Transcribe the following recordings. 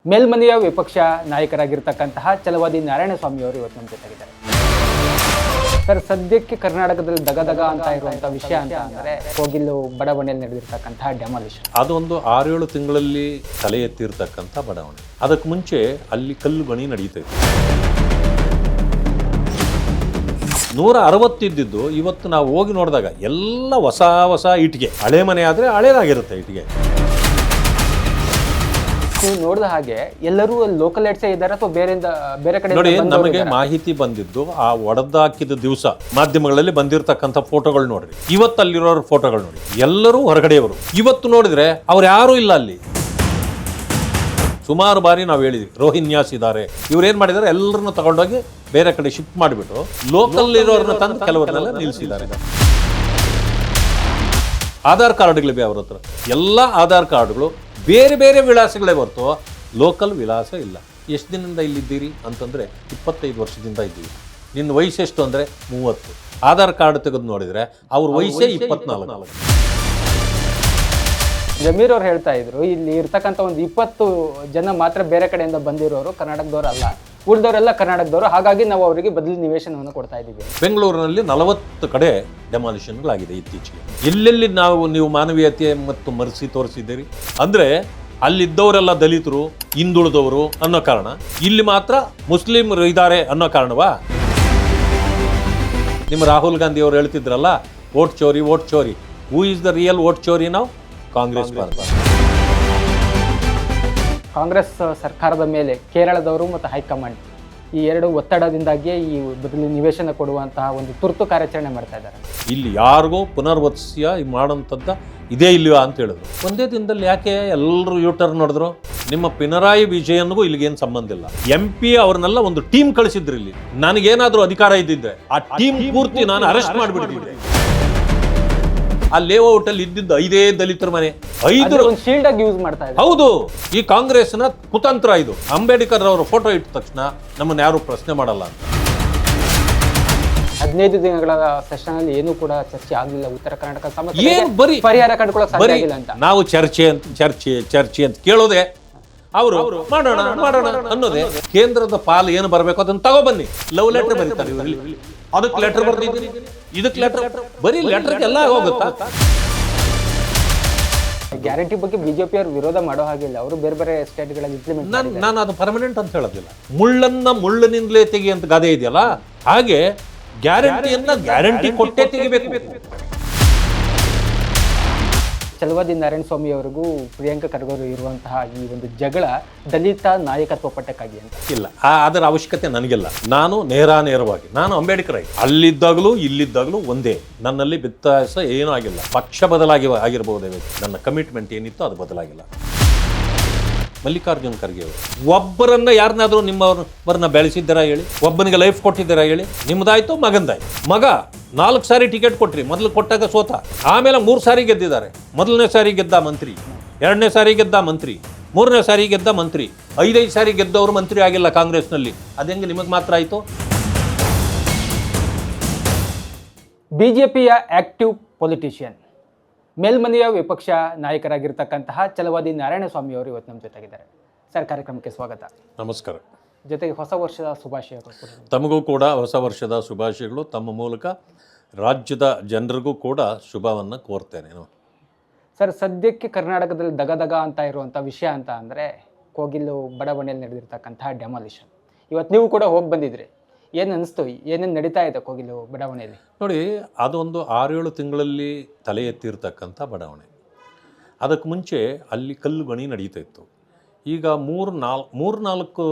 ಮೇಲ್ಮನೆಯ ವಿಪಕ್ಷ ನಾಯಕರಾಗಿರ್ತಕ್ಕಂತಹ ಛಲವಾದಿ ನಾರಾಯಣಸ್ವಾಮಿ ಅವರು ಇವತ್ತು ನಮ್ಮ ಜೊತೆಗಿದ್ದಾರೆ. ಸರ್, ಸದ್ಯಕ್ಕೆ ಕರ್ನಾಟಕದಲ್ಲಿ ದಗದಗ ಅಂತ ಇರುವಂಥ ವಿಷಯ ಅಂತ ಅಂದರೆ ಕೋಗಿಲು ಬಡಾವಣೆಯಲ್ಲಿ ನಡೆದಿರ್ತಕ್ಕಂತಹ ಡೆಮಾಲಿಷನ್. ಅದೊಂದು 6-7 ತಿಂಗಳಲ್ಲಿ ತಲೆ ಎತ್ತಿರ್ತಕ್ಕಂಥ ಬಡಾವಣೆ. ಅದಕ್ಕೆ ಮುಂಚೆ ಅಲ್ಲಿ ಕಲ್ಲು ಗಣಿ ನಡೀತೈತೆ. 160 ಇದ್ದಿದ್ದು ಇವತ್ತು ನಾವು ಹೋಗಿ ನೋಡಿದಾಗ ಎಲ್ಲ ಹೊಸ ಇಟ್ಟಿಗೆ. ಹಳೆ ಮನೆ ಆದರೆ ಹಳೇದಾಗಿರುತ್ತೆ ಇಟ್ಟಿಗೆ. ನೀವು ನೋಡಿದ ಹಾಗೆ ಎಲ್ಲರೂ ಲೋಕಲ್ ಏಡ್ಸೇ ಇದ್ದಾರೆ ಅಥವಾ ಬೇರೆ ಕಡೆ? ನೋಡಿ, ನಮಗೆ ಮಾಹಿತಿ ಬಂದಿದ್ದು ಆ ಒಡೆದಾಕಿದ ದಿವಸ ಮಾಧ್ಯಮಗಳಲ್ಲಿ ಬಂದಿರತಕ್ಕಂಥ ಫೋಟೋಗಳು ನೋಡ್ರಿ, ಇವತ್ತಲ್ಲಿರೋರ ಫೋಟೋಗಳು ನೋಡಿ, ಎಲ್ಲರೂ ಹೊರಗಡೆಯವರು. ಇವತ್ತು ನೋಡಿದ್ರೆ ಅವ್ರು ಯಾರೂ ಇಲ್ಲ ಅಲ್ಲಿ. ಸುಮಾರು ಬಾರಿ ನಾವು ಹೇಳಿದ್ವಿ ರೋಹಿನ್ಯಾಸ್ ಇದ್ದಾರೆ, ಇವ್ರೇನ್ ಮಾಡಿದ್ದಾರೆ, ಎಲ್ಲರನ್ನು ತಗೊಂಡೋಗಿ ಬೇರೆ ಕಡೆ ಶಿಫ್ಟ್ ಮಾಡಿಬಿಟ್ಟು ಲೋಕಲ್ ಇರೋರನ್ನ ತಂದು ಕೆಲವರನ್ನೆಲ್ಲ ನಿಲ್ಲಿಸಿದ್ದಾರೆ. ಆಧಾರ್ ಕಾರ್ಡ್ಗಳಿವೆ ಅವ್ರ ಹತ್ರ, ಎಲ್ಲ ಆಧಾರ್ ಕಾರ್ಡ್ಗಳು ಬೇರೆ ಬೇರೆ ವಿಳಾಸಗಳೇ ಹೊರತು ಲೋಕಲ್ ವಿಳಾಸ ಇಲ್ಲ. ಎಷ್ಟು ದಿನದಿಂದ ಇಲ್ಲಿದ್ದೀರಿ ಅಂತಂದರೆ 25 ವರ್ಷದಿಂದ ಇದ್ದೀವಿ. ನಿನ್ನ ವಯಸ್ಸೆಷ್ಟು ಅಂದರೆ 30. ಆಧಾರ್ ಕಾರ್ಡ್ ತೆಗೆದು ನೋಡಿದರೆ ಅವ್ರ ವಯಸ್ಸೇ 24. ಜಮೀರ್ ಅವ್ರು ಹೇಳ್ತಾ ಇದ್ರು, ಇಲ್ಲಿ ಇರ್ತಕ್ಕಂಥ ಒಂದು 20 ಜನ ಮಾತ್ರ ಬೇರೆ ಕಡೆಯಿಂದ ಬಂದಿರೋರು, ಕರ್ನಾಟಕದವರು ಅಲ್ಲ, ಉಳಿದವರೆಲ್ಲ ಕರ್ನಾಟಕದವರು. ಹಾಗಾಗಿ ನಾವು ಅವರಿಗೆ ಬದಲಿ ನಿವೇಶನವನ್ನು ಕೊಡ್ತಾ ಇದ್ದೀವಿ. ಬೆಂಗಳೂರಿನಲ್ಲಿ 40 ಕಡೆ ಡೆಮಾಲಿಷನ್ಗಳಾಗಿದೆ ಇತ್ತೀಚೆಗೆ. ಎಲ್ಲೆಲ್ಲಿ ನೀವು ಮಾನವೀಯತೆ ಮತ್ತು ಮರೆಸಿ ತೋರಿಸಿದ್ದೀರಿ ಅಂದರೆ ಅಲ್ಲಿದ್ದವರೆಲ್ಲ ದಲಿತರು, ಹಿಂದುಳಿದವರು ಅನ್ನೋ ಕಾರಣ, ಇಲ್ಲಿ ಮಾತ್ರ ಮುಸ್ಲಿಮರು ಇದ್ದಾರೆ ಅನ್ನೋ ಕಾರಣವಾ? ನಿಮ್ಮ ರಾಹುಲ್ ಗಾಂಧಿ ಅವರು ಹೇಳ್ತಿದ್ರಲ್ಲ, ವೋಟ್ ಚೋರಿ ವೋಟ್ ಚೋರಿ. Who is the real vote chori? ನಾವು ಕಾಂಗ್ರೆಸ್ ಕಾಂಗ್ರೆಸ್ ಸರ್ಕಾರದ ಮೇಲೆ ಕೇರಳದವರು ಮತ್ತು ಹೈಕಮಾಂಡ್ ಈ ಎರಡು ಒತ್ತಡದಿಂದಾಗಿಯೇ ಈ ಬದಲಿ ನಿವೇಶನ ಕೊಡುವಂತಹ ಒಂದು ತುರ್ತು ಕಾರ್ಯಾಚರಣೆ ಮಾಡ್ತಾ ಇದ್ದಾರೆ. ಇಲ್ಲಿ ಯಾರಿಗೂ ಪುನರ್ವತ್ಸ್ಯ ಮಾಡೋಂಥದ್ದು ಇದೇ ಇಲ್ವಾ ಅಂತ ಹೇಳಿದ್ರು. ಒಂದೇ ದಿನದಲ್ಲಿ ಯಾಕೆ ಎಲ್ಲರೂ ಯೂಟರ್ನ್ ನೋಡಿದ್ರು? ನಿಮ್ಮ ಪಿನರಾಯಿ ವಿಜಯನ್ಗೂ ಇಲ್ಲಿಗೇನು ಸಂಬಂಧ ಇಲ್ಲ. MP ಅವ್ರನ್ನೆಲ್ಲ ಒಂದು ಟೀಮ್ ಕಳಿಸಿದ್ರು. ಇಲ್ಲಿ ನನಗೇನಾದ್ರೂ ಅಧಿಕಾರ ಇದ್ದಿದ್ರೆ ಆ ಟೀಮ್ ಪೂರ್ತಿ ನಾನು ಅರೆಸ್ಟ್ ಮಾಡಿಬಿಡ್ತಿದ್ದೆ. ಆ ಲೇಔಟ್ ಅಲ್ಲಿ ಇದ್ದಿದ್ದು 5 ದಲಿತರ ಮನೆ, 5 ಶೀಲ್ಡ್ ಆಗಿ ಯೂಸ್ ಮಾಡ್ತಾ ಇದ್ದಾರೆ. ಹೌದು, ಈ ಕಾಂಗ್ರೆಸ್ನ ಕುತಂತ್ರ ಇದು. ಅಂಬೇಡ್ಕರ್ ಅವರ ಫೋಟೋ ಇಟ್ಟ ತಕ್ಷಣ ನಮ್ಮನ್ನ ಯಾರು ಪ್ರಶ್ನೆ ಮಾಡಲ್ಲ ಅಂತ. 15 ದಿನಗಳ ಸೆಷನ್ ಅಲ್ಲಿ ಏನೂ ಕೂಡ ಚರ್ಚೆ ಆಗಲಿಲ್ಲ. ಉತ್ತರ ಕರ್ನಾಟಕ ಸಮಸ್ಯೆ ಬರೀ ಪರಿಹಾರ ಕಂಡುಕೊಳ್ಳೋಕೆ ಸಾಧ್ಯ ಆಗಿಲ್ಲ ಅಂತ ನಾವು ಚರ್ಚೆ ಅಂತ ಕೇಳೋದೆ. ಅವರು ಮಾಡೋಣ ಅನ್ನೋದೇ. ಕೇಂದ್ರದ ಪಾಲು ಏನು ಬರಬೇಕು ಅದನ್ನ ತಗೊಬನ್ನಿ. ಲವ್ ಲೆಟರ್ ಬರೀತಾರೆ ಇವರು. ಅದಕ್ಕೆ ಲೆಟರ್ ಬರ್ದಿದ್ದೀನಿ, ಇದಕ್ಕೆ ಲೆಟರ್, ಬರೀ ಲೆಟರ್ಗೆ ಎಲ್ಲ ಹೋಗುತ್ತಾ? ಗ್ಯಾರಂಟಿ ಬಗ್ಗೆ ಬಿಜೆಪಿ ಅವರು ವಿರೋಧ ಮಾಡೋ ಹಾಗಿಲ್ಲ. ಅವರು ಬೇರೆ ಬೇರೆ ಸ್ಟೇಟ್ಗಳಲ್ಲಿ ಇಂಪ್ಲಿಮೆಂಟ್ ನಾನು ಅದು ಪರ್ಮನೆಂಟ್ ಅಂತ ಹೇಳೋದಿಲ್ಲ. ಮುಳ್ಳನ್ನ ಮುಳ್ಳಿನಿಂದಲೇ ತೆಗಿ ಅಂತ ಗಾದೆ ಇದೆಯಲ್ಲ, ಹಾಗೆ ಗ್ಯಾರಂಟಿಯನ್ನ ಗ್ಯಾರಂಟಿ ಕೊಟ್ಟೇ ತೆಗಿಬೇಕು. ಛಲವಾದಿ ನಾರಾಯಣಸ್ವಾಮಿ ಅವರಿಗೂ ಪ್ರಿಯಾಂಕಾ ಖರ್ಗೆ ಅವರು ಇರುವಂತಹ ಈ ಒಂದು ಜಗಳ ದಲಿತ ನಾಯಕತ್ವ ಪಟ್ಟಕ್ಕಾಗಿ ಅಂತ ಇಲ್ಲ, ಅದರ ಅವಶ್ಯಕತೆ ನನಗಿಲ್ಲ. ನಾನು ನೇರವಾಗಿ ನಾನು ಅಂಬೇಡ್ಕರ್ ಅಲ್ಲಿದ್ದಾಗಲೂ ಇಲ್ಲಿದ್ದಾಗಲೂ ಒಂದೇ. ನನ್ನಲ್ಲಿ ವ್ಯತ್ಯಾಸ ಏನೂ ಆಗಿಲ್ಲ. ಪಕ್ಷ ಆಗಿರಬಹುದೇ, ನನ್ನ ಕಮಿಟ್ಮೆಂಟ್ ಏನಿತ್ತು ಅದು ಬದಲಾಗಿಲ್ಲ. ಮಲ್ಲಿಕಾರ್ಜುನ್ ಖರ್ಗೆ ಅವರು ಒಬ್ಬರನ್ನ ಯಾರನ್ನಾದ್ರೂ ನಿಮ್ಮವ್ರನ್ನ ಬೆಳೆಸಿದ್ದೀರಾ ಹೇಳಿ? ಒಬ್ಬನಿಗೆ ಲೈಫ್ ಕೊಟ್ಟಿದ್ದೀರಾ ಹೇಳಿ? ನಿಮ್ದಾಯ್ತು, ಮಗಂದಾಯ್ತು. ಮಗ 4 ಸಾರಿ ಟಿಕೆಟ್ ಕೊಟ್ರಿ. ಮೊದಲು ಕೊಟ್ಟಾಗ ಸೋತ, ಆಮೇಲೆ 3 ಸಾರಿ ಗೆದ್ದಿದ್ದಾರೆ. ಮೊದಲನೇ ಸಾರಿ ಗೆದ್ದ ಮಂತ್ರಿ, 2ನೇ ಸಾರಿ ಗೆದ್ದ ಮಂತ್ರಿ, 3ನೇ ಸಾರಿ ಗೆದ್ದ ಮಂತ್ರಿ, 5 ಸಾರಿ ಗೆದ್ದವರು ಮಂತ್ರಿ ಆಗಿಲ್ಲ ಕಾಂಗ್ರೆಸ್ನಲ್ಲಿ. ಅದೆಂಗೆ ನಿಮಗೆ ಮಾತ್ರ ಆಯಿತು? ಬಿಜೆಪಿಯ ಆಕ್ಟಿವ್ ಪೊಲಿಟಿಷಿಯನ್, ಮೇಲ್ಮನೆಯ ವಿಪಕ್ಷ ನಾಯಕರಾಗಿರ್ತಕ್ಕಂತಹ ಛಲವಾದಿ ನಾರಾಯಣಸ್ವಾಮಿ ಅವರು ಇವತ್ತು ನಮ್ಮ ಜೊತೆಗಿದ್ದಾರೆ. ಸರ್, ಕಾರ್ಯಕ್ರಮಕ್ಕೆ ಸ್ವಾಗತ. ನಮಸ್ಕಾರ. ಜೊತೆಗೆ ಹೊಸ ವರ್ಷದ ಶುಭಾಶಯಗಳು. ತಮಗೂ ಕೂಡ ಹೊಸ ವರ್ಷದ ಶುಭಾಶಯಗಳು. ತಮ್ಮ ಮೂಲಕ ರಾಜ್ಯದ ಜನರಿಗೂ ಕೂಡ ಶುಭವನ್ನು ಕೋರ್ತೇನೆ. ಸರ್, ಸದ್ಯಕ್ಕೆ ಕರ್ನಾಟಕದಲ್ಲಿ ದಗದಗ ಅಂತ ಇರುವಂಥ ವಿಷಯ ಅಂತ ಅಂದರೆ ಕೋಗಿಲು ಬಡಾವಣೆಯಲ್ಲಿ ನಡೆದಿರ್ತಕ್ಕಂತಹ ಡೆಮಾಲಿಷನ್. ಇವತ್ತು ನೀವು ಕೂಡ ಹೋಗಿ ಬಂದಿದ್ರಿ. ಏನು ಅನಿಸ್ತು? ಏನೇನು ನಡೀತಾ ಇದೆ ಕೋಗಿಲು ಬಡಾವಣೆಯಲ್ಲಿ? ನೋಡಿ, ಅದೊಂದು 6-7 ತಿಂಗಳಲ್ಲಿ ತಲೆ ಎತ್ತಿರ್ತಕ್ಕಂಥ ಬಡಾವಣೆ. ಅದಕ್ಕೆ ಮುಂಚೆ ಅಲ್ಲಿ ಕಲ್ಲು ಗಣಿ ನಡೀತಾ ಇತ್ತು. ಈಗ 3-4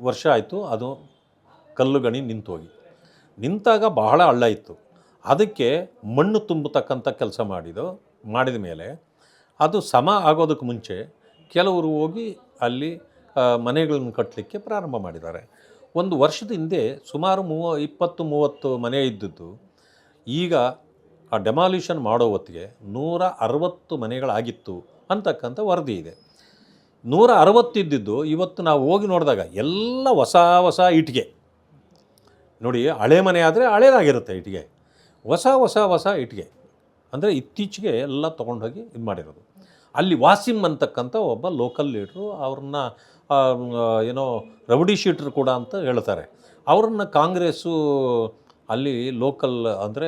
ವರ್ಷ ಆಯಿತು ಅದು ಕಲ್ಲು ಗಣಿ ನಿಂತಾಗ ಬಹಳ ಹಳ್ಳ ಇತ್ತು. ಅದಕ್ಕೆ ಮಣ್ಣು ತುಂಬತಕ್ಕಂಥ ಕೆಲಸ ಮಾಡಿದ ಮೇಲೆ ಅದು ಸಮ ಆಗೋದಕ್ಕೆ ಮುಂಚೆ ಕೆಲವರು ಹೋಗಿ ಅಲ್ಲಿ ಮನೆಗಳನ್ನು ಕಟ್ಟಲಿಕ್ಕೆ ಪ್ರಾರಂಭ ಮಾಡಿದ್ದಾರೆ. ಒಂದು ವರ್ಷದ ಹಿಂದೆ ಸುಮಾರು 20-30 ಮನೆ ಇದ್ದದ್ದು ಈಗ ಆ ಡೆಮಾಲಿಷನ್ ಮಾಡೋ ಹೊತ್ತಿಗೆ 160 ಮನೆಗಳಾಗಿತ್ತು ಅಂತಕ್ಕಂಥ ವರದಿ ಇದೆ. 160 ಇದ್ದಿದ್ದು ಇವತ್ತು ನಾವು ಹೋಗಿ ನೋಡಿದಾಗ ಎಲ್ಲ ಹೊಸ ಇಟ್ಟಿಗೆ. ನೋಡಿ, ಹಳೆ ಮನೆ ಆದರೆ ಹಳೇದಾಗಿರುತ್ತೆ ಇಟ್ಟಿಗೆ. ಹೊಸ ಇಟ್ಟಿಗೆ ಅಂದರೆ ಇತ್ತೀಚೆಗೆ ಎಲ್ಲ ತೊಗೊಂಡೋಗಿ ಇದು ಮಾಡಿರೋದು. ಅಲ್ಲಿ ವಾಸಿಮ್ ಅಂತಕ್ಕಂಥ ಒಬ್ಬ ಲೋಕಲ್ ಲೀಡ್ರು, ಅವ್ರನ್ನ ಏನೋ ರೌಡಿ ಶೀಟ್ರ್ ಕೂಡ ಅಂತ ಹೇಳ್ತಾರೆ. ಅವ್ರನ್ನ ಕಾಂಗ್ರೆಸ್ಸು ಅಲ್ಲಿ ಲೋಕಲ್ ಅಂದರೆ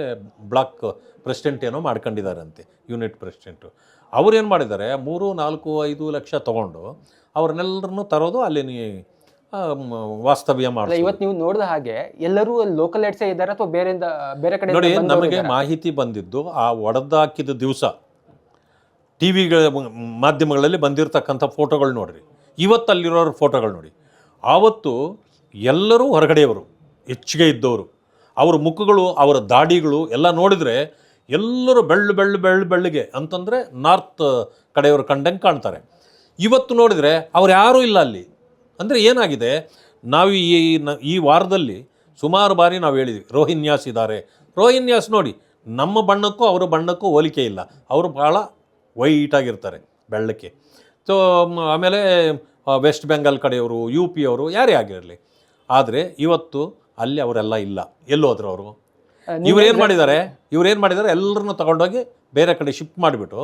ಬ್ಲಾಕ್ ಪ್ರೆಸಿಡೆಂಟ್ ಏನೋ ಮಾಡ್ಕೊಂಡಿದ್ದಾರಂತೆ, ಯೂನಿಟ್ ಪ್ರೆಸಿಡೆಂಟು. ಅವ್ರೇನು ಮಾಡಿದ್ದಾರೆ, 3, 4, 5 ಲಕ್ಷ ತೊಗೊಂಡು ಅವ್ರನ್ನೆಲ್ಲರನ್ನೂ ತರೋದು ಅಲ್ಲಿ ವಾಸ್ತವ್ಯ ಮಾಡಿ. ಇವತ್ತು ನೀವು ನೋಡಿದ ಹಾಗೆ ಎಲ್ಲರೂ ಲೋಕಲ್ ಏಡ್ಸೇ ಇದ್ದಾರೆ ಅಥವಾ ಬೇರೆ ಕಡೆ ನೋಡಿ, ನಮಗೆ ಮಾಹಿತಿ ಬಂದಿದ್ದು ಆ ಒಡೆದಾಕಿದ ದಿವಸ ಟಿ ವಿಗಳ ಮಾಧ್ಯಮಗಳಲ್ಲಿ ಬಂದಿರತಕ್ಕಂಥ ಫೋಟೋಗಳು ನೋಡಿರಿ, ಇವತ್ತು ಅಲ್ಲಿರೋರ ಫೋಟೋಗಳು ನೋಡಿ. ಆವತ್ತು ಎಲ್ಲರೂ ಹೊರಗಡೆಯವರು, ಹೆಚ್ಚಿಗೆ ಇದ್ದವರು, ಅವ್ರ ಮುಖಗಳು, ಅವರ ದಾಡಿಗಳು ಎಲ್ಲ ನೋಡಿದರೆ ಎಲ್ಲರೂ ಬೆಳ್ಳಗೆ ಅಂತಂದರೆ ನಾರ್ತ್ ಕಡೆಯವರು ಕಂಡಂಗೆ ಕಾಣ್ತಾರೆ. ಇವತ್ತು ನೋಡಿದರೆ ಅವ್ರು ಯಾರೂ ಇಲ್ಲ ಅಲ್ಲಿ. ಅಂದರೆ ಏನಾಗಿದೆ, ನಾವು ಈ ವಾರದಲ್ಲಿ ಸುಮಾರು ಬಾರಿ ನಾವು ಹೇಳಿದ್ವಿ ರೋಹಿನ್ಯಾಸ್ ಇದ್ದಾರೆ. ರೋಹಿನ್ಯಾಸ್ ನೋಡಿ, ನಮ್ಮ ಬಣ್ಣಕ್ಕೂ ಅವರ ಬಣ್ಣಕ್ಕೂ ಹೋಲಿಕೆ ಇಲ್ಲ. ಅವರು ಭಾಳ ವೈಟಾಗಿರ್ತಾರೆ, ಬೆಳ್ಳಕ್ಕೆ. ಸೊ ಆಮೇಲೆ ವೆಸ್ಟ್ ಬೆಂಗಾಲ್ ಕಡೆಯವರು, ಯು ಪಿ ಅವರು, ಯಾರೇ ಆಗಿರಲಿ. ಆದರೆ ಇವತ್ತು ಅಲ್ಲಿ ಅವರೆಲ್ಲ ಇಲ್ಲ. ಎಲ್ಲೋದ್ರು ಅವರು? ಇವ್ರೇನು ಮಾಡಿದ್ದಾರೆ, ಎಲ್ಲರನ್ನೂ ತಗೊಂಡೋಗಿ ಬೇರೆ ಕಡೆ ಶಿಫ್ಟ್ ಮಾಡಿಬಿಟ್ಟು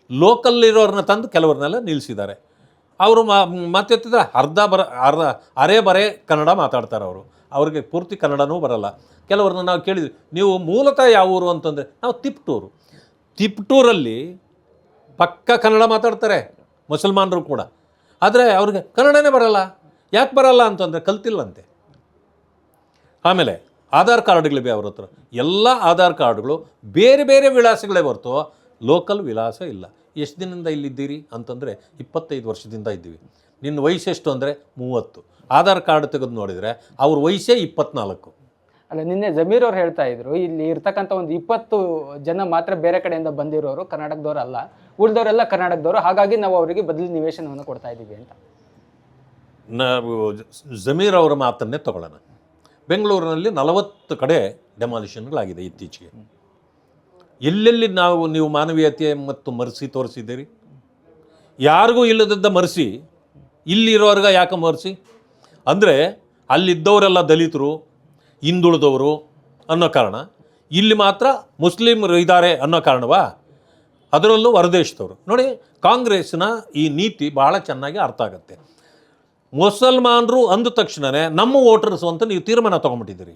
ಲೋಕಲ್ ಇರೋರನ್ನ ತಂದು ಕೆಲವ್ರನ್ನೆಲ್ಲ ನಿಲ್ಲಿಸಿದ್ದಾರೆ. ಅವರು ಮಾತಾಡ್ತಿದ್ರೆ ಅರೆ ಬರೇ ಕನ್ನಡ ಮಾತಾಡ್ತಾರೆ ಅವರು. ಅವ್ರಿಗೆ ಪೂರ್ತಿ ಕನ್ನಡನೂ ಬರಲ್ಲ. ಕೆಲವ್ರನ್ನ ನಾವು ಕೇಳಿದ್ವಿ, ನೀವು ಮೂಲತಃ ಯಾವ ಊರು ಅಂತಂದರೆ ನಾವು ತಿಪ್ಟೂರಲ್ಲಿ ಪಕ್ಕ ಕನ್ನಡ ಮಾತಾಡ್ತಾರೆ ಮುಸಲ್ಮಾನರು ಕೂಡ. ಆದರೆ ಅವ್ರಿಗೆ ಕನ್ನಡನೇ ಬರಲ್ಲ. ಯಾಕೆ ಬರಲ್ಲ ಅಂತಂದರೆ ಕಲ್ತಿಲ್ಲಂತೆ. ಆಮೇಲೆ ಆಧಾರ್ ಕಾರ್ಡ್ಗಳಿವೆ ಅವ್ರ ಹತ್ರ. ಎಲ್ಲ ಆಧಾರ್ ಕಾರ್ಡ್ಗಳು ಬೇರೆ ಬೇರೆ ವಿಳಾಸಗಳೇ ಹೊರತು ಲೋಕಲ್ ವಿಳಾಸ ಇಲ್ಲ. ಎಷ್ಟು ದಿನದಿಂದ ಇಲ್ಲಿದ್ದೀರಿ ಅಂತಂದರೆ 25 ವರ್ಷದಿಂದ ಇದ್ದೀವಿ. ನಿನ್ನ ವಯಸ್ಸೆಷ್ಟು ಅಂದರೆ 30. ಆಧಾರ್ ಕಾರ್ಡ್ ತೆಗೆದು ನೋಡಿದರೆ ಅವ್ರ ವಯಸ್ಸೇ 24. ಅಲ್ಲ, ನಿನ್ನೆ ಜಮೀರ್ ಅವ್ರು ಹೇಳ್ತಾ ಇದ್ರು, ಇಲ್ಲಿ ಇರ್ತಕ್ಕಂಥ ಒಂದು 20 ಜನ ಮಾತ್ರ ಬೇರೆ ಕಡೆಯಿಂದ ಬಂದಿರೋರು, ಕರ್ನಾಟಕದವರು ಅಲ್ಲ, ಉಳಿದವರೆಲ್ಲ ಕರ್ನಾಟಕದವರು, ಹಾಗಾಗಿ ನಾವು ಅವರಿಗೆ ಬದಲಿ ನಿವೇಶನವನ್ನು ಕೊಡ್ತಾ ಇದ್ದೀವಿ ಅಂತ. ನಾವು ಜಮೀರ್ ಅವರ ಮಾತನ್ನೇ ತಗೊಳ್ಳೋಣ. ಬೆಂಗಳೂರಿನಲ್ಲಿ 40 ಕಡೆ ಡೆಮಾಲಿಷನ್ಗಳಾಗಿದೆ ಇತ್ತೀಚೆಗೆ. ಎಲ್ಲೆಲ್ಲಿ ನೀವು ಮಾನವೀಯತೆ ಮತ್ತು ಮರ್ಸಿ ತೋರಿಸಿದ್ದೀರಿ? ಯಾರಿಗೂ ಇಲ್ಲದದ್ದ ಮರ್ಸಿ ಇಲ್ಲಿರೋರ್ಗ ಯಾಕೆ ಮರ್ಸಿ? ಅಂದರೆ ಅಲ್ಲಿದ್ದವರೆಲ್ಲ ದಲಿತರು, ಹಿಂದುಳಿದವರು ಅನ್ನೋ ಕಾರಣ, ಇಲ್ಲಿ ಮಾತ್ರ ಮುಸ್ಲಿಮರು ಇದ್ದಾರೆ ಅನ್ನೋ ಕಾರಣವಾ? ಅದರಲ್ಲೂ ಹೊರದೇಶದವರು. ನೋಡಿ, ಕಾಂಗ್ರೆಸ್ನ ಈ ನೀತಿ ಭಾಳ ಚೆನ್ನಾಗಿ ಅರ್ಥ ಆಗುತ್ತೆ. ಮುಸಲ್ಮಾನರು ಅಂದ ತಕ್ಷಣವೇ ನಮ್ಮ ವೋಟರ್ಸು ಅಂತ ನೀವು ತೀರ್ಮಾನ ತೊಗೊಂಬಿಟ್ಟಿದ್ದೀರಿ.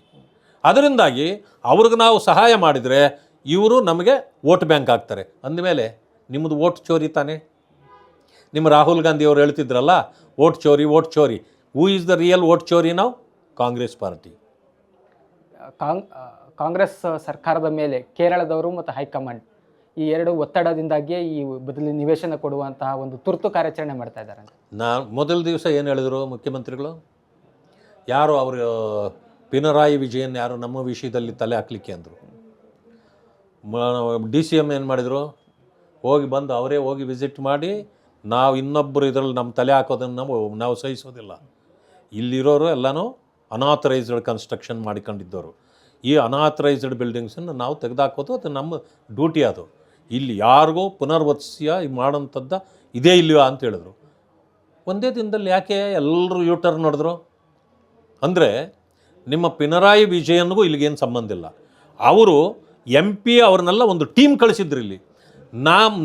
ಅದರಿಂದಾಗಿ ಅವ್ರಿಗೆ ನಾವು ಸಹಾಯ ಮಾಡಿದರೆ ಇವರು ನಮಗೆ ವೋಟ್ ಬ್ಯಾಂಕ್ ಆಗ್ತಾರೆ. ಅಂದಮೇಲೆ ನಿಮ್ಮದು ವೋಟ್ ಚೋರಿ ತಾನೇ. ನಿಮ್ಮ ರಾಹುಲ್ ಗಾಂಧಿ ಅವರು ಹೇಳ್ತಿದ್ರಲ್ಲ, ವೋಟ್ ಚೋರಿ. Who is the real vote chori? ನಾವು ಕಾಂಗ್ರೆಸ್ ಪಾರ್ಟಿ. ಕಾಂಗ್ರೆಸ್ ಸರ್ಕಾರದ ಮೇಲೆ ಕೇರಳದವರು ಮತ್ತು ಹೈಕಮಾಂಡ್ ಈ ಎರಡು ಒತ್ತಡದಿಂದಾಗಿಯೇ ಈ ಬದಲಿ ನಿವೇಶನ ಕೊಡುವಂತಹ ಒಂದು ತುರ್ತು ಕಾರ್ಯಾಚರಣೆ ಮಾಡ್ತಾ ಇದ್ದಾರೆ. ಮೊದಲ ದಿವಸ ಏನು ಹೇಳಿದ್ರು ಮುಖ್ಯಮಂತ್ರಿಗಳು? ಯಾರು ಅವರು ಪಿನರಾಯಿ ವಿಜಯನ್ ಯಾರು ನಮ್ಮ ವಿಷಯದಲ್ಲಿ ತಲೆ ಹಾಕ್ಲಿಕ್ಕೆ ಅಂದರು. DCM ಏನು ಮಾಡಿದರು? ಅವರೇ ಹೋಗಿ ವಿಸಿಟ್ ಮಾಡಿ, ನಾವು ಇನ್ನೊಬ್ಬರು ಇದರಲ್ಲಿ ನಮ್ಮ ತಲೆ ಹಾಕೋದನ್ನು ನಾವು ಸಹಿಸೋದಿಲ್ಲ. ಇಲ್ಲಿರೋರು ಎಲ್ಲನೂ ಅನಾಥರೈಸ್ಡ್ ಕನ್ಸ್ಟ್ರಕ್ಷನ್ ಮಾಡಿಕೊಂಡಿದ್ದವರು. ಈ ಅನಾಥರೈಸ್ಡ್ ಬಿಲ್ಡಿಂಗ್ಸನ್ನು ನಾವು ತೆಗೆದುಹಾಕೋದು ಅದು ನಮ್ಮ ಡ್ಯೂಟಿ. ಅದು ಇಲ್ಲಿ ಯಾರಿಗೂ ಪುನರ್ವತ್ಸ್ಯ ಮಾಡೋಂಥದ್ದು ಇದೇ ಇಲ್ಲವಾ ಅಂತ ಹೇಳಿದ್ರು. ಒಂದೇ ದಿನದಲ್ಲಿ ಯಾಕೆ ಎಲ್ಲರೂ ಯೂಟರ್ನ್ ನೋಡಿದ್ರು? ಅಂದರೆ ನಿಮ್ಮ ಪಿನರಾಯಿ ವಿಜಯನ್ಗೂ ಇಲ್ಲಿಗೇನು ಸಂಬಂಧ ಇಲ್ಲ. ಅವರು MP ಅವ್ರನ್ನೆಲ್ಲ ಒಂದು ಟೀಮ್ ಕಳಿಸಿದ್ರು ಇಲ್ಲಿ.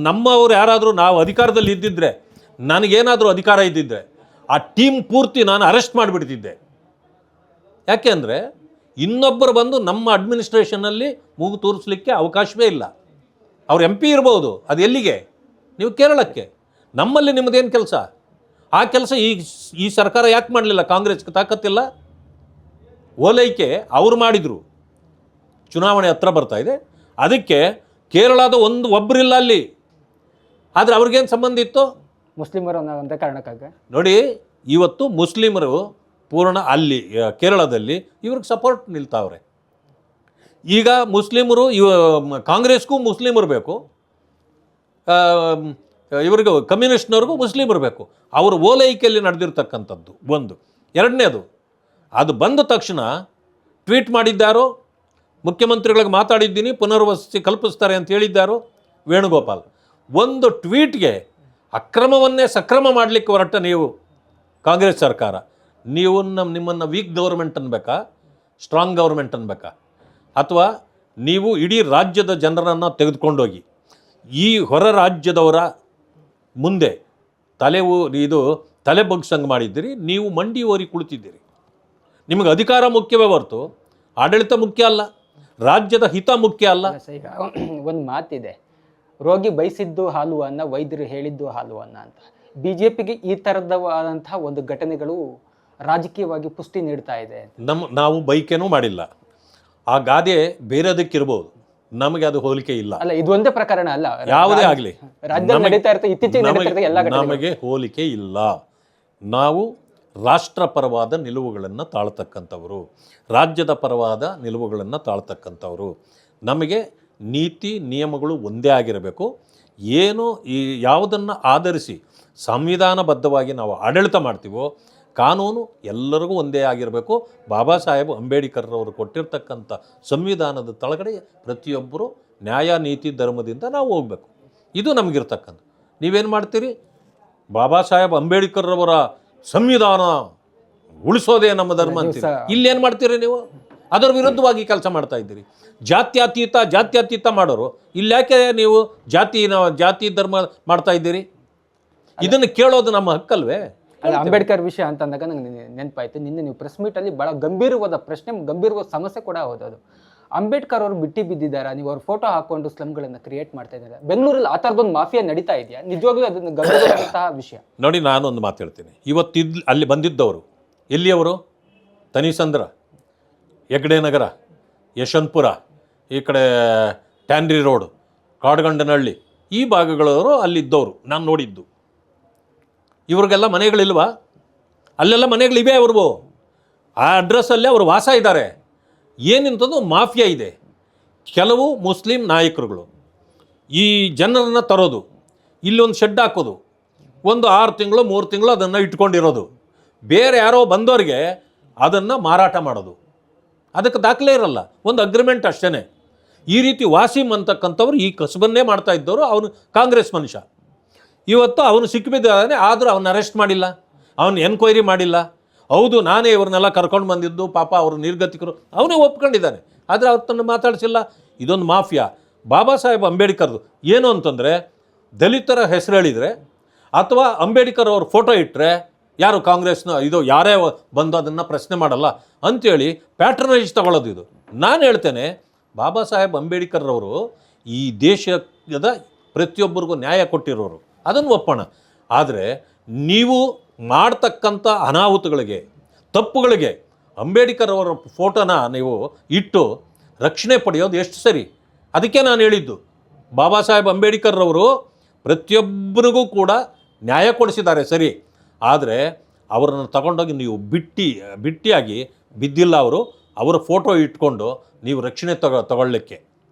ನಮ್ಮವ್ರು ಯಾರಾದರೂ ನಾವು ಅಧಿಕಾರದಲ್ಲಿ ಇದ್ದಿದ್ದರೆ, ನನಗೇನಾದರೂ ಅಧಿಕಾರ ಇದ್ದಿದ್ದರೆ ಆ ಟೀಮ್ ಪೂರ್ತಿ ನಾನು ಅರೆಸ್ಟ್ ಮಾಡಿಬಿಡ್ತಿದ್ದೆ. ಯಾಕೆ ಅಂದರೆ ಇನ್ನೊಬ್ಬರು ಬಂದು ನಮ್ಮ ಅಡ್ಮಿನಿಸ್ಟ್ರೇಷನಲ್ಲಿ ಮೂಗು ತೋರಿಸ್ಲಿಕ್ಕೆ ಅವಕಾಶವೇ ಇಲ್ಲ. ಅವ್ರು MP ಇರ್ಬೋದು, ಅದು ಎಲ್ಲಿಗೆ? ನೀವು ಕೇರಳಕ್ಕೆ. ನಮ್ಮಲ್ಲಿ ನಿಮ್ಮದೇನು ಕೆಲಸ? ಆ ಕೆಲಸ ಈ ಸರ್ಕಾರ ಯಾಕೆ ಮಾಡಲಿಲ್ಲ? ಕಾಂಗ್ರೆಸ್ಗೆ ತಾಕತ್ತಿಲ್ಲ. ಓಲೈಕೆ ಅವ್ರು ಮಾಡಿದರು. ಚುನಾವಣೆ ಹತ್ರ ಬರ್ತಾ ಇದೆ, ಅದಕ್ಕೆ ಕೇರಳದ ಒಬ್ಬರಿಲ್ಲ ಅಲ್ಲಿ. ಆದರೆ ಅವ್ರಿಗೇನು ಸಂಬಂಧ ಇತ್ತು? ಮುಸ್ಲಿಮರು ಅನ್ನೋ ಕಾರಣಕ್ಕಾಗಿ ನೋಡಿ, ಇವತ್ತು ಮುಸ್ಲಿಮರು ಪೂರ್ಣ ಅಲ್ಲಿ ಕೇರಳದಲ್ಲಿ ಇವ್ರಿಗೆ ಸಪೋರ್ಟ್ ನಿಲ್ತಾವ್ರೆ. ಈಗ ಮುಸ್ಲಿಮರು ಕಾಂಗ್ರೆಸ್ಗೂ ಮುಸ್ಲಿಮರು ಬೇಕು, ಇವ್ರಿಗೂ ಕಮ್ಯುನಿಸ್ಟ್ನವ್ರಿಗೂ ಮುಸ್ಲಿಮರು ಬೇಕು. ಅವರು ಓಲೈಕೆಯಲ್ಲಿ ನಡೆದಿರ್ತಕ್ಕಂಥದ್ದು ಒಂದು. ಎರಡನೇದು, ಅದು ಬಂದ ತಕ್ಷಣ ಟ್ವೀಟ್ ಮಾಡಿದ್ದಾರೋ, ಮುಖ್ಯಮಂತ್ರಿಗಳಿಗೆ ಮಾತಾಡಿದ್ದೀನಿ, ಪುನರ್ವಸತಿ ಕಲ್ಪಿಸ್ತಾರೆ ಅಂತ ಹೇಳಿದ್ದಾರೋ ವೇಣುಗೋಪಾಲ್. ಒಂದು ಟ್ವೀಟ್ಗೆ ಅಕ್ರಮವನ್ನೇ ಸಕ್ರಮ ಮಾಡಲಿಕ್ಕೆ ಹೊರಟ ನೀವು ಕಾಂಗ್ರೆಸ್ ಸರ್ಕಾರ. ನೀವು ನಿಮ್ಮನ್ನು ವೀಕ್ ಗೌರ್ಮೆಂಟ್ ಅನ್ಬೇಕಾ, ಸ್ಟ್ರಾಂಗ್ ಗೌರ್ಮೆಂಟ್ ಅನ್ಬೇಕಾ? ಅಥವಾ ನೀವು ಇಡೀ ರಾಜ್ಯದ ಜನರನ್ನು ತೆಗೆದುಕೊಂಡೋಗಿ ಈ ಹೊರ ರಾಜ್ಯದವರ ಮುಂದೆ ತಲೆ ಬಗ್ಸಂಗೆ ಮಾಡಿದ್ದೀರಿ, ನೀವು ಮಂಡಿ ಓರಿ ಕುಳಿತಿದ್ದೀರಿ. ನಿಮಗೆ ಅಧಿಕಾರ ಮುಖ್ಯವೇ ಹೊರತು ಆಡಳಿತ ಮುಖ್ಯ ಅಲ್ಲ, ರಾಜ್ಯದ ಹಿತ ಮುಖ್ಯ ಅಲ್ಲ. ಈಗ ಒಂದು ಮಾತಿದೆ, ರೋಗಿ ಬಯಸಿದ್ದು ಹಾಲು ಅನ್ನ, ವೈದ್ಯರು ಹೇಳಿದ್ದು ಹಾಲು ಅನ್ನ ಅಂತ. ಬಿಜೆಪಿಗೆ ಈ ಥರದವಾದಂತಹ ಒಂದು ಘಟನೆಗಳು ರಾಜಕೀಯವಾಗಿ ಪುಷ್ಟಿ ನೀಡ್ತಾ ಇದೆ. ನಾವು ಬೈಕೇನೂ ಮಾಡಿಲ್ಲ. ಆ ಗಾದೆ ಬೇರೆದಕ್ಕಿರ್ಬೋದು, ನಮಗೆ ಅದು ಹೋಲಿಕೆ ಇಲ್ಲ. ಅಲ್ಲ, ಇದು ಒಂದೇ ಪ್ರಕರಣ ಅಲ್ಲ, ಯಾವುದೇ ಆಗಲಿ ರಾಜ್ಯದಲ್ಲಿ ನಡೀತಾ ಇರ್ತದೆ, ಇತ್ತೀಚೆಗೆ ನಡೀತಾ ಇರ್ತದೆ ಎಲ್ಲ ಘಟನೆಗಳು. ನಮಗೆ ಹೋಲಿಕೆ ಇಲ್ಲ. ನಾವು ರಾಷ್ಟ್ರ ಪರವಾದ ನಿಲುವುಗಳನ್ನು ತಾಳ್ತಕ್ಕಂಥವರು, ರಾಜ್ಯದ ಪರವಾದ ನಿಲುವುಗಳನ್ನು ತಾಳ್ತಕ್ಕಂಥವರು. ನಮಗೆ ನೀತಿ ನಿಯಮಗಳು ಒಂದೇ ಆಗಿರಬೇಕು. ಏನು ಈ ಯಾವುದನ್ನು ಆಧರಿಸಿ ಸಂವಿಧಾನಬದ್ಧವಾಗಿ ನಾವು ಆಡಳಿತ ಮಾಡ್ತೀವೋ ಕಾನೂನು ಎಲ್ಲರಿಗೂ ಒಂದೇ ಆಗಿರಬೇಕು. ಬಾಬಾ ಸಾಹೇಬ್ ಅಂಬೇಡ್ಕರ್ರವರು ಕೊಟ್ಟಿರ್ತಕ್ಕಂಥ ಸಂವಿಧಾನದ ತಳಗಡೆ ಪ್ರತಿಯೊಬ್ಬರು ನ್ಯಾಯ ನೀತಿ ಧರ್ಮದಿಂದ ನಾವು ಹೋಗಬೇಕು. ಇದು ನಮಗಿರ್ತಕ್ಕಂಥ. ನೀವೇನು ಮಾಡ್ತೀರಿ? ಬಾಬಾ ಸಾಹೇಬ್ ಅಂಬೇಡ್ಕರ್ರವರ ಸಂವಿಧಾನ ಉಳಿಸೋದೇ ನಮ್ಮ ಧರ್ಮ ಅಂತೀರಿ. ಇಲ್ಲೇನು ಮಾಡ್ತೀರಿ ನೀವು? ಅದರ ವಿರುದ್ಧವಾಗಿ ಕೆಲಸ ಮಾಡ್ತಾ ಇದ್ದೀರಿ. ಜಾತ್ಯತೀತ ಮಾಡೋರು ಇಲ್ಲಿ ಯಾಕೆ ನೀವು ಜಾತಿ ಧರ್ಮ ಮಾಡ್ತಾ ಇದ್ದೀರಿ? ಇದನ್ನು ಕೇಳೋದು ನಮ್ಮ ಹಕ್ಕಲ್ವೇ? ಅಲ್ಲ, ಅಂಬೇಡ್ಕರ್ ವಿಷಯ ಅಂತ ಅಂದಾಗ ನಂಗೆ ನೆನಪಾಯ್ತು, ನಿನ್ನೆ ನೀವು ಪ್ರೆಸ್ ಮೀಟಲ್ಲಿ ಭಾಳ ಗಂಭೀರವಾದ ಪ್ರಶ್ನೆ, ಗಂಭೀರವಾದ ಸಮಸ್ಯೆ ಕೂಡ ಹೌದದು. ಅಂಬೇಡ್ಕರ್ ಅವರು ಬಿಟ್ಟು ಬಿದ್ದಿದ್ದಾರೆ, ನೀವು ಅವ್ರ ಫೋಟೋ ಹಾಕೊಂಡು ಸ್ಲಮ್ಗಳನ್ನು ಕ್ರಿಯೇಟ್ ಮಾಡ್ತಾ ಇದ್ದಾರೆ. ಬೆಂಗಳೂರಲ್ಲಿ ಆ ಥರದೊಂದು ಮಾಫಿಯಾ ನಡೀತಾ ಇದೆಯಾ? ನಿಜವಾಗ್ಲೂ ಅದನ್ನು ಗಂಭೀರವಾದಂತಹ ವಿಷಯ. ನೋಡಿ, ನಾನೊಂದು ಮಾತು ಹೇಳ್ತೀನಿ. ಅಲ್ಲಿ ಬಂದಿದ್ದವರು ಎಲ್ಲಿಯವರು? ತನಿಸಂದ್ರ, ಹೆಗ್ಡೆ ನಗರ, ಯಶವಂತಪುರ, ಈ ಕಡೆ ಟ್ಯಾನ್ರಿ ರೋಡು, ಕಾಡ್ಗಂಡನಹಳ್ಳಿ, ಈ ಭಾಗಗಳವರು ಅಲ್ಲಿದ್ದವರು ನಾನು ನೋಡಿದ್ದು. ಇವ್ರಿಗೆಲ್ಲ ಮನೆಗಳಿಲ್ವಾ? ಅಲ್ಲೆಲ್ಲ ಮನೆಗಳಿವೆ ಅವ್ರಿಗೂ. ಆ ಅಡ್ರೆಸ್ಸಲ್ಲೇ ಅವರು ವಾಸ ಇದ್ದಾರೆ. ಏನಿಂಥದ್ದು ಮಾಫಿಯಾ ಇದೆ. ಕೆಲವು ಮುಸ್ಲಿಂ ನಾಯಕರುಗಳು ಈ ಜನರನ್ನು ತರೋದು, ಇಲ್ಲೊಂದು ಶೆಡ್ ಹಾಕೋದು, ಒಂದು 6 ತಿಂಗಳು 3 ತಿಂಗಳು ಅದನ್ನು ಇಟ್ಕೊಂಡಿರೋದು, ಬೇರೆ ಯಾರೋ ಬಂದವರಿಗೆ ಅದನ್ನು ಮಾರಾಟ ಮಾಡೋದು. ಅದಕ್ಕೆ ದಾಖಲೆ ಇರಲ್ಲ, ಒಂದು ಅಗ್ರಿಮೆಂಟ್ ಅಷ್ಟೇ. ಈ ರೀತಿ ವಾಸಿಮ್ ಅಂತಕ್ಕಂಥವ್ರು ಈ ಕಸಬನ್ನೇ ಮಾಡ್ತಾ ಇದ್ದವರು. ಅವನು ಕಾಂಗ್ರೆಸ್ ಮನುಷ್ಯ. ಇವತ್ತು ಅವನು ಸಿಕ್ಕಿಬಿದ್ದಾನೆ, ಆದರೂ ಅವನ್ನ ಅರೆಸ್ಟ್ ಮಾಡಿಲ್ಲ, ಅವನು ಎನ್ಕ್ವೈರಿ ಮಾಡಿಲ್ಲ. ಹೌದು, ನಾನೇ ಇವ್ರನ್ನೆಲ್ಲ ಕರ್ಕೊಂಡು ಬಂದಿದ್ದು, ಪಾಪ ಅವರು ನಿರ್ಗತಿಕರು, ಅವನೇ ಒಪ್ಕೊಂಡಿದ್ದಾನೆ, ಆದರೆ ಅವ್ರನ್ನ ಮಾತಾಡಿಸಿಲ್ಲ. ಇದೊಂದು ಮಾಫಿಯಾ. ಬಾಬಾ ಸಾಹೇಬ್ ಅಂಬೇಡ್ಕರ್ದು ಏನು ಅಂತಂದರೆ, ದಲಿತರ ಹೆಸರು ಹೇಳಿದರೆ ಅಥವಾ ಅಂಬೇಡ್ಕರ್ ಅವ್ರ ಫೋಟೋ ಇಟ್ಟರೆ ಯಾರು ಕಾಂಗ್ರೆಸ್ನ ಇದು ಯಾರೇ ಬಂದು ಅದನ್ನು ಪ್ರಶ್ನೆ ಮಾಡಲ್ಲ ಅಂಥೇಳಿ ಪ್ಯಾಟ್ರನೈಸ್ ತಗೊಳ್ಳೋದು ಇದು. ನಾನು ಹೇಳ್ತೇನೆ, ಬಾಬಾ ಸಾಹೇಬ್ ಅಂಬೇಡ್ಕರ್ರವರು ಈ ದೇಶದ ಪ್ರತಿಯೊಬ್ಬರಿಗೂ ನ್ಯಾಯ ಕೊಟ್ಟಿರೋರು, ಅದನ್ನು ಒಪ್ಪೋಣ. ಆದರೆ ನೀವು ಮಾಡ್ತಕ್ಕಂಥ ಅನಾಹುತಗಳಿಗೆ, ತಪ್ಪುಗಳಿಗೆ ಅಂಬೇಡ್ಕರ್ ಅವರ ಫೋಟೋನ ನೀವು ಇಟ್ಟು ರಕ್ಷಣೆ ಪಡೆಯೋದು ಎಷ್ಟು ಸರಿ? ಅದಕ್ಕೆ ನಾನು ಹೇಳಿದ್ದು, ಬಾಬಾ ಸಾಹೇಬ್ ಅಂಬೇಡ್ಕರ್ರವರು ಪ್ರತಿಯೊಬ್ಬರಿಗೂ ಕೂಡ ನ್ಯಾಯ ಕೊಡಿಸಿದ್ದಾರೆ ಸರಿ, ಆದರೆ ಅವರನ್ನು ತಗೊಂಡೋಗಿ ನೀವು ಬಿಟ್ಟಿಯಾಗಿ ಬಿದ್ದಿಲ್ಲ. ಅವರ ಫೋಟೋ ಇಟ್ಕೊಂಡು ನೀವು ರಕ್ಷಣೆ ತಗೊಳ್ಳಿಕ್ಕೆ,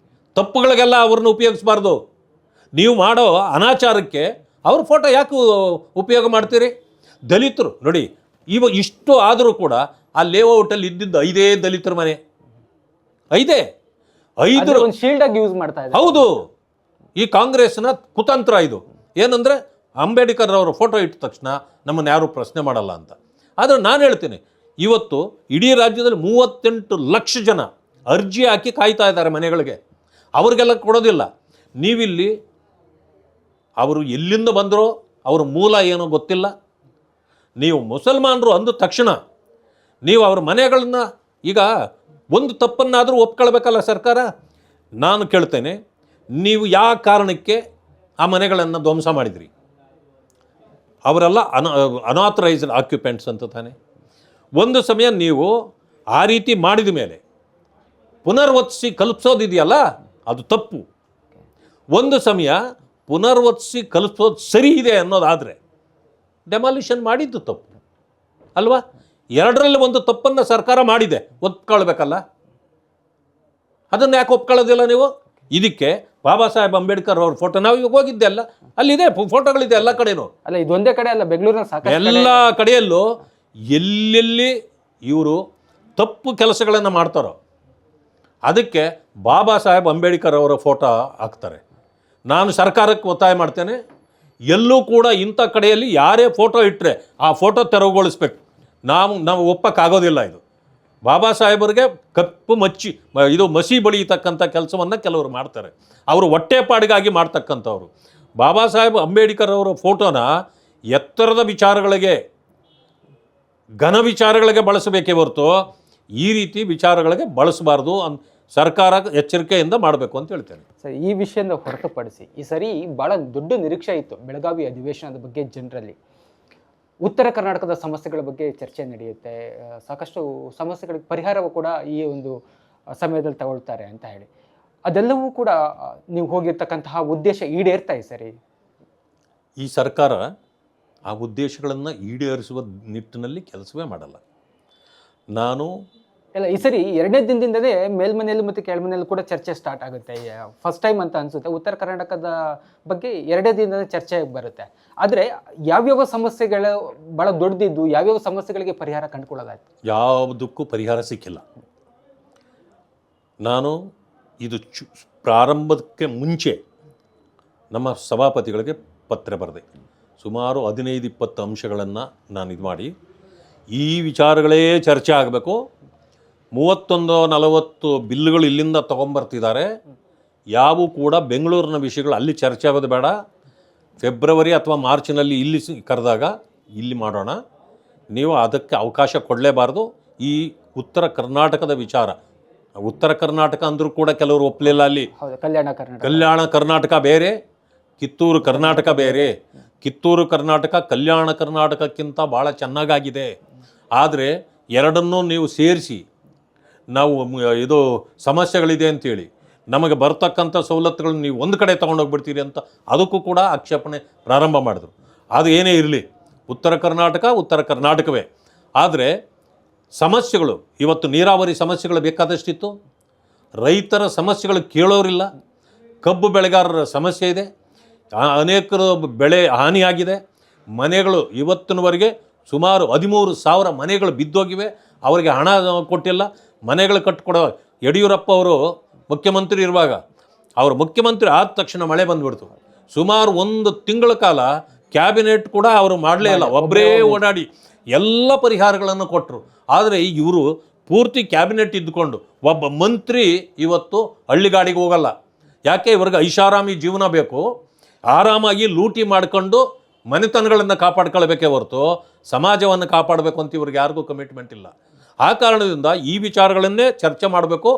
ತಪ್ಪುಗಳಿಗೆಲ್ಲ ಅವ್ರನ್ನ ಉಪಯೋಗಿಸಬಾರ್ದು. ನೀವು ಮಾಡೋ ಅನಾಚಾರಕ್ಕೆ ಅವ್ರ ಫೋಟೋ ಯಾಕೆ ಉಪಯೋಗ ಮಾಡ್ತೀರಿ? ದಲಿತರು ನೋಡಿ, ಇಷ್ಟು ಆದರೂ ಕೂಡ ಆ ಲೇಔಟಲ್ಲಿ ಇದ್ದಿದ್ದು 5 ದಲಿತರ ಮನೆ, 5 ಶೀಲ್ಡ್ ಆಗಿ ಯೂಸ್ ಮಾಡ್ತಾ ಇದ್ದಾರೆ. ಹೌದು, ಈ ಕಾಂಗ್ರೆಸ್ನ ಕುತಂತ್ರ ಇದು. ಏನಂದರೆ ಅಂಬೇಡ್ಕರ್ ಅವರ ಫೋಟೋ ಇಟ್ಟ ತಕ್ಷಣ ನಮ್ಮನ್ನು ಯಾರೂ ಪ್ರಶ್ನೆ ಮಾಡಲ್ಲ ಅಂತ. ಆದರೆ ನಾನು ಹೇಳ್ತೀನಿ, ಇವತ್ತು ಇಡೀ ರಾಜ್ಯದಲ್ಲಿ 38 ಲಕ್ಷ ಜನ ಅರ್ಜಿ ಹಾಕಿ ಕಾಯ್ತಾ ಇದ್ದಾರೆ ಮನೆಗಳಿಗೆ. ಅವ್ರಿಗೆಲ್ಲ ಕೊಡೋದಿಲ್ಲ. ನೀವಿಲ್ಲಿ ಅವರು ಎಲ್ಲಿಂದ ಬಂದರೋ, ಅವ್ರ ಮೂಲ ಏನೋ ಗೊತ್ತಿಲ್ಲ. ನೀವು ಮುಸಲ್ಮಾನರು ಅಂದ ತಕ್ಷಣ ನೀವು ಅವ್ರ ಮನೆಗಳನ್ನ, ಈಗ ಒಂದು ತಪ್ಪನ್ನಾದರೂ ಒಪ್ಕೊಳ್ಬೇಕಲ್ಲ ಸರ್ಕಾರ. ನಾನು ಕೇಳ್ತೇನೆ, ನೀವು ಯಾವ ಕಾರಣಕ್ಕೆ ಆ ಮನೆಗಳನ್ನು ಧ್ವಂಸ ಮಾಡಿದ್ರಿ? ಅವರೆಲ್ಲ ಅನಾಥರೈಸ್ಡ್ ಆಕ್ಯುಪೆಂಟ್ಸ್ ಅಂತ ತಾನೆ. ಒಂದು ಸಮಯ ನೀವು ಆ ರೀತಿ ಮಾಡಿದ ಮೇಲೆ ಪುನರ್ವತಿಸಿ ಕಲ್ಪಿಸೋದಿದೆಯಲ್ಲ, ಅದು ತಪ್ಪು. ಒಂದು ಸಮಯ ಪುನರ್ವತಿಸಿ ಕಲ್ಪಿಸೋದು ಸರಿ ಇದೆ ಅನ್ನೋದಾದರೆ ಡೆಮಾಲಿಷನ್ ಮಾಡಿದ್ದು ತಪ್ಪು ಅಲ್ವಾ? 2ರಲ್ಲಿ ಒಂದು ತಪ್ಪನ್ನು ಸರ್ಕಾರ ಮಾಡಿದೆ, ಒಪ್ಕೊಳ್ಬೇಕಲ್ಲ. ಅದನ್ನು ಯಾಕೆ ಒಪ್ಕೊಳ್ಳೋದಿಲ್ಲ ನೀವು? ಇದಕ್ಕೆ ಬಾಬಾ ಸಾಹೇಬ್ ಅಂಬೇಡ್ಕರ್ ಅವ್ರ ಫೋಟೋ ನಾವು ಇವಾಗ ಹೋಗಿದ್ದೆ ಅಲ್ಲ, ಅಲ್ಲಿದೆ, ಫೋಟೋಗಳಿದೆ ಎಲ್ಲ ಕಡೆನೂ. ಅಲ್ಲ, ಇದೊಂದೇ ಕಡೆ ಅಲ್ಲ, ಬೆಂಗಳೂರಿನ ಸಾಕಷ್ಟು ಎಲ್ಲ ಕಡೆಯಲ್ಲೂ ಎಲ್ಲೆಲ್ಲಿ ಇವರು ತಪ್ಪು ಕೆಲಸಗಳನ್ನು ಮಾಡ್ತಾರೋ ಅದಕ್ಕೆ ಬಾಬಾ ಸಾಹೇಬ್ ಅಂಬೇಡ್ಕರ್ ಅವರ ಫೋಟೋ ಹಾಕ್ತಾರೆ. ನಾನು ಸರ್ಕಾರಕ್ಕೆ ಒತ್ತಾಯ ಮಾಡ್ತೇನೆ, ಎಲ್ಲೂ ಕೂಡ ಇಂಥ ಕಡೆಯಲ್ಲಿ ಯಾರೇ ಫೋಟೋ ಇಟ್ಟರೆ ಆ ಫೋಟೋ ತೆರವುಗೊಳಿಸ್ಬೇಕು. ನಾವು ಒಪ್ಪಕ್ಕಾಗೋದಿಲ್ಲ. ಇದು ಬಾಬಾ ಸಾಹೇಬರಿಗೆ ಕಪ್ಪು ಮಸಿ ಬಳಿಯತಕ್ಕಂಥ ಕೆಲಸವನ್ನು ಕೆಲವರು ಮಾಡ್ತಾರೆ. ಅವರು ಹೊಟ್ಟೆಪಾಡಿಗಾಗಿ ಮಾಡ್ತಕ್ಕಂಥವ್ರು. ಬಾಬಾ ಸಾಹೇಬ್ ಅಂಬೇಡ್ಕರ್ ಅವರ ಫೋಟೋನ ಎತ್ತರದ ವಿಚಾರಗಳಿಗೆ, ಘನ ವಿಚಾರಗಳಿಗೆ ಬಳಸಬೇಕೇ ಹೊರತು ಈ ರೀತಿ ವಿಚಾರಗಳಿಗೆ ಬಳಸಬಾರ್ದು ಸರ್ಕಾರ ಎಚ್ಚರಿಕೆಯಿಂದ ಮಾಡಬೇಕು ಅಂತ ಹೇಳ್ತೇನೆ. ಸರ್, ಈ ವಿಷಯದಿಂದ ಹೊರತುಪಡಿಸಿ ಈ ಸರಿ ಭಾಳ ದೊಡ್ಡ ನಿರೀಕ್ಷೆ ಇತ್ತು ಬೆಳಗಾವಿ ಅಧಿವೇಶನದ ಬಗ್ಗೆ ಜನರಲ್ಲಿ. ಉತ್ತರ ಕರ್ನಾಟಕದ ಸಮಸ್ಯೆಗಳ ಬಗ್ಗೆ ಚರ್ಚೆ ನಡೆಯುತ್ತೆ, ಸಾಕಷ್ಟು ಸಮಸ್ಯೆಗಳಿಗೆ ಪರಿಹಾರವೂ ಕೂಡ ಈ ಒಂದು ಸಮಯದಲ್ಲಿ ತಗೊಳ್ತಾರೆ ಅಂತ ಹೇಳಿ, ಅದೆಲ್ಲವೂ ಕೂಡ ನೀವು ಹೋಗಿರ್ತಕ್ಕಂತಹ ಉದ್ದೇಶ ಈಡೇರ್ತಾ ಇದೆ ಸರಿ? ಈ ಸರ್ಕಾರ ಆ ಉದ್ದೇಶಗಳನ್ನು ಈಡೇರಿಸುವ ನಿಟ್ಟಿನಲ್ಲಿ ಕೆಲಸವೇ ಮಾಡಲ್ಲ. ನಾನು ಇಲ್ಲ, ಈ ಸರಿ 2ನೇ ದಿನದಿಂದಲೇ ಮೇಲ್ಮನೆಯಲ್ಲಿ ಮತ್ತು ಕೆಳಮನೆಯಲ್ಲಿ ಕೂಡ ಚರ್ಚೆ ಸ್ಟಾರ್ಟ್ ಆಗುತ್ತೆ. ಫಸ್ಟ್ ಟೈಮ್ ಅಂತ ಅನಿಸುತ್ತೆ ಉತ್ತರ ಕರ್ನಾಟಕದ ಬಗ್ಗೆ 2ನೇ ದಿನದಿಂದ ಚರ್ಚೆ ಬರುತ್ತೆ. ಆದರೆ ಯಾವ್ಯಾವ ಸಮಸ್ಯೆಗಳು ಭಾಳ ದೊಡ್ಡದಿದ್ದು, ಯಾವ್ಯಾವ ಸಮಸ್ಯೆಗಳಿಗೆ ಪರಿಹಾರ ಕಂಡುಕೊಳ್ಳೋದಾಯ್ತು? ಯಾವುದಕ್ಕೂ ಪರಿಹಾರ ಸಿಕ್ಕಿಲ್ಲ. ನಾನು ಇದು ಪ್ರಾರಂಭಕ್ಕೆ ಮುಂಚೆ ನಮ್ಮ ಸಭಾಪತಿಗಳಿಗೆ ಪತ್ರ ಬರೆದೆ. ಸುಮಾರು 15-20 ಅಂಶಗಳನ್ನು ನಾನು ಇದು ಮಾಡಿ, ಈ ವಿಚಾರಗಳೇ ಚರ್ಚೆ ಆಗಬೇಕು. 31-40 ಬಿಲ್ಗಳು ಇಲ್ಲಿಂದ ತೊಗೊಂಬರ್ತಿದ್ದಾರೆ. ಯಾವೂ ಕೂಡ ಬೆಂಗಳೂರಿನ ವಿಷಯಗಳು ಅಲ್ಲಿ ಚರ್ಚೆ ಆಗೋದು ಬೇಡ. ಫೆಬ್ರವರಿ ಅಥವಾ ಮಾರ್ಚ್ನಲ್ಲಿ ಇಲ್ಲಿ ಕರೆದಾಗ ಇಲ್ಲಿ ಮಾಡೋಣ. ನೀವು ಅದಕ್ಕೆ ಅವಕಾಶ ಕೊಡಲೇಬಾರ್ದು. ಈ ಉತ್ತರ ಕರ್ನಾಟಕದ ವಿಚಾರ, ಉತ್ತರ ಕರ್ನಾಟಕ ಅಂದರೂ ಕೂಡ ಕೆಲವರು ಒಪ್ಪಲಿಲ್ಲ. ಅಲ್ಲಿ ಕಲ್ಯಾಣ ಕರ್ನಾಟಕ ಬೇರೆ, ಕಿತ್ತೂರು ಕರ್ನಾಟಕ ಬೇರೆ. ಕಿತ್ತೂರು ಕರ್ನಾಟಕ ಕಲ್ಯಾಣ ಕರ್ನಾಟಕಕ್ಕಿಂತ ಭಾಳ ಚೆನ್ನಾಗಾಗಿದೆ. ಆದರೆ ಎರಡನ್ನೂ ನೀವು ಸೇರಿಸಿ ನಾವು ಇದು ಸಮಸ್ಯೆಗಳಿದೆ ಅಂತೇಳಿ ನಮಗೆ ಬರ್ತಕ್ಕಂಥ ಸವಲತ್ತುಗಳನ್ನ ನೀವು ಒಂದು ಕಡೆ ತೊಗೊಂಡೋಗ್ಬಿಡ್ತೀರಿ ಅಂತ ಅದಕ್ಕೂ ಕೂಡ ಆಕ್ಷೇಪಣೆ ಪ್ರಾರಂಭ ಮಾಡಿದ್ರು. ಅದು ಏನೇ ಇರಲಿ, ಉತ್ತರ ಕರ್ನಾಟಕವೇ. ಆದರೆ ಸಮಸ್ಯೆಗಳು ಇವತ್ತು ನೀರಾವರಿ ಸಮಸ್ಯೆಗಳು ಬೇಕಾದಷ್ಟಿತ್ತು. ರೈತರ ಸಮಸ್ಯೆಗಳು ಕೇಳೋರಿಲ್ಲ. ಕಬ್ಬು ಬೆಳೆಗಾರರ ಸಮಸ್ಯೆ ಇದೆ. ಅನೇಕರು ಬೆಳೆ ಹಾನಿಯಾಗಿದೆ. ಮನೆಗಳು ಇವತ್ತಿನವರೆಗೆ ಸುಮಾರು 13,000 ಮನೆಗಳು ಬಿದ್ದೋಗಿವೆ. ಅವರಿಗೆ ಹಣ ಕೊಟ್ಟಿಲ್ಲ. ಮನೆಗಳು ಕಟ್ಟಿಕೊಡೋ ಯಡಿಯೂರಪ್ಪ ಅವರು ಮುಖ್ಯಮಂತ್ರಿ ಇರುವಾಗ, ಅವರು ಮುಖ್ಯಮಂತ್ರಿ ಆದ ತಕ್ಷಣ ಮಳೆ ಬಂದುಬಿಡ್ತು. ಸುಮಾರು 1 ತಿಂಗಳ ಕಾಲ ಕ್ಯಾಬಿನೆಟ್ ಕೂಡ ಅವರು ಮಾಡಲೇ ಇಲ್ಲ. ಒಬ್ಬರೇ ಓಡಾಡಿ ಎಲ್ಲ ಪರಿಹಾರಗಳನ್ನು ಕೊಟ್ಟರು. ಆದರೆ ಇವರು ಪೂರ್ತಿ ಕ್ಯಾಬಿನೆಟ್ ಇದ್ದುಕೊಂಡು ಒಬ್ಬ ಮಂತ್ರಿ ಇವತ್ತು ಹಳ್ಳಿಗಾಡಿಗೆ ಹೋಗಲ್ಲ. ಯಾಕೆ? ಇವ್ರಿಗೆ ಐಷಾರಾಮಿ ಜೀವನ ಬೇಕು. ಆರಾಮಾಗಿ ಲೂಟಿ ಮಾಡ್ಕೊಂಡು ಮನೆತನಗಳನ್ನು ಕಾಪಾಡ್ಕೊಳ್ಬೇಕೇ ಹೊರತು ಸಮಾಜವನ್ನು ಕಾಪಾಡಬೇಕು ಅಂತ ಇವ್ರಿಗೆ ಯಾರಿಗೂ ಕಮಿಟ್ಮೆಂಟ್ ಇಲ್ಲ. ಆ ಕಾರಣದಿಂದ ಈ ವಿಚಾರಗಳನ್ನೇ ಚರ್ಚೆ ಮಾಡಬೇಕು.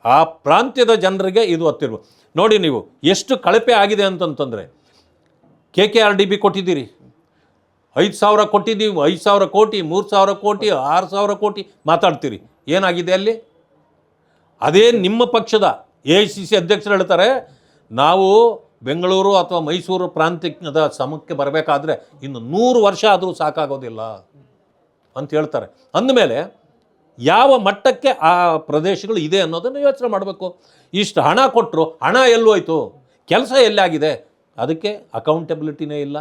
ಆ ಪ್ರಾಂತ್ಯದ ಜನರಿಗೆ ಇದು ಹತ್ತಿರಬೇಕು. ನೋಡಿ, ನೀವು ಎಷ್ಟು ಕಳಪೆ ಆಗಿದೆ ಅಂತಂತಂದರೆ, KKRDB ಕೊಟ್ಟಿದ್ದೀರಿ, 5,000 ಕೊಟ್ಟಿದ್ದೀವಿ, 5,000 ಕೋಟಿ, 3,000 ಕೋಟಿ, 6,000 ಕೋಟಿ ಮಾತಾಡ್ತೀರಿ. ಏನಾಗಿದೆ ಅಲ್ಲಿ? ಅದೇ ನಿಮ್ಮ ಪಕ್ಷದ AICC ಅಧ್ಯಕ್ಷರು ಹೇಳ್ತಾರೆ, ನಾವು ಬೆಂಗಳೂರು ಅಥವಾ ಮೈಸೂರು ಪ್ರಾಂತ್ಯದ ಸಮಕ್ಕೆ ಬರಬೇಕಾದ್ರೆ ಇನ್ನು 100 ವರ್ಷ ಆದರೂ ಸಾಕಾಗೋದಿಲ್ಲ ಅಂತ ಹೇಳ್ತಾರೆ. ಅಂದಮೇಲೆ ಯಾವ ಮಟ್ಟಕ್ಕೆ ಆ ಪ್ರದೇಶಗಳು ಇದೆ ಅನ್ನೋದನ್ನು ಯೋಚನೆ ಮಾಡಬೇಕು. ಇಷ್ಟು ಹಣ ಕೊಟ್ಟರು, ಹಣ ಎಲ್ಲೋಯ್ತು, ಕೆಲಸ ಎಲ್ಲಾಗಿದೆ, ಅದಕ್ಕೆ ಅಕೌಂಟಬಿಲಿಟಿನೇ ಇಲ್ಲ.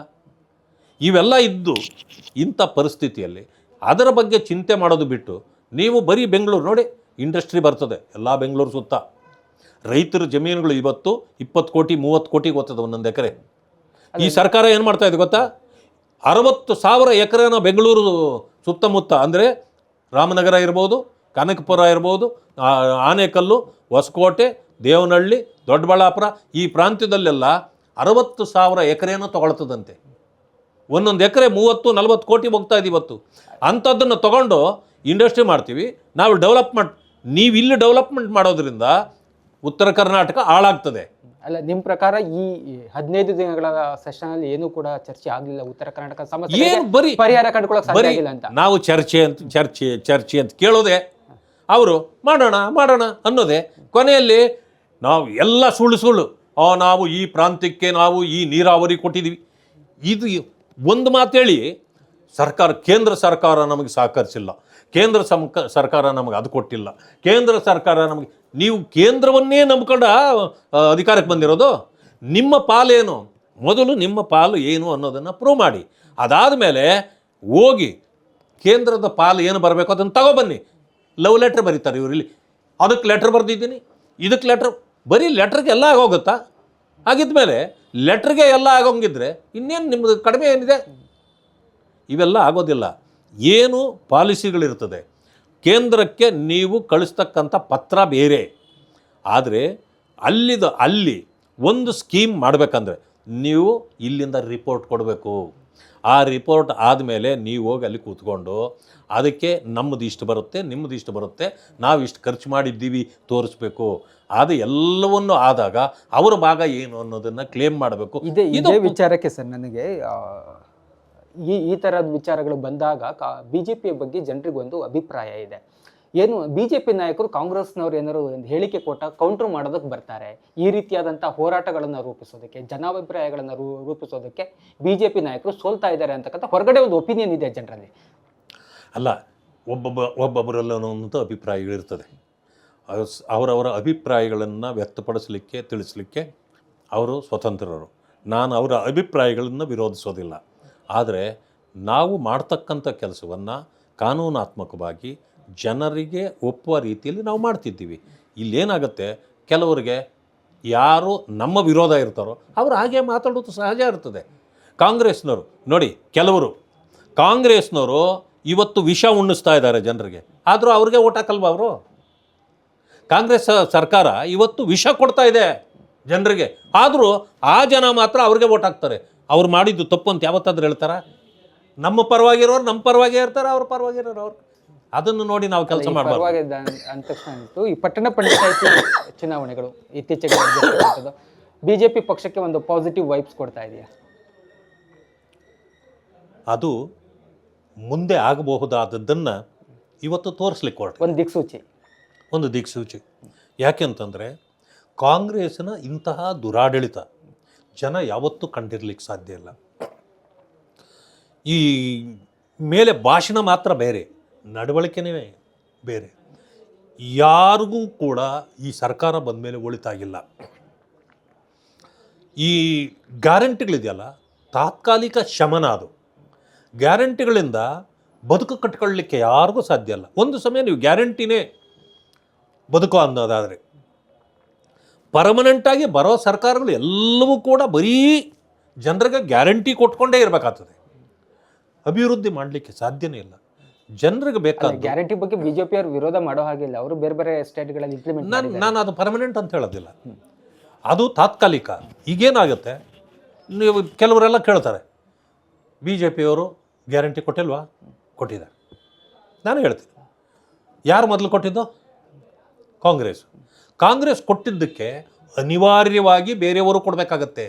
ಇವೆಲ್ಲ ಇದ್ದು ಇಂಥ ಪರಿಸ್ಥಿತಿಯಲ್ಲಿ ಅದರ ಬಗ್ಗೆ ಚಿಂತೆ ಮಾಡೋದು ಬಿಟ್ಟು ನೀವು ಬರೀ ಬೆಂಗಳೂರು ನೋಡಿ, ಇಂಡಸ್ಟ್ರಿ ಬರ್ತದೆ ಎಲ್ಲ ಬೆಂಗಳೂರು ಸುತ್ತ. ರೈತರ ಜಮೀನುಗಳು ಇವತ್ತು 20 ಕೋಟಿ 30 ಕೋಟಿಗೆ ಹೋಗ್ತದೆ ಒಂದೊಂದು ಎಕರೆ. ಈ ಸರ್ಕಾರ ಏನು ಮಾಡ್ತಾ ಇದೆ ಗೊತ್ತಾ? 60,000 ಎಕರೆನ ಬೆಂಗಳೂರು ಸುತ್ತಮುತ್ತ, ಅಂದರೆ ರಾಮನಗರ ಇರ್ಬೋದು, ಕನಕಪುರ ಇರ್ಬೋದು, ಆನೇಕಲ್ಲು, ಹೊಸಕೋಟೆ, ದೇವನಹಳ್ಳಿ, ದೊಡ್ಡಬಳ್ಳಾಪುರ, ಈ ಪ್ರಾಂತ್ಯದಲ್ಲೆಲ್ಲ 60,000 ಎಕರೆಯನ್ನು ತೊಗೊಳ್ತದಂತೆ. ಒಂದೊಂದು ಎಕರೆ 30-40 ಕೋಟಿ ಹೋಗ್ತಾ ಇದೆ ಇವತ್ತು. ಅಂಥದ್ದನ್ನು ತೊಗೊಂಡು ಇಂಡಸ್ಟ್ರಿ ಮಾಡ್ತೀವಿ ನಾವು, ಡೆವಲಪ್ಮೆಂಟ್. ನೀವು ಇಲ್ಲಿ ಡೆವಲಪ್ಮೆಂಟ್ ಮಾಡೋದ್ರಿಂದ ಉತ್ತರ ಕರ್ನಾಟಕ ಹಾಳಾಗ್ತದೆ. ಅಲ್ಲ, ನಿಮ್ಮ ಪ್ರಕಾರ ಈ 15 ದಿನಗಳ ಸೆಷನಲ್ಲಿ ಏನೂ ಕೂಡ ಚರ್ಚೆ ಆಗಲಿಲ್ಲ ಉತ್ತರ ಕರ್ನಾಟಕ ಸಮಸ್ಯೆ ಪರಿಹಾರ ಕಂಡುಕೊಳ್ಳೋಕೆ ಸಾಧ್ಯ ಆಗಿಲ್ಲ ಅಂತ? ನಾವು ಚರ್ಚೆ ಅಂತ ಕೇಳೋದೆ, ಅವರು ಮಾಡೋಣ ಅನ್ನೋದೇ. ಕೊನೆಯಲ್ಲಿ ನಾವು ಎಲ್ಲ ಸುಳ್ಳು ನಾವು ಈ ಪ್ರಾಂತ್ಯಕ್ಕೆ ನಾವು ಈ ನೀರಾವರಿ ಕೊಟ್ಟಿದ್ದೀವಿ. ಇದು ಒಂದು ಮಾತೇಳಿ ಕೇಂದ್ರ ಸರ್ಕಾರ ನಮಗೆ ಸಹಕರಿಸಿಲ್ಲ, ಕೇಂದ್ರ ಸರ್ಕಾರ ನಮಗೆ ಅದು ಕೊಟ್ಟಿಲ್ಲ, ಕೇಂದ್ರ ಸರ್ಕಾರ ನಮಗೆ. ನೀವು ಕೇಂದ್ರವನ್ನೇ ನಂಬ್ಕೊಂಡು ಅಧಿಕಾರಕ್ಕೆ ಬಂದಿರೋದು. ನಿಮ್ಮ ಪಾಲೇನು? ಮೊದಲು ನಿಮ್ಮ ಪಾಲು ಏನು ಅನ್ನೋದನ್ನು ಪ್ರೂವ್ ಮಾಡಿ. ಅದಾದ ಮೇಲೆ ಹೋಗಿ ಕೇಂದ್ರದ ಪಾಲು ಏನು ಬರಬೇಕು ಅದನ್ನು ತಗೊಬನ್ನಿ. ಲವ್ ಲೆಟ್ರ್ ಬರೀತಾರೆ ಇವರಲ್ಲಿ, ಅದಕ್ಕೆ ಲೆಟ್ರ್ ಬರೆದಿದ್ದೀನಿ, ಇದಕ್ಕೆ ಲೆಟ್ರ್, ಬರೀ ಲೆಟ್ರಿಗೆ ಎಲ್ಲ ಆಗೋಗುತ್ತಾ? ಹಾಗಿದ್ಮೇಲೆ ಲೆಟ್ರಿಗೆ ಎಲ್ಲ ಆಗೋಂಗಿದ್ರೆ ಇನ್ನೇನು ನಿಮ್ಮದು ಕಡಿಮೆ ಏನಿದೆ? ಇವೆಲ್ಲ ಆಗೋದಿಲ್ಲ. ಏನು ಪಾಲಿಸಿಗಳಿರ್ತದೆ, ಕೇಂದ್ರಕ್ಕೆ ನೀವು ಕಳಿಸ್ತಕ್ಕಂಥ ಪತ್ರ ಬೇರೆ. ಆದರೆ ಅಲ್ಲಿ ಒಂದು ಸ್ಕೀಮ್ ಮಾಡಬೇಕಂದ್ರೆ ನೀವು ಇಲ್ಲಿಂದ ರಿಪೋರ್ಟ್ ಕೊಡಬೇಕು. ಆ ರಿಪೋರ್ಟ್ ಆದಮೇಲೆ ನೀವು ಹೋಗಿ ಅಲ್ಲಿ ಕೂತ್ಕೊಂಡು ಅದಕ್ಕೆ ನಮ್ಮದು ಇಷ್ಟು ಬರುತ್ತೆ, ನಿಮ್ಮದು ಇಷ್ಟು ಬರುತ್ತೆ, ನಾವು ಇಷ್ಟು ಖರ್ಚು ಮಾಡಿದ್ದೀವಿ ತೋರಿಸ್ಬೇಕು. ಅದು ಎಲ್ಲವನ್ನು ಆದಾಗ ಅವರ ಭಾಗ ಏನು ಅನ್ನೋದನ್ನು ಕ್ಲೇಮ್ ಮಾಡಬೇಕು. ಇದೇ ವಿಚಾರಕ್ಕೆ ಸರ್ ನನಗೆ ಈ ಥರದ ವಿಚಾರಗಳು ಬಂದಾಗ ಬಿ ಜೆ ಪಿಯ ಬಗ್ಗೆ ಜನರಿಗೊಂದು ಅಭಿಪ್ರಾಯ ಇದೆ. ಏನು ಬಿ ಜೆ ಪಿ ನಾಯಕರು ಕಾಂಗ್ರೆಸ್ನವ್ರು ಏನಾದ್ರು ಒಂದು ಹೇಳಿಕೆ ಕೊಟ್ಟ ಕೌಂಟ್ರ್ ಮಾಡೋದಕ್ಕೆ ಬರ್ತಾರೆ. ಈ ರೀತಿಯಾದಂಥ ಹೋರಾಟಗಳನ್ನು ರೂಪಿಸೋದಕ್ಕೆ, ಜನಾಭಿಪ್ರಾಯಗಳನ್ನು ರೂಪಿಸೋದಕ್ಕೆ ಬಿ ಜೆ ಪಿ ನಾಯಕರು ಸೋಲ್ತಾ ಇದ್ದಾರೆ ಅಂತಕ್ಕಂಥ ಹೊರಗಡೆ ಒಂದು ಒಪಿನಿಯನ್ ಇದೆ ಜನರಲ್ಲಿ. ಅಲ್ಲ, ಒಬ್ಬೊಬ್ಬರಲ್ಲೊಂದು ಅಭಿಪ್ರಾಯಗಳಿರ್ತದೆ. ಅವರವರ ಅಭಿಪ್ರಾಯಗಳನ್ನು ವ್ಯಕ್ತಪಡಿಸಲಿಕ್ಕೆ, ತಿಳಿಸಲಿಕ್ಕೆ ಅವರು ಸ್ವತಂತ್ರರು. ನಾನು ಅವರ ಅಭಿಪ್ರಾಯಗಳನ್ನು ವಿರೋಧಿಸೋದಿಲ್ಲ. ಆದರೆ ನಾವು ಮಾಡ್ತಕ್ಕಂಥ ಕೆಲಸವನ್ನು ಕಾನೂನಾತ್ಮಕವಾಗಿ ಜನರಿಗೆ ಒಪ್ಪುವ ರೀತಿಯಲ್ಲಿ ನಾವು ಮಾಡ್ತಿದ್ದೀವಿ. ಇಲ್ಲೇನಾಗುತ್ತೆ, ಕೆಲವರಿಗೆ ಯಾರು ನಮ್ಮ ವಿರೋಧ ಇರ್ತಾರೋ ಅವರು ಹಾಗೆ ಮಾತಾಡೋದು ಸಹಜ ಇರ್ತದೆ. ಕಾಂಗ್ರೆಸ್ನವರು ನೋಡಿ, ಕೆಲವರು ಕಾಂಗ್ರೆಸ್ನವರು ಇವತ್ತು ವಿಷ ಉಣ್ಣಿಸ್ತಾ ಇದ್ದಾರೆ ಜನರಿಗೆ, ಆದರೂ ಅವ್ರಿಗೆ ಓಟ್ ಹಾಕಲ್ವ ಅವರು? ಕಾಂಗ್ರೆಸ್ ಸರ್ಕಾರ ಇವತ್ತು ವಿಷ ಕೊಡ್ತಾ ಇದೆ ಜನರಿಗೆ, ಆದರೂ ಆ ಜನ ಮಾತ್ರ ಅವ್ರಿಗೆ ಓಟ್ ಹಾಕ್ತಾರೆ. ಅವ್ರು ಮಾಡಿದ್ದು ತಪ್ಪು ಅಂತ ಯಾವತ್ತಾದ್ರೂ ಹೇಳ್ತಾರ? ನಮ್ಮ ಪರವಾಗಿರೋರು ನಮ್ಮ ಪರವಾಗಿ ಇರ್ತಾರೆ, ಅವ್ರ ಪರವಾಗಿರೋರು ಅವ್ರು. ಅದನ್ನು ನೋಡಿ ನಾವು ಕೆಲಸ ಮಾಡಬಾರ್ದು ಅಂತ ತಕ್ಷಣ ಈ ಪಟ್ಟಣ ಪಂಚಾಯತಿ ಚುನಾವಣೆಗಳು ಇತ್ತೀಚೆಗೆ ಬಿಜೆಪಿ ಪಕ್ಷಕ್ಕೆ ಒಂದು ಪಾಸಿಟಿವ್ ವೈಬ್ಸ್ ಕೊಡ್ತಾ ಇದೆಯಾ? ಅದು ಮುಂದೆ ಆಗಬಹುದಾದದ್ದನ್ನು ಇವತ್ತು ತೋರಿಸ್ಲಿಕ್ಕೆ ಹೊರಟು ಒಂದು ದಿಕ್ಸೂಚಿ. ಯಾಕೆಂತಂದರೆ ಕಾಂಗ್ರೆಸ್ನ ಇಂತಹ ದುರಾಡಳಿತ ಜನ ಯಾವತ್ತೂ ಕಂಡಿರ್ಲಿಕ್ಕೆ ಸಾಧ್ಯ ಇಲ್ಲ. ಈ ಮೇಲೆ ಭಾಷಣ ಮಾತ್ರ ಬೇರೆ, ನಡವಳಿಕೆನೇ ಬೇರೆ. ಯಾರಿಗೂ ಕೂಡ ಈ ಸರ್ಕಾರ ಬಂದ ಮೇಲೆ ಒಳಿತಾಗಿಲ್ಲ. ಈ ಗ್ಯಾರಂಟಿಗಳಿದೆಯಲ್ಲ, ತಾತ್ಕಾಲಿಕ ಶಮನ. ಅದು ಗ್ಯಾರಂಟಿಗಳಿಂದ ಬದುಕು ಕಟ್ಕೊಳ್ಳಲಿಕ್ಕೆ ಯಾರಿಗೂ ಸಾಧ್ಯ ಇಲ್ಲ. ಒಂದು ಸಮಯ ನೀವು ಗ್ಯಾರಂಟಿನೇ ಬದುಕು ಅನ್ನೋದಾದರೆ, ಪರ್ಮನೆಂಟಾಗಿ ಬರೋ ಸರ್ಕಾರಗಳು ಎಲ್ಲವೂ ಕೂಡ ಬರೀ ಜನರಿಗೆ ಗ್ಯಾರಂಟಿ ಕೊಟ್ಕೊಂಡೇ ಇರಬೇಕಾಗ್ತದೆ. ಅಭಿವೃದ್ಧಿ ಮಾಡಲಿಕ್ಕೆ ಸಾಧ್ಯನೇ ಇಲ್ಲ. ಜನರಿಗೆ ಬೇಕಾದ ಗ್ಯಾರಂಟಿ ಬಗ್ಗೆ ಬಿಜೆಪಿ ಅವರು ವಿರೋಧ ಮಾಡೋ ಹಾಗಿಲ್ಲ. ಅವರು ಬೇರೆ ಬೇರೆ ಸ್ಟೇಟ್ಗಳಲ್ಲಿ ಇಂಪ್ಲಿಮೆಂಟ್ ನಾನು ಅದು ಪರ್ಮನೆಂಟ್ ಅಂತ ಹೇಳೋದಿಲ್ಲ, ಅದು ತಾತ್ಕಾಲಿಕ. ಈಗೇನಾಗುತ್ತೆ, ನೀವು ಕೆಲವರೆಲ್ಲ ಕೇಳ್ತಾರೆ, ಬಿ ಜೆ ಪಿಯವರು ಗ್ಯಾರಂಟಿ ಕೊಟ್ಟಿಲ್ವಾ? ಕೊಟ್ಟಿದ್ದಾರೆ. ನಾನು ಹೇಳ್ತೀನಿ, ಯಾರು ಮೊದಲು ಕೊಟ್ಟಿದ್ದು? ಕಾಂಗ್ರೆಸ್ ಕೊಟ್ಟಿದ್ದಕ್ಕೆ ಅನಿವಾರ್ಯವಾಗಿ ಬೇರೆಯವರು ಕೊಡಬೇಕಾಗತ್ತೆ.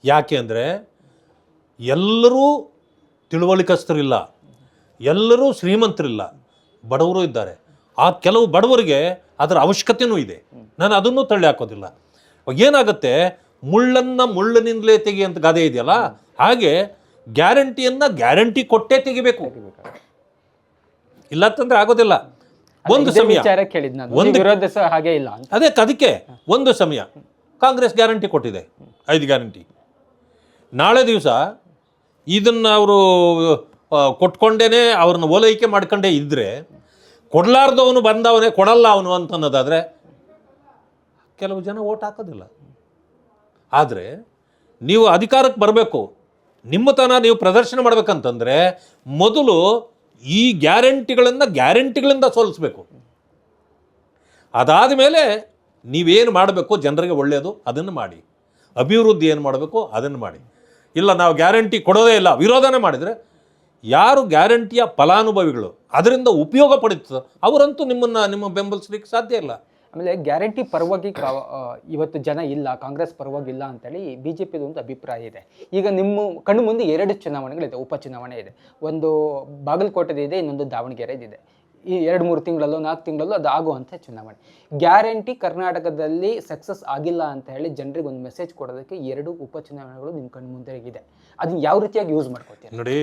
ಯಾಕೆ ಅಂದರೆ ಎಲ್ಲರೂ ತಿಳುವಳಿಕಸ್ಥರಿಲ್ಲ, ಎಲ್ಲರೂ ಶ್ರೀಮಂತರಿಲ್ಲ, ಬಡವರು ಇದ್ದಾರೆ. ಆ ಕೆಲವು ಬಡವರಿಗೆ ಅದರ ಅವಶ್ಯಕತೆಯೂ ಇದೆ. ನಾನು ಅದನ್ನು ತಳ್ಳಿ ಹಾಕೋದಿಲ್ಲ. ಏನಾಗುತ್ತೆ, ಮುಳ್ಳನ್ನು ಮುಳ್ಳಿನಿಂದಲೇ ತೆಗಿಯಂತ ಗಾದೆ ಇದೆಯಲ್ಲ, ಹಾಗೆ ಗ್ಯಾರಂಟಿಯನ್ನು ಗ್ಯಾರಂಟಿ ಕೊಟ್ಟೇ ತೆಗಿಬೇಕು, ಇಲ್ಲ ಅಂತಂದ್ರೆ ಆಗೋದಿಲ್ಲ. ಒಂದು ಸಮಯ ಹಾಗೆ ಇಲ್ಲ. ಅದಕ್ಕೆ ಒಂದು ಸಮಯ ಕಾಂಗ್ರೆಸ್ ಗ್ಯಾರಂಟಿ ಕೊಟ್ಟಿದೆ, 5 ಗ್ಯಾರಂಟಿ. ನಾಳೆ ದಿವಸ ಇದನ್ನು ಅವರು ಕೊಟ್ಕೊಂಡೇನೆ ಅವ್ರನ್ನ ಓಲೈಕೆ ಮಾಡ್ಕೊಂಡೇ ಇದ್ದರೆ, ಕೊಡಲಾರ್ದವನು ಬಂದವನೇ ಕೊಡಲ್ಲ ಅವನು ಅಂತ ಅನ್ನೋದಾದರೆ ಕೆಲವು ಜನ ಓಟ್ ಹಾಕೋದಿಲ್ಲ. ಆದರೆ ನೀವು ಅಧಿಕಾರಕ್ಕೆ ಬರಬೇಕು, ನಿಮ್ಮತನ ನೀವು ಪ್ರದರ್ಶನ ಮಾಡಬೇಕಂತಂದರೆ ಮೊದಲು ಈ ಗ್ಯಾರಂಟಿಗಳಿಂದ ಸೋಲಿಸಬೇಕು. ಅದಾದ ಮೇಲೆ ನೀವೇನು ಮಾಡಬೇಕು ಜನರಿಗೆ ಒಳ್ಳೆಯದು ಅದನ್ನು ಮಾಡಿ, ಅಭಿವೃದ್ಧಿ ಏನು ಮಾಡಬೇಕು ಅದನ್ನು ಮಾಡಿ. ಇಲ್ಲ ನಾವು ಗ್ಯಾರಂಟಿ ಕೊಡೋದೇ ಇಲ್ಲ, ವಿರೋಧನೆ ಮಾಡಿದರೆ ಯಾರು ಗ್ಯಾರಂಟಿಯ ಫಲಾನುಭವಿಗಳು ಅದರಿಂದ ಉಪಯೋಗ ಪಡೀತದೆ ಅವರಂತೂ ನಿಮ್ಮ ಬೆಂಬಲಿಸಲಿಕ್ಕೆ ಸಾಧ್ಯ ಇಲ್ಲ. ಆಮೇಲೆ ಗ್ಯಾರಂಟಿ ಪರವಾಗಿ ಇವತ್ತು ಜನ ಇಲ್ಲ, ಕಾಂಗ್ರೆಸ್ ಪರವಾಗಿಲ್ಲ ಅಂತೇಳಿ ಬಿ ಜೆ ಪಿದು ಒಂದು ಅಭಿಪ್ರಾಯ ಇದೆ. ಈಗ ನಿಮ್ಮ ಕಣ್ಣು ಮುಂದೆ 2 ಚುನಾವಣೆಗಳಿದೆ, ಉಪಚುನಾವಣೆ ಇದೆ. ಒಂದು ಬಾಗಲಕೋಟೆದು ಇದೆ, ಇನ್ನೊಂದು ದಾವಣಗೆರೆದಿದೆ. ಈ 2-3 ತಿಂಗಳಲ್ಲೋ 4 ತಿಂಗಳಲ್ಲೋ ಅದು ಆಗುವಂಥ ಚುನಾವಣೆ. ಗ್ಯಾರಂಟಿ ಕರ್ನಾಟಕದಲ್ಲಿ ಸಕ್ಸಸ್ ಆಗಿಲ್ಲ ಅಂತ ಹೇಳಿ ಜನರಿಗೆ ಒಂದು ಮೆಸೇಜ್ ಕೊಡೋದಕ್ಕೆ 2 ಉಪಚುನಾವಣೆಗಳು ನಿಮ್ಮ ಕಣ್ಣು ಮುಂದೆ ಇದೆ. ಅದನ್ನ ಯಾವ ರೀತಿಯಾಗಿ ಯೂಸ್ ಮಾಡ್ಕೊತೀರಿ? ನೋಡಿ,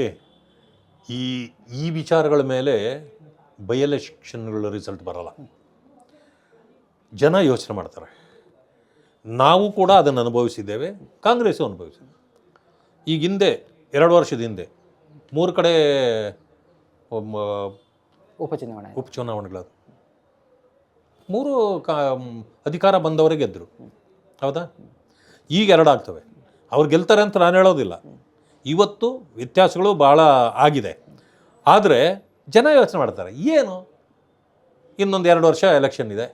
ಈ ವಿಚಾರಗಳ ಮೇಲೆ ಬೈ ಎಲೆಕ್ಷನ್ಗಳ ರಿಸಲ್ಟ್ ಬರಲ್ಲ. ಜನ ಯೋಚನೆ ಮಾಡ್ತಾರೆ. ನಾವು ಕೂಡ ಅದನ್ನು ಅನುಭವಿಸಿದ್ದೇವೆ, ಕಾಂಗ್ರೆಸ್ಸು ಅನುಭವಿಸಿದೆ. ಈಗ ಹಿಂದೆ 2 ವರ್ಷದ ಹಿಂದೆ 3 ಕಡೆ ಉಪಚುನಾವಣೆಗಳದು. 3 ಅಧಿಕಾರ ಬಂದವರೇ ಗೆದ್ದರು, ಹೌದಾ? ಈಗ 2 ಆಗ್ತವೆ. ಅವ್ರು ಗೆಲ್ತಾರೆ ಅಂತ ನಾನು ಹೇಳೋದಿಲ್ಲ. ಇವತ್ತು ವ್ಯತ್ಯಾಸಗಳು ಭಾಳ ಆಗಿದೆ. ಆದರೆ ಜನ ಯೋಚನೆ ಮಾಡ್ತಾರೆ, ಏನು ಇನ್ನೊಂದು 2 ವರ್ಷ ಎಲೆಕ್ಷನ್ ಇದೆ,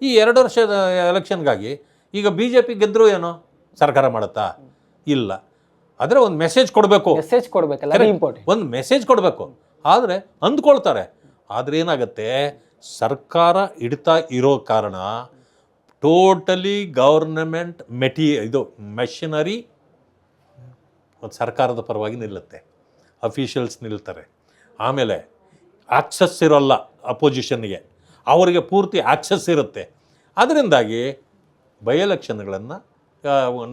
ಈ 2 ವರ್ಷದ ಎಲೆಕ್ಷನ್ಗಾಗಿ ಈಗ ಬಿ ಜೆ ಪಿ ಗೆದ್ದರೂ ಏನೋ ಸರ್ಕಾರ ಮಾಡುತ್ತಾ? ಇಲ್ಲ. ಆದರೆ ಒಂದು ಮೆಸೇಜ್ ಕೊಡಬೇಕು, ಮೆಸೇಜ್ ಕೊಡ್ಬೇಕಲ್ಲ, ಅದು ಇಂಪಾರ್ಟೆಂಟ್. ಒಂದು ಮೆಸೇಜ್ ಕೊಡಬೇಕು. ಆದರೆ ಅಂದ್ಕೊಳ್ತಾರೆ. ಆದರೆ ಏನಾಗುತ್ತೆ, ಸರ್ಕಾರ ಹಿಡಿತಾ ಇರೋ ಕಾರಣ ಟೋಟಲಿ ಗೌರ್ನಮೆಂಟ್ ಇದು ಮೆಷಿನರಿ ಸರ್ಕಾರದ ಪರವಾಗಿ ನಿಲ್ಲುತ್ತೆ, ಅಫಿಷಿಯಲ್ಸ್ ನಿಲ್ತಾರೆ. ಆಮೇಲೆ ಆಕ್ಸಸ್ ಇರೋಲ್ಲ ಅಪೋಸಿಷನ್ಗೆ, ಅವರಿಗೆ ಪೂರ್ತಿ ಆಕ್ಸಸ್ ಇರುತ್ತೆ. ಅದರಿಂದಾಗಿ ಬೈ ಎಲೆಕ್ಷನ್ಗಳನ್ನು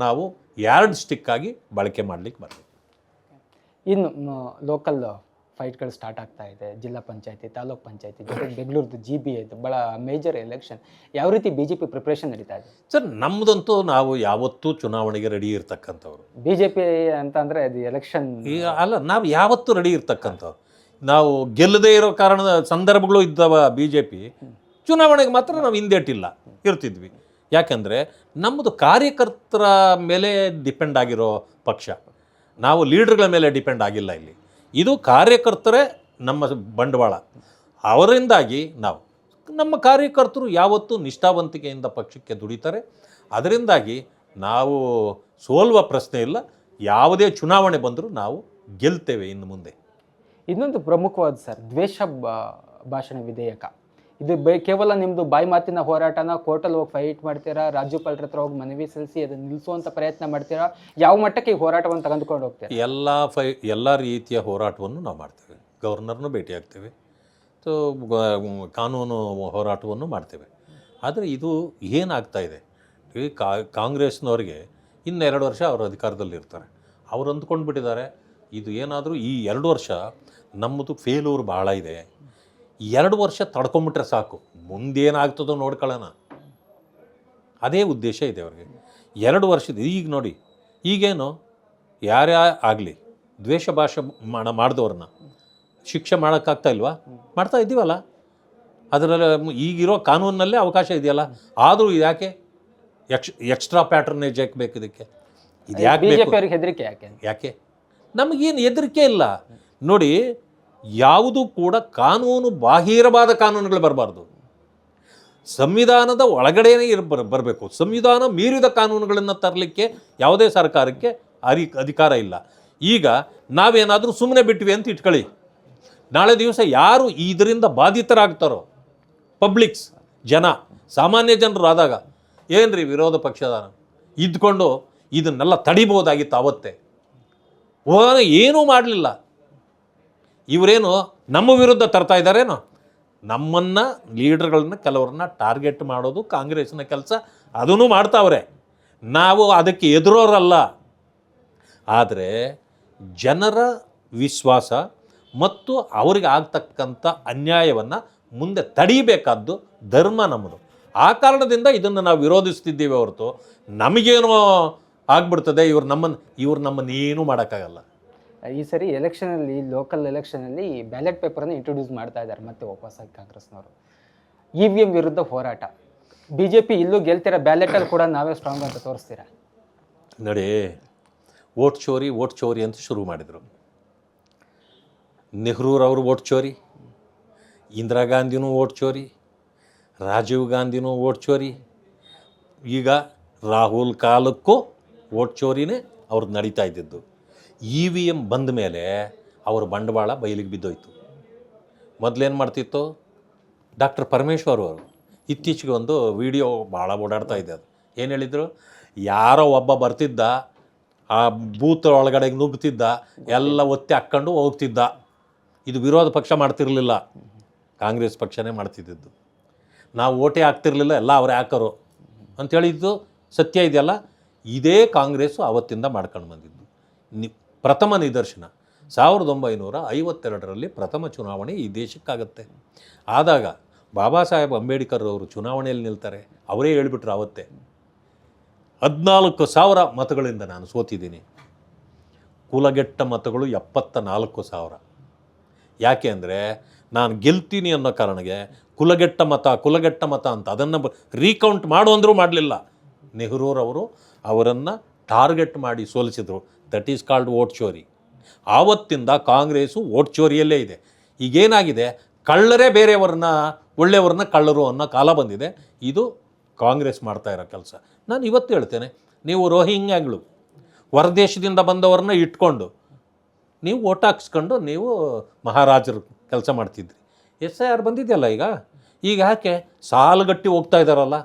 ನಾವು ಯಾರ್ಡ್ ಸ್ಟಿಕ್ ಆಗಿ ಬಳಕೆ ಮಾಡಲಿಕ್ಕೆ ಬರ್ತದೆ. ಇನ್ನು ಲೋಕಲ್ ಫೈಟ್ಗಳು ಸ್ಟಾರ್ಟ್ ಆಗ್ತಾ ಇದೆ, ಜಿಲ್ಲಾ ಪಂಚಾಯತಿ, ತಾಲೂಕ್ ಪಂಚಾಯತಿ, ಜೊತೆಗೆ ಬೆಂಗಳೂರದ್ದು GB ಇದು ಭಾಳ ಮೇಜರ್ ಎಲೆಕ್ಷನ್. ಯಾವ ರೀತಿ BJP ಪ್ರಿಪ್ರೇಷನ್ ನಡೀತಾ ಇದೆ ಸರ್? ನಮ್ಮದಂತೂ ನಾವು ಯಾವತ್ತೂ ಚುನಾವಣೆಗೆ ರೆಡಿ ಇರ್ತಕ್ಕಂಥವ್ರು. BJP ಅಂತ ಅಂದರೆ ಅದು ಎಲೆಕ್ಷನ್ ಅಲ್ಲ, ನಾವು ಯಾವತ್ತೂ ರೆಡಿ ಇರ್ತಕ್ಕಂಥವ್ರು. ನಾವು ಗೆಲ್ಲದೇ ಇರೋ ಕಾರಣದ ಸಂದರ್ಭಗಳು ಇದ್ದಾವ BJP, ಚುನಾವಣೆಗೆ ಮಾತ್ರ ನಾವು ಹಿಂದೇಟಿಲ್ಲ, ಇರ್ತಿದ್ವಿ. ಯಾಕಂದರೆ ನಮ್ಮದು ಕಾರ್ಯಕರ್ತರ ಮೇಲೆ ಡಿಪೆಂಡ್ ಆಗಿರೋ ಪಕ್ಷ, ನಾವು ಲೀಡರ್ಗಳ ಮೇಲೆ ಡಿಪೆಂಡ್ ಆಗಿಲ್ಲ. ಇಲ್ಲಿ ಇದು ಕಾರ್ಯಕರ್ತರೇ ನಮ್ಮ ಬಂಡವಾಳ. ಅವರಿಂದಾಗಿ ನಮ್ಮ ಕಾರ್ಯಕರ್ತರು ಯಾವತ್ತೂ ನಿಷ್ಠಾವಂತಿಕೆಯಿಂದ ಪಕ್ಷಕ್ಕೆ ದುಡಿತಾರೆ. ಅದರಿಂದಾಗಿ ನಾವು ಸೋಲುವ ಪ್ರಶ್ನೆ ಇಲ್ಲ. ಯಾವುದೇ ಚುನಾವಣೆ ಬಂದರೂ ನಾವು ಗೆಲ್ತೇವೆ ಇನ್ನು ಮುಂದೆ. ಇನ್ನೊಂದು ಪ್ರಮುಖವಾದ ಸರ್, ದ್ವೇಷ ಭಾಷಣ ವಿಧೇಯಕ. ಇದು ಕೇವಲ ನಿಮ್ಮದು ಬಾಯಿ ಮಾತಿನ ಹೋರಾಟನ, ಕೋರ್ಟಲ್ಲಿ ಹೋಗಿ ಫೈಟ್ ಮಾಡ್ತೀರಾ, ರಾಜ್ಯಪಾಲರ ಹತ್ರ ಹೋಗಿ ಮನವಿ ಸಲ್ಲಿಸಿ ಅದನ್ನು ನಿಲ್ಲಿಸುವಂಥ ಪ್ರಯತ್ನ ಮಾಡ್ತೀರಾ? ಯಾವ ಮಟ್ಟಕ್ಕೆ ಈ ಹೋರಾಟವನ್ನು ತೆಗೆದುಕೊಂಡು ಹೋಗ್ತೀರಾ? ಎಲ್ಲ ರೀತಿಯ ಹೋರಾಟವನ್ನು ನಾವು ಮಾಡ್ತೇವೆ. ಗವರ್ನರ್ನೂ ಭೇಟಿ ಆಗ್ತೇವೆ, ಕಾನೂನು ಹೋರಾಟವನ್ನು ಮಾಡ್ತೇವೆ. ಆದರೆ ಇದು ಏನಾಗ್ತಾ ಇದೆ, ಈ ಕಾಂಗ್ರೆಸ್ನವ್ರಿಗೆ ಇನ್ನು 2 ವರ್ಷ ಅವರು ಅಧಿಕಾರದಲ್ಲಿರ್ತಾರೆ. ಅವ್ರು ಅಂದ್ಕೊಂಡ್ಬಿಟ್ಟಿದ್ದಾರೆ, ಇದು ಏನಾದರೂ ಈ 2 ವರ್ಷ ನಮ್ಮದು ಫೇಲ್ಯೂರ್ ಭಾಳ ಇದೆ, 2 ವರ್ಷ ತಡ್ಕೊಂಬಿಟ್ರೆ ಸಾಕು, ಮುಂದೇನಾಗ್ತದೋ ನೋಡ್ಕೊಳ್ಳೋಣ, ಅದೇ ಉದ್ದೇಶ ಇದೆ ಅವ್ರಿಗೆ. 2 ವರ್ಷದ ಈಗ ನೋಡಿ, ಈಗೇನು ಯಾರೇ ಆಗಲಿ ದ್ವೇಷ ಭಾಷೆ ಮಾಡಿದವ್ರನ್ನ ಶಿಕ್ಷೆ ಮಾಡೋಕ್ಕಾಗ್ತಾ ಇಲ್ವಾ? ಮಾಡ್ತಾ ಇದ್ದೀವಲ್ಲ, ಅದರಲ್ಲಿ ಈಗಿರೋ ಕಾನೂನಿನಲ್ಲೇ ಅವಕಾಶ ಇದೆಯಲ್ಲ. ಆದರೂ ಯಾಕೆ ಎಕ್ಸ್ಟ್ರಾ ಪ್ಯಾಟ್ರನೇಜ್ ಯಾಕೆ ಬೇಕು ಇದಕ್ಕೆ? ಇದು ಯಾಕೆ ಬೇಕು? ಹೆದರಿಕೆ ಯಾಕೆ? ನಮಗೇನು ಹೆದರಿಕೆ ಇಲ್ಲ ನೋಡಿ. ಯಾವುದು ಕೂಡ ಕಾನೂನು ಬಾಹಿರವಾದ ಕಾನೂನುಗಳು ಬರಬಾರ್ದು, ಸಂವಿಧಾನದ ಒಳಗಡೆನೇ ಬರಬೇಕು. ಸಂವಿಧಾನ ಮೀರಿದ ಕಾನೂನುಗಳನ್ನು ತರಲಿಕ್ಕೆ ಯಾವುದೇ ಸರ್ಕಾರಕ್ಕೆ ಅಧಿಕಾರ ಇಲ್ಲ. ಈಗ ನಾವೇನಾದರೂ ಸುಮ್ಮನೆ ಬಿಟ್ವಿ ಅಂತ ಇಟ್ಕೊಳ್ಳಿ, ನಾಳೆ ದಿವಸ ಯಾರು ಇದರಿಂದ ಬಾಧಿತರಾಗ್ತಾರೋ, ಪಬ್ಲಿಕ್ಸ್ ಸಾಮಾನ್ಯ ಜನರು ಆದಾಗ, ಏನ್ರಿ ವಿರೋಧ ಪಕ್ಷದ ಇದ್ಕೊಂಡು ಇದನ್ನೆಲ್ಲ ತಡಿಬೋದಾಗಿತ್ತು ಅವತ್ತೇ. ಏನೂ ಮಾಡಲಿಲ್ಲ. ಇವರೇನು ನಮ್ಮ ವಿರುದ್ಧ ತರ್ತಾ ಇದ್ದಾರೇನೋ? ನಮ್ಮನ್ನು ಲೀಡರ್ಗಳನ್ನ ಕೆಲವ್ರನ್ನ ಟಾರ್ಗೆಟ್ ಮಾಡೋದು ಕಾಂಗ್ರೆಸ್ನ ಕೆಲಸ, ಅದನ್ನು ಮಾಡ್ತಾವ್ರೆ. ನಾವು ಅದಕ್ಕೆ ಎದುರೋರಲ್ಲ. ಆದರೆ ಜನರ ವಿಶ್ವಾಸ ಮತ್ತು ಅವರಿಗೆ ಆಗ್ತಕ್ಕಂಥ ಅನ್ಯಾಯವನ್ನು ಮುಂದೆ ತಡೀಬೇಕಾದ್ದು ಧರ್ಮ ನಮ್ಮದು. ಆ ಕಾರಣದಿಂದ ಇದನ್ನು ನಾವು ವಿರೋಧಿಸ್ತಿದ್ದೀವಿ ಹೊರತು ನಮಗೇನೋ ಆಗ್ಬಿಡ್ತದೆ, ಇವ್ರು ನಮ್ಮನ್ನು ಏನೂ ಮಾಡೋಕ್ಕಾಗಲ್ಲ. ಈ ಸರಿ ಎಲೆಕ್ಷನಲ್ಲಿ, ಲೋಕಲ್ ಎಲೆಕ್ಷನಲ್ಲಿ ಬ್ಯಾಲೆಟ್ ಪೇಪರನ್ನು ಇಂಟ್ರೊಡ್ಯೂಸ್ ಮಾಡ್ತಾ ಇದ್ದಾರೆ ಮತ್ತೆ ವಾಪಸ್ಸಾಗಿ ಕಾಂಗ್ರೆಸ್ನವರು. EVM ವಿರುದ್ಧ ಹೋರಾಟ. BJP ಇಲ್ಲೂ ಗೆಲ್ತೀರಾ, ಬ್ಯಾಲೆಟಲ್ಲಿ ಕೂಡ ನಾವೇ ಸ್ಟ್ರಾಂಗ್ ಅಂತ ತೋರಿಸ್ತೀರಾ? ನೋಡಿ, ಓಟ್ ಚೋರಿ ಅಂತ ಶುರು ಮಾಡಿದರು. ನೆಹರೂರವರು ಓಟ್ ಚೋರಿ, ಇಂದಿರಾ ಗಾಂಧಿನೂ ಓಟ್ ಚೋರಿ, ರಾಜೀವ್ ಗಾಂಧಿನೂ ಓಟ್ ಚೋರಿ, ಈಗ ರಾಹುಲ್ ಕಾಲಕ್ಕೂ ಓಟ್ ಚೋರಿನೇ ಅವ್ರದ್ದು ನಡೀತಾ ಇದ್ದಿದ್ದು. EVM ಬಂದ ಮೇಲೆ ಅವ್ರ ಬಂಡವಾಳ ಬಯಲಿಗೆ ಬಿದ್ದೋಯ್ತು. ಮೊದಲೇನು ಮಾಡ್ತಿತ್ತು, ಡಾಕ್ಟರ್ ಪರಮೇಶ್ವರ್ ಅವರು ಇತ್ತೀಚೆಗೆ ಒಂದು ವಿಡಿಯೋ ಭಾಳ ಓಡಾಡ್ತಾ ಇದೆ. ಅದು ಏನು ಹೇಳಿದರು, ಯಾರೋ ಒಬ್ಬ ಬರ್ತಿದ್ದ, ಆ ಬೂತ್ ಒಳಗಡೆಗೆ ನುಗ್ಗುತ್ತಿದ್ದ, ಎಲ್ಲ ಒತ್ತಿ ಹಾಕ್ಕೊಂಡು ಹೋಗ್ತಿದ್ದ. ಇದು ವಿರೋಧ ಪಕ್ಷ ಮಾಡ್ತಿರಲಿಲ್ಲ, ಕಾಂಗ್ರೆಸ್ ಪಕ್ಷನೇ ಮಾಡ್ತಿದ್ದಿದ್ದು. ನಾವು ಓಟೇ ಹಾಕ್ತಿರ್ಲಿಲ್ಲ, ಎಲ್ಲ ಅವರೇ ಹಾಕೋರು ಅಂಥೇಳಿದ್ದು ಸತ್ಯ ಇದೆಯಲ್ಲ. ಇದೇ ಕಾಂಗ್ರೆಸ್ಸು ಅವತ್ತಿಂದ ಮಾಡ್ಕೊಂಡು ಬಂದಿದ್ದು. ಪ್ರಥಮ ನಿದರ್ಶನ 1952ರಲ್ಲಿ ಪ್ರಥಮ ಚುನಾವಣೆ ಈ ದೇಶಕ್ಕಾಗತ್ತೆ. ಆದಾಗ ಬಾಬಾ ಸಾಹೇಬ್ ಅಂಬೇಡ್ಕರ್ ಅವರು ಚುನಾವಣೆಯಲ್ಲಿ ನಿಲ್ತಾರೆ. ಅವರೇ ಹೇಳ್ಬಿಟ್ರು ಅವತ್ತೇ, 14,000 ಮತಗಳಿಂದ ನಾನು ಸೋತಿದ್ದೀನಿ. ಕುಲಗೆಟ್ಟ ಮತಗಳು 74,000. ಯಾಕೆ ಅಂದರೆ ನಾನು ಗೆಲ್ತೀನಿ ಅನ್ನೋ ಕಾರಣಕ್ಕೆ ಕುಲಗೆಟ್ಟ ಮತ ಅಂತ ಅದನ್ನು ರೀಕೌಂಟ್ ಮಾಡು ಅಂದರೂ ಮಾಡಲಿಲ್ಲ. ನೆಹರೂರವರು ಅವರನ್ನು ಟಾರ್ಗೆಟ್ ಮಾಡಿ ಸೋಲಿಸಿದರು. That is called vote chori. ಆವತ್ತಿಂದ ಕಾಂಗ್ರೆಸ್ಸು ವೋಟ್ ಚೋರಿಯಲ್ಲೇ ಇದೆ. ಈಗೇನಾಗಿದೆ, ಕಳ್ಳರೇ ಬೇರೆಯವ್ರನ್ನ ಒಳ್ಳೆಯವ್ರನ್ನ ಕಳ್ಳರು ಅನ್ನೋ ಕಾಲ ಬಂದಿದೆ. ಇದು ಕಾಂಗ್ರೆಸ್ ಮಾಡ್ತಾ ಇರೋ ಕೆಲಸ. ನಾನು ಇವತ್ತು ಹೇಳ್ತೇನೆ, ನೀವು ಹೊರದೇಶದಿಂದ ಬಂದವ್ರನ್ನ ಇಟ್ಕೊಂಡು ನೀವು ಓಟ್ ಹಾಕ್ಸ್ಕೊಂಡು ನೀವು ಮಹಾರಾಜರು ಕೆಲಸ ಮಾಡ್ತಿದ್ರಿ. SIR ಬಂದಿದೆಯಲ್ಲ ಈಗ ಯಾಕೆ ಸಾಲುಗಟ್ಟಿ ಹೋಗ್ತಾ ಇದ್ದಾರಲ್ಲ?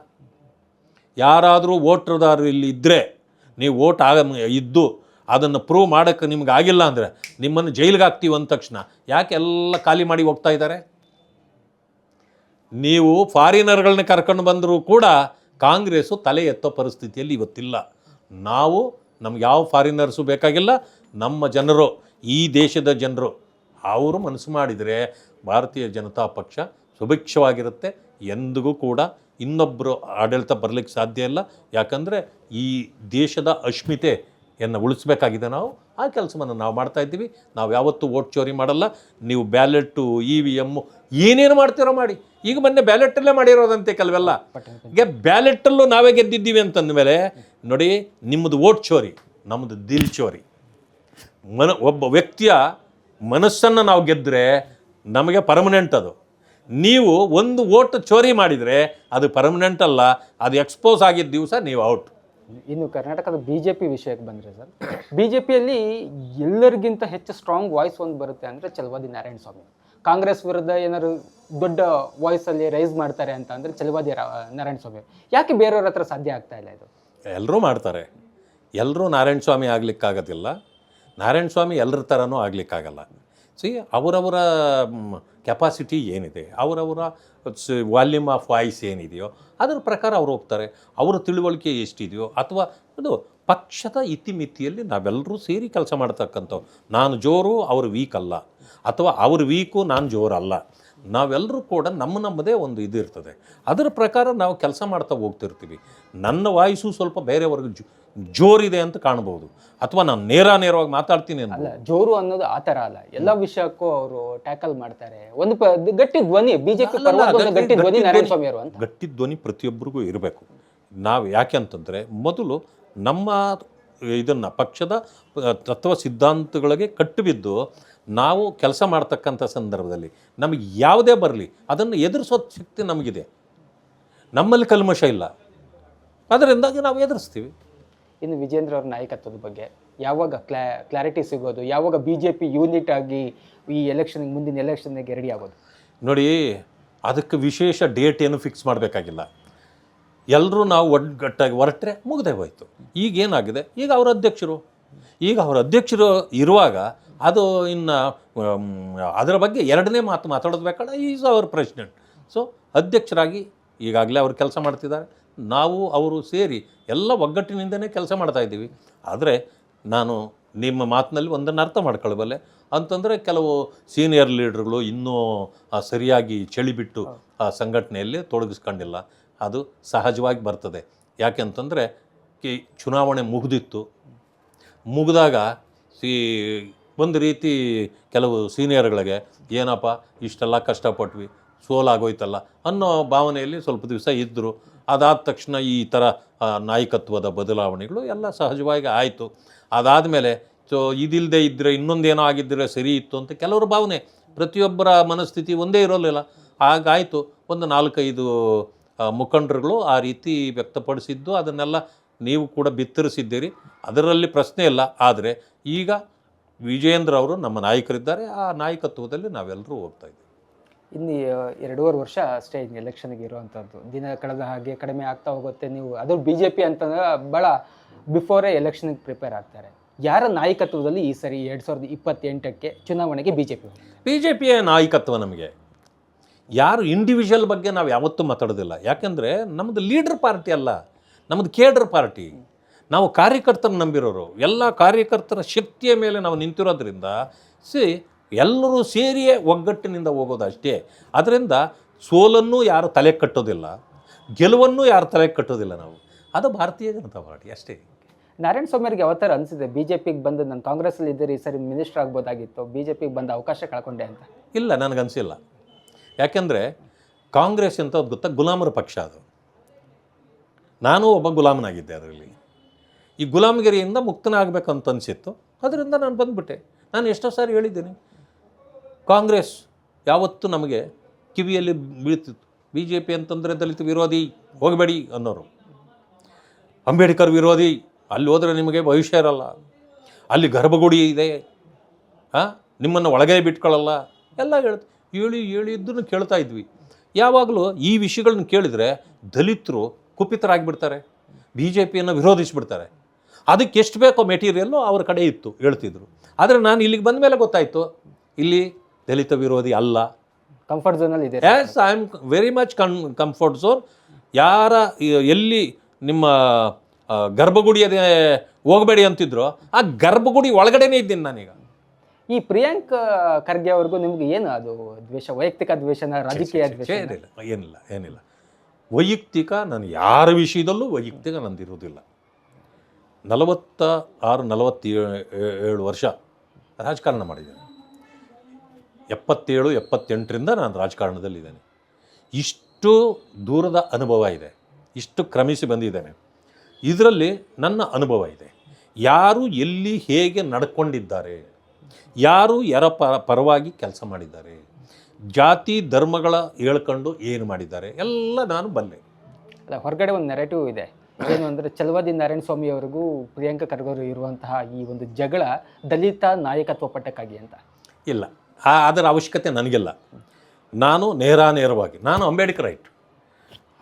ಯಾರಾದರೂ ವೋಟ್ರದಾರರು ಇಲ್ಲಿ ಇದ್ದರೆ ನೀವು ವೋಟ್ ಇದ್ದು ಅದನ್ನು ಪ್ರೂವ್ ಮಾಡೋಕ್ಕೆ ನಿಮ್ಗೆ ಆಗಿಲ್ಲ ಅಂದರೆ ನಿಮ್ಮನ್ನು ಜೈಲಿಗೆ ಹಾಕ್ತೀವಿ ಅಂದ ತಕ್ಷಣ ಯಾಕೆ ಎಲ್ಲ ಖಾಲಿ ಮಾಡಿ ಹೋಗ್ತಾ ಇದ್ದಾರೆ? ನೀವು ಫಾರಿನರ್ಗಳನ್ನ ಕರ್ಕೊಂಡು ಬಂದರೂ ಕೂಡ ಕಾಂಗ್ರೆಸ್ಸು ತಲೆ ಎತ್ತೋ ಪರಿಸ್ಥಿತಿಯಲ್ಲಿ ಇವತ್ತಿಲ್ಲ. ನಮ್ಗೆ ಯಾವ ಫಾರಿನರ್ಸು ಬೇಕಾಗಿಲ್ಲ. ನಮ್ಮ ಜನರು, ಈ ದೇಶದ ಜನರು ಅವರು ಮನಸ್ಸು ಮಾಡಿದರೆ ಭಾರತೀಯ ಜನತಾ ಪಕ್ಷ ಸುಭಿಕ್ಷವಾಗಿರುತ್ತೆ. ಎಂದಿಗೂ ಕೂಡ ಇನ್ನೊಬ್ಬರು ಆಡಳಿತ ಬರಲಿಕ್ಕೆ ಸಾಧ್ಯ ಇಲ್ಲ. ಯಾಕಂದರೆ ಈ ದೇಶದ ಅಸ್ಮಿತೆಯನ್ನು ಉಳಿಸ್ಬೇಕಾಗಿದೆ. ನಾವು ಆ ಕೆಲಸವನ್ನು ನಾವು ಮಾಡ್ತಾಯಿದ್ದೀವಿ. ನಾವು ಯಾವತ್ತೂ ವೋಟ್ ಚೋರಿ ಮಾಡಲ್ಲ. ನೀವು ಬ್ಯಾಲೆಟ್ಟು, EVM ಏನೇನು ಮಾಡ್ತೀರೋ ಮಾಡಿ. ಈಗ ಮೊನ್ನೆ ಬ್ಯಾಲೆಟಲ್ಲೇ ಮಾಡಿರೋದಂತೆ ಕೆಲವೆಲ್ಲ. ಈಗ ಬ್ಯಾಲೆಟಲ್ಲೂ ನಾವೇ ಗೆದ್ದಿದ್ದೀವಿ ಅಂತಂದಮೇಲೆ ನೋಡಿ, ನಿಮ್ಮದು ವೋಟ್ ಚೋರಿ, ನಮ್ಮದು ದಿಲ್ ಚೋರಿ. ಒಬ್ಬ ವ್ಯಕ್ತಿಯ ಮನಸ್ಸನ್ನು ನಾವು ಗೆದ್ದರೆ ನಮಗೆ ಪರ್ಮನೆಂಟ್ ಅದು. ನೀವು ಒಂದು ವೋಟ್ ಚೋರಿ ಮಾಡಿದರೆ ಅದು ಪರ್ಮನೆಂಟ್ ಅಲ್ಲ, ಅದು ಎಕ್ಸ್ಪೋಸ್ ಆಗಿದ್ದ ದಿವಸ ನೀವು ಔಟ್. ಇನ್ನು ಕರ್ನಾಟಕದ BJP ವಿಷಯಕ್ಕೆ ಬಂದರೆ ಸರ್, BJPಯಲ್ಲಿ ಎಲ್ಲರಿಗಿಂತ ಹೆಚ್ಚು ಸ್ಟ್ರಾಂಗ್ ವಾಯ್ಸ್ ಒಂದು ಬರುತ್ತೆ ಅಂದರೆ ಚಲವಾದಿ ನಾರಾಯಣ ಸ್ವಾಮಿ. ಕಾಂಗ್ರೆಸ್ ವಿರುದ್ಧ ಏನಾದ್ರು ದೊಡ್ಡ ವಾಯ್ಸಲ್ಲಿ ರೈಸ್ ಮಾಡ್ತಾರೆ ಅಂತ ಅಂದರೆ ಚಲವಾದಿ ನಾರಾಯಣ ಸ್ವಾಮಿ. ಯಾಕೆ ಬೇರೆಯವ್ರ ಹತ್ರ ಸಾಧ್ಯ ಆಗ್ತಾ ಇಲ್ಲ ಇದು? ಎಲ್ಲರೂ ಮಾಡ್ತಾರೆ. ಎಲ್ಲರೂ ನಾರಾಯಣ ಸ್ವಾಮಿ ಆಗಲಿಕ್ಕಾಗೋದಿಲ್ಲ. ನಾರಾಯಣ ಸ್ವಾಮಿ ಎಲ್ಲರ ಥರನೂ ಆಗಲಿಕ್ಕಾಗಲ್ಲ. ಅವರವರ ಕೆಪಾಸಿಟಿ ಏನಿದೆ, ಅವರವರ ವಾಲ್ಯೂಮ್ ಆಫ್ ವಾಯ್ಸ್ ಏನಿದೆಯೋ ಅದರ ಪ್ರಕಾರ ಅವ್ರು ಹೋಗ್ತಾರೆ. ಅವರ ತಿಳುವಳಿಕೆ ಎಷ್ಟಿದೆಯೋ, ಅಥವಾ ಅದು ಪಕ್ಷದ ಇತಿಮಿತಿಯಲ್ಲಿ ನಾವೆಲ್ಲರೂ ಸೇರಿ ಕೆಲಸ ಮಾಡ್ತಕ್ಕಂಥವು. ನಾನು ಜೋರು, ಅವರು ವೀಕ್ ಅಲ್ಲ, ಅಥವಾ ಅವರು ವೀಕು ನಾನು ಜೋರಲ್ಲ. ನಾವೆಲ್ಲರೂ ಕೂಡ ನಮ್ಮದೇ ಒಂದು ಇದು ಇರ್ತದೆ. ಅದರ ಪ್ರಕಾರ ನಾವು ಕೆಲಸ ಮಾಡ್ತಾ ಹೋಗ್ತಿರ್ತೀವಿ. ನನ್ನ ವಾಯ್ಸು ಸ್ವಲ್ಪ ಬೇರೆಯವ್ರಿಗೆ ಜೋರಿದೆ ಅಂತ ಕಾಣ್ಬೋದು, ಅಥವಾ ನಾನು ನೇರವಾಗಿ ಮಾತಾಡ್ತೀನಿ ಅಲ್ಲ. ಜೋರು ಅನ್ನೋದು ಆ ಥರ ಅಲ್ಲ, ಎಲ್ಲ ವಿಷಯಕ್ಕೂ ಅವರು ಟ್ಯಾಕಲ್ ಮಾಡ್ತಾರೆ. ಒಂದು ಗಟ್ಟಿ ಧ್ವನಿ, BJP ಗಟ್ಟಿ ಧ್ವನಿ ನಾರಾಯಣ ಸ್ವಾಮಿ ಅವರು ಅಂತ. ಗಟ್ಟಿ ಧ್ವನಿ ಪ್ರತಿಯೊಬ್ಬರಿಗೂ ಇರಬೇಕು. ನಾವು ಯಾಕೆ ಅಂತಂದರೆ, ಮೊದಲು ನಮ್ಮ ಇದನ್ನು ಪಕ್ಷದ ತತ್ವ ಸಿದ್ಧಾಂತಗಳಿಗೆ ಕಟ್ಟಿಬಿದ್ದು ನಾವು ಕೆಲಸ ಮಾಡ್ತಕ್ಕಂಥ ಸಂದರ್ಭದಲ್ಲಿ ನಮಗೆ ಯಾವುದೇ ಬರಲಿ ಅದನ್ನು ಎದುರಿಸೋ ಶಕ್ತಿ ನಮಗಿದೆ. ನಮ್ಮಲ್ಲಿ ಕಲ್ಮಶ ಇಲ್ಲ, ಅದರಿಂದಾಗಿ ನಾವು ಎದುರಿಸ್ತೀವಿ. ಇನ್ನು ವಿಜೇಂದ್ರ ಅವ್ರ ನಾಯಕತ್ವದ ಬಗ್ಗೆ ಯಾವಾಗ ಕ್ಲಾರಿಟಿ ಸಿಗೋದು? ಯಾವಾಗ BJP ಯೂನಿಟ್ ಆಗಿ ಈ ಎಲೆಕ್ಷನ್ಗೆ, ಮುಂದಿನ ಎಲೆಕ್ಷನ್ಗೆ ರೆಡಿ ಆಗೋದು? ನೋಡಿ, ಅದಕ್ಕೆ ವಿಶೇಷ ಡೇಟ್ ಏನು ಫಿಕ್ಸ್ ಮಾಡಬೇಕಾಗಿಲ್ಲ. ಎಲ್ಲರೂ ನಾವು ಒಗ್ಗಟ್ಟಾಗಿ ಹೊರಟ್ರೆ ಮುಗ್ದೇ ಹೋಯ್ತು. ಈಗೇನಾಗಿದೆ, ಈಗ ಅವರ ಅಧ್ಯಕ್ಷರು ಇರುವಾಗ ಅದು ಇನ್ನು ಅದರ ಬಗ್ಗೆ ಎರಡನೇ ಮಾತಾಡೋದು ಬೇಕಲ್ಲ. Is our president. ಸೊ ಅಧ್ಯಕ್ಷರಾಗಿ ಈಗಾಗಲೇ ಅವರು ಕೆಲಸ ಮಾಡ್ತಿದ್ದಾರೆ. ನಾವು ಅವರು ಸೇರಿ ಎಲ್ಲ ಒಗ್ಗಟ್ಟಿನಿಂದನೇ ಕೆಲಸ ಮಾಡ್ತಾಯಿದ್ದೀವಿ. ಆದರೆ ನಾನು ನಿಮ್ಮ ಮಾತಿನಲ್ಲಿ ಒಂದನ್ನು ಅರ್ಥ ಮಾಡ್ಕೊಳ್ಬಲ್ಲೆ ಅಂತಂದರೆ, ಕೆಲವು ಸೀನಿಯರ್ ಲೀಡರ್ಗಳು ಇನ್ನೂ ಸರಿಯಾಗಿ ಚಳಿ ಬಿಟ್ಟು ಆ ಸಂಘಟನೆಯಲ್ಲಿ ತೊಡಗಿಸ್ಕೊಂಡಿಲ್ಲ. ಅದು ಸಹಜವಾಗಿ ಬರ್ತದೆ. ಯಾಕೆಂತಂದರೆ ಚುನಾವಣೆ ಮುಗಿದಾಗ ಒಂದು ರೀತಿ ಕೆಲವು ಸೀನಿಯರ್ಗಳಿಗೆ ಏನಪ್ಪ ಇಷ್ಟೆಲ್ಲ ಕಷ್ಟಪಟ್ವಿ, ಸೋಲಾಗೋಯ್ತಲ್ಲ ಅನ್ನೋ ಭಾವನೆಯಲ್ಲಿ ಸ್ವಲ್ಪ ದಿವಸ ಇದ್ದರು. ಅದಾದ ತಕ್ಷಣ ಈ ಥರ ನಾಯಕತ್ವದ ಬದಲಾವಣೆಗಳು ಎಲ್ಲ ಸಹಜವಾಗಿ ಆಯಿತು. ಅದಾದಮೇಲೆ ಇದಿಲ್ಲದೆ ಇದ್ದರೆ ಇನ್ನೊಂದೇನೋ ಆಗಿದ್ದರೆ ಸರಿ ಇತ್ತು ಅಂತ ಕೆಲವರ ಭಾವನೆ. ಪ್ರತಿಯೊಬ್ಬರ ಮನಸ್ಥಿತಿ ಒಂದೇ ಇರೋಲ್ಲ. ಹಾಗಾಯಿತು. ಒಂದು 4-5 ಮುಖಂಡರುಗಳು ಆ ರೀತಿ ವ್ಯಕ್ತಪಡಿಸಿದ್ದು, ಅದನ್ನೆಲ್ಲ ನೀವು ಕೂಡ ಬಿತ್ತರಿಸಿದ್ದೀರಿ, ಅದರಲ್ಲಿ ಪ್ರಶ್ನೆ ಇಲ್ಲ. ಆದರೆ ಈಗ ವಿಜೇಂದ್ರ ಅವರು ನಮ್ಮ ನಾಯಕರಿದ್ದಾರೆ. ಆ ನಾಯಕತ್ವದಲ್ಲಿ ನಾವೆಲ್ಲರೂ ಹೋಗ್ತಾಯಿದ್ದೀವಿ. ಇನ್ನು 2.5 ವರ್ಷ ಅಷ್ಟೇ ಇನ್ನು ಎಲೆಕ್ಷನ್ಗೆ ಇರುವಂಥದ್ದು. ದಿನ ಕಳೆದ ಹಾಗೆ ಕಡಿಮೆ ಆಗ್ತಾ ಹೋಗುತ್ತೆ. ನೀವು ಅದು BJP ಅಂತಂದ್ರೆ ಭಾಳ ಬಿಫೋರೇ ಎಲೆಕ್ಷನ್ಗೆ ಪ್ರಿಪೇರ್ ಆಗ್ತಾರೆ. ಯಾರ ನಾಯಕತ್ವದಲ್ಲಿ ಈ ಸರಿ 2028ಕ್ಕೆ ಚುನಾವಣೆಗೆ BJPಯ ನಾಯಕತ್ವ? ನಮಗೆ ಯಾರು ಇಂಡಿವಿಜುವಲ್ ಬಗ್ಗೆ ನಾವು ಯಾವತ್ತೂ ಮಾತಾಡೋದಿಲ್ಲ. ಯಾಕೆಂದರೆ ನಮ್ಮದು ಲೀಡರ್ ಪಾರ್ಟಿ ಅಲ್ಲ, ನಮ್ಮದು ಕೇಡರ್ ಪಾರ್ಟಿ. ನಾವು ಕಾರ್ಯಕರ್ತರನ್ನು ನಂಬಿರೋರು. ಎಲ್ಲ ಕಾರ್ಯಕರ್ತರ ಶಕ್ತಿಯ ಮೇಲೆ ನಾವು ನಿಂತಿರೋದ್ರಿಂದ ಎಲ್ಲರೂ ಸೇರಿಯೇ ಒಗ್ಗಟ್ಟಿನಿಂದ ಹೋಗೋದು ಅಷ್ಟೇ. ಅದರಿಂದ ಸೋಲನ್ನು ಯಾರು ತಲೆ ಕಟ್ಟೋದಿಲ್ಲ, ಗೆಲುವನ್ನು ಯಾರು ತಲೆ ಕಟ್ಟೋದಿಲ್ಲ. ಅದು ಭಾರತೀಯ ಜನತಾ ಪಾರ್ಟಿ ಅಷ್ಟೇ. ನಾರಾಯಣ ಸ್ವಾಮಿಯವ್ರಿಗೆ ಯಾವ ಥರ ಅನಿಸಿದೆ BJPಗೆ ಬಂದು? ನಾನು ಕಾಂಗ್ರೆಸ್ಸಲ್ಲಿ ಇದ್ದರೆ ಈ ಸರಿ ಮಿನಿಸ್ಟರ್ ಆಗ್ಬೋದಾಗಿತ್ತು, BJPಗೆ ಬಂದ ಅವಕಾಶ ಕಳ್ಕೊಂಡೆ ಅಂತ? ಇಲ್ಲ, ನನಗನ್ಸಿಲ್ಲ. ಯಾಕೆಂದರೆ ಕಾಂಗ್ರೆಸ್ ಅಂತ ಅದು ಗೊತ್ತಾ, ಗುಲಾಮರ ಪಕ್ಷ ಅದು. ನಾನು ಒಬ್ಬ ಗುಲಾಮನಾಗಿದ್ದೆ ಅದರಲ್ಲಿ. ಈ ಗುಲಾಮಗಿರಿಯಿಂದ ಮುಕ್ತನಾಗಬೇಕಂತ ಅನಿಸಿತ್ತು. ಅದರಿಂದ ನಾನು ಬಂದುಬಿಟ್ಟೆ. ನಾನು ಎಷ್ಟೋ ಸಾರಿ ಹೇಳಿದ್ದೀನಿ, ಕಾಂಗ್ರೆಸ್ ಯಾವತ್ತೂ ನಮಗೆ ಕಿವಿಯಲ್ಲಿ ಬೀಳ್ತಿತ್ತು. BJP ಅಂತಂದರೆ ದಲಿತ ವಿರೋಧಿ, ಹೋಗಬೇಡಿ ಅನ್ನೋರು. ಅಂಬೇಡ್ಕರ್ ವಿರೋಧಿ, ಅಲ್ಲಿ ಹೋದರೆ ನಿಮಗೆ ಭವಿಷ್ಯ ಇರಲ್ಲ, ಅಲ್ಲಿ ಗರ್ಭಗುಡಿ ಇದೆ, ನಿಮ್ಮನ್ನು ಒಳಗೆ ಬಿಟ್ಕೊಳ್ಳಲ್ಲ ಎಲ್ಲ ಹೇಳಿದ್ದನ್ನು ಕೇಳ್ತಾ ಇದ್ವಿ. ಯಾವಾಗಲೂ ಈ ವಿಷಯಗಳನ್ನ ಕೇಳಿದರೆ ದಲಿತರು ಕುಪಿತರಾಗಿಬಿಡ್ತಾರೆ, BJPಯನ್ನು ವಿರೋಧಿಸಿಬಿಡ್ತಾರೆ. ಅದಕ್ಕೆ ಎಷ್ಟು ಬೇಕೋ ಮೆಟೀರಿಯಲ್ಲು ಅವ್ರ ಕಡೆ ಇತ್ತು, ಹೇಳ್ತಿದ್ರು. ಆದರೆ ನಾನು ಇಲ್ಲಿಗೆ ಬಂದ ಮೇಲೆ ಗೊತ್ತಾಯಿತು, ಇಲ್ಲಿ ದಲಿತ ವಿರೋಧಿ ಅಲ್ಲ. ಕಂಫರ್ಟ್ ಝೋನಲ್ಲಿ ಇದೆ. Yes, I am very much comfort zone. ಎಲ್ಲಿ ನಿಮ್ಮ ಗರ್ಭಗುಡಿಯದೇ ಹೋಗಬೇಡಿ ಅಂತಿದ್ರು, ಆ ಗರ್ಭಗುಡಿ ಒಳಗಡೆನೇ ಇದ್ದೀನಿ ನಾನೀಗ. ಈ ಪ್ರಿಯಾಂಕ್ ಖರ್ಗೆ ಅವ್ರಿಗೂ ನಿಮ್ಗೆ ಏನು ಅದು ದ್ವೇಷ, ವೈಯಕ್ತಿಕ ದ್ವೇಷನ, ರಾಜಕೀಯ ದ್ವೇಷ? ಏನಿಲ್ಲ ವೈಯಕ್ತಿಕ. ನಾನು ಯಾರ ವಿಷಯದಲ್ಲೂ ವೈಯಕ್ತಿಕ ನಂದಿರೋದಿಲ್ಲ. 47 ವರ್ಷ ರಾಜಕಾರಣ ಮಾಡಿದ್ದೇನೆ. 77-78ರಿಂದ ನಾನು ರಾಜಕಾರಣದಲ್ಲಿದ್ದೇನೆ. ಇಷ್ಟು ದೂರದ ಅನುಭವ ಇದೆ, ಇಷ್ಟು ಕ್ರಮಿಸಿ ಬಂದಿದ್ದೇನೆ. ಇದರಲ್ಲಿ ನನ್ನ ಅನುಭವ ಇದೆ. ಯಾರು ಎಲ್ಲಿ ಹೇಗೆ ನಡ್ಕೊಂಡಿದ್ದಾರೆ, ಯಾರು ಯಾರ ಪರವಾಗಿ ಕೆಲಸ ಮಾಡಿದ್ದಾರೆ, ಜಾತಿ ಧರ್ಮಗಳ ಹೇಳ್ಕೊಂಡು ಏನು ಮಾಡಿದ್ದಾರೆ ಎಲ್ಲ ನಾನು ಬಲ್ಲೆ. ಅಲ್ಲ, ಹೊರಗಡೆ ಒಂದು ನೆರೆಟಿವ್ ಇದೆ, ಏನು ಅಂದರೆ ಛಲವಾದಿ ನಾರಾಯಣ ಸ್ವಾಮಿ ಅವರಿಗೂ ಪ್ರಿಯಾಂಕ ಖರ್ಗೆ ಅವರು ಇರುವಂತಹ ಈ ಒಂದು ಜಗಳ ದಲಿತ ನಾಯಕತ್ವ ಪಟ್ಟಕ್ಕಾಗಿ ಅಂತ. ಇಲ್ಲ, ಅದರ ಅವಶ್ಯಕತೆ ನನಗಿಲ್ಲ. ನಾನು ನೇರವಾಗಿ ನಾನು ಅಂಬೇಡ್ಕರೈಟ್.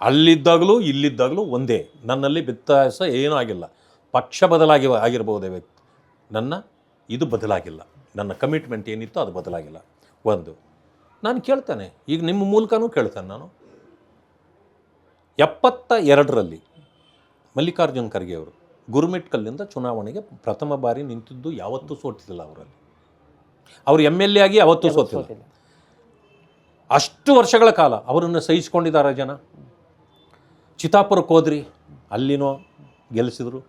ಅಲ್ಲಿದ್ದಾಗಲೂ ಇಲ್ಲಿದ್ದಾಗಲೂ ಒಂದೇ. ನನ್ನಲ್ಲಿ ವ್ಯತ್ಯಾಸ ಏನೂ ಆಗಿಲ್ಲ. ಪಕ್ಷ ಆಗಿರ್ಬೋದೇ ವ್ಯಕ್ತಿ, ನನ್ನ ಇದು ಬದಲಾಗಿಲ್ಲ. ನನ್ನ ಕಮಿಟ್ಮೆಂಟ್ ಏನಿತ್ತು ಅದು ಬದಲಾಗಿಲ್ಲ. ಒಂದು ನಾನು ಕೇಳ್ತಾನೆ, ಈಗ ನಿಮ್ಮ ಮೂಲಕನೂ ಕೇಳ್ತಾನೆ. ನಾನು 72ರಲ್ಲಿ ಮಲ್ಲಿಕಾರ್ಜುನ್ ಖರ್ಗೆ ಅವರು ಗುರುಮಿಟ್ಕಲ್ಲಿಂದ ಚುನಾವಣೆಗೆ ಪ್ರಥಮ ಬಾರಿ ನಿಂತಿದ್ದು ಯಾವತ್ತೂ ಸೋತಿಲ್ಲ. ಅವರಲ್ಲಿ ಅವರು MLA ಆಗಿ ಯಾವತ್ತೂ ಸೋತಿಲ್ಲ. ಅಷ್ಟು ವರ್ಷಗಳ ಕಾಲ ಅವರನ್ನು ಸಹಿಸ್ಕೊಂಡಿದ್ದಾರೆ ಜನ. ಚಿತ್ತಾಪುರಕ್ಕೆ ಹೋದ್ರಿ, ಅಲ್ಲಿನೋ ಗೆಲ್ಲಿಸಿದ್ರು.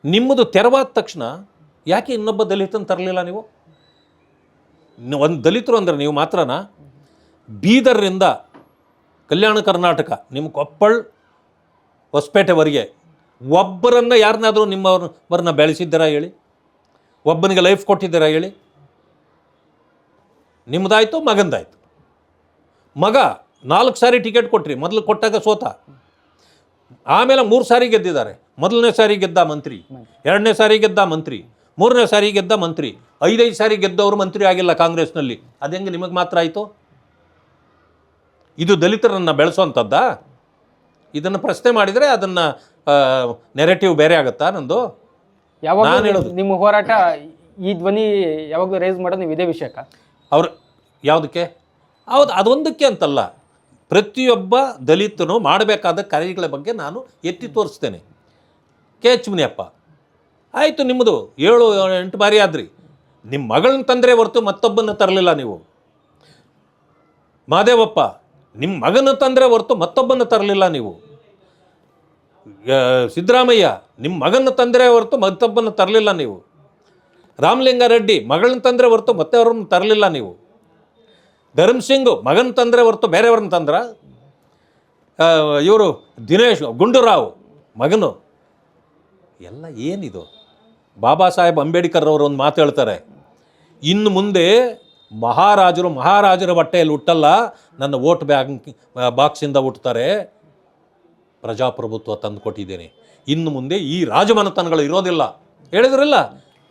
ನಿಮ್ಮದು ತೆರವಾದ ತಕ್ಷಣ ಯಾಕೆ ಇನ್ನೊಬ್ಬ ದಲಿತನ ತರಲಿಲ್ಲ ನೀವು? ಒಂದು ದಲಿತರು ಅಂದರೆ ನೀವು ಮಾತ್ರನಾ? ಬೀದರ್ರಿಂದ ಕಲ್ಯಾಣ ಕರ್ನಾಟಕ, ನಿಮ್ಮ ಕೊಪ್ಪಳ ಹೊಸಪೇಟೆವರೆಗೆ ಒಬ್ಬರನ್ನು ಯಾರನ್ನಾದರೂ ನಿಮ್ಮವ್ರನ್ನ ಬೆಳೆಸಿದ್ದೀರಾ ಹೇಳಿ? ಒಬ್ಬನಿಗೆ ಲೈಫ್ ಕೊಟ್ಟಿದ್ದೀರಾ ಹೇಳಿ? ನಿಮ್ಮದಾಯಿತು, ಮಗಂದಾಯಿತು. ಮಗ 4 ಸಾರಿ ಟಿಕೆಟ್ ಕೊಟ್ರಿ, ಮೊದಲು ಕೊಟ್ಟಾಗ ಸೋತ, ಆಮೇಲೆ 3 ಸಾರಿ ಗೆದ್ದಿದ್ದಾರೆ. ಮೊದಲನೇ ಸಾರಿ ಗೆದ್ದ ಮಂತ್ರಿ, 2ನೇ ಸಾರಿ ಗೆದ್ದ ಮಂತ್ರಿ, 3ನೇ ಸಾರಿ ಗೆದ್ದ ಮಂತ್ರಿ, 5 ಸಾರಿ ಗೆದ್ದವರು ಮಂತ್ರಿ ಆಗಿಲ್ಲ ಕಾಂಗ್ರೆಸ್ನಲ್ಲಿ. ಅದು ಹೆಂಗೆ ನಿಮಗೆ ಮಾತ್ರ ಆಯಿತು? ಇದು ದಲಿತರನ್ನು ಬೆಳೆಸೋವಂಥದ್ದಾ? ಇದನ್ನು ಪ್ರಶ್ನೆ ಮಾಡಿದರೆ ಅದನ್ನು ನೆರೆಟಿವ್ ಬೇರೆ ಆಗುತ್ತಾ ನಂದು? ಯಾವಾಗ ನಾನು ಹೇಳೋದು ನಿಮ್ಮ ಹೋರಾಟ ಈ ಧ್ವನಿ ಯಾವಾಗಲೂ ರೈಸ್ ಮಾಡೋದು ನೀವು ಇದೇ ವಿಷಯಕ್ಕೆ? ಅವ್ರು ಯಾವುದಕ್ಕೆ? ಹೌದು, ಅದೊಂದಕ್ಕೆ ಅಂತಲ್ಲ. ಪ್ರತಿಯೊಬ್ಬ ದಲಿತನು ಮಾಡಬೇಕಾದ ಕಾರ್ಯಗಳ ಬಗ್ಗೆ ನಾನು ಎತ್ತಿ ತೋರಿಸ್ತೇನೆ. KH ಮುನಿಯಪ್ಪ ಆಯಿತು, ನಿಮ್ಮದು 7-8 ಬಾರಿ ಆದ್ರಿ. ನಿಮ್ಮ ಮಗಳನ್ನ ತಂದರೆ ಹೊರತು ಮತ್ತೊಬ್ಬನ ತರಲಿಲ್ಲ ನೀವು. ಮಾದೇವಪ್ಪ, ನಿಮ್ಮ ಮಗನ ತಂದರೆ ಹೊರತು ಮತ್ತೊಬ್ಬನ ತರಲಿಲ್ಲ ನೀವು. ಸಿದ್ದರಾಮಯ್ಯ, ನಿಮ್ಮ ಮಗನ ತಂದರೆ ಹೊರತು ಮತ್ತೊಬ್ಬನ ತರಲಿಲ್ಲ ನೀವು. ರಾಮಲಿಂಗಾರೆಡ್ಡಿ, ಮಗಳನ್ನ ತಂದರೆ ಹೊರತು ಮತ್ತೆ ಅವ್ರನ್ನ ತರಲಿಲ್ಲ ನೀವು. ಧರ್ಮಸಿಂಗು, ಮಗನ ತಂದರೆ ಹೊರತು ಬೇರೆಯವ್ರನ್ನ ತಂದ್ರ? ಇವರು ದಿನೇಶ್ ಗುಂಡೂರಾವ್ ಮಗನು ಎಲ್ಲ ಏನಿದು? ಬಾಬಾ ಸಾಹೇಬ್ ಅಂಬೇಡ್ಕರ್ ಅವರು ಒಂದು ಮಾತು ಹೇಳ್ತಾರೆ, ಇನ್ನು ಮುಂದೆ ಮಹಾರಾಜರ ಬಟ್ಟೆಯಲ್ಲಿ ಹುಟ್ಟಲ್ಲ, ನನ್ನ ವೋಟ್ ಬಾಕ್ಸಿಂದ ಹುಟ್ಟುತ್ತಾರೆ. ಪ್ರಜಾಪ್ರಭುತ್ವ ತಂದು ಕೊಟ್ಟಿದ್ದೇನೆ, ಇನ್ನು ಮುಂದೆ ಈ ರಾಜಮನೆತನಗಳು ಇರೋದಿಲ್ಲ ಹೇಳಿದ್ರಲ್ಲ.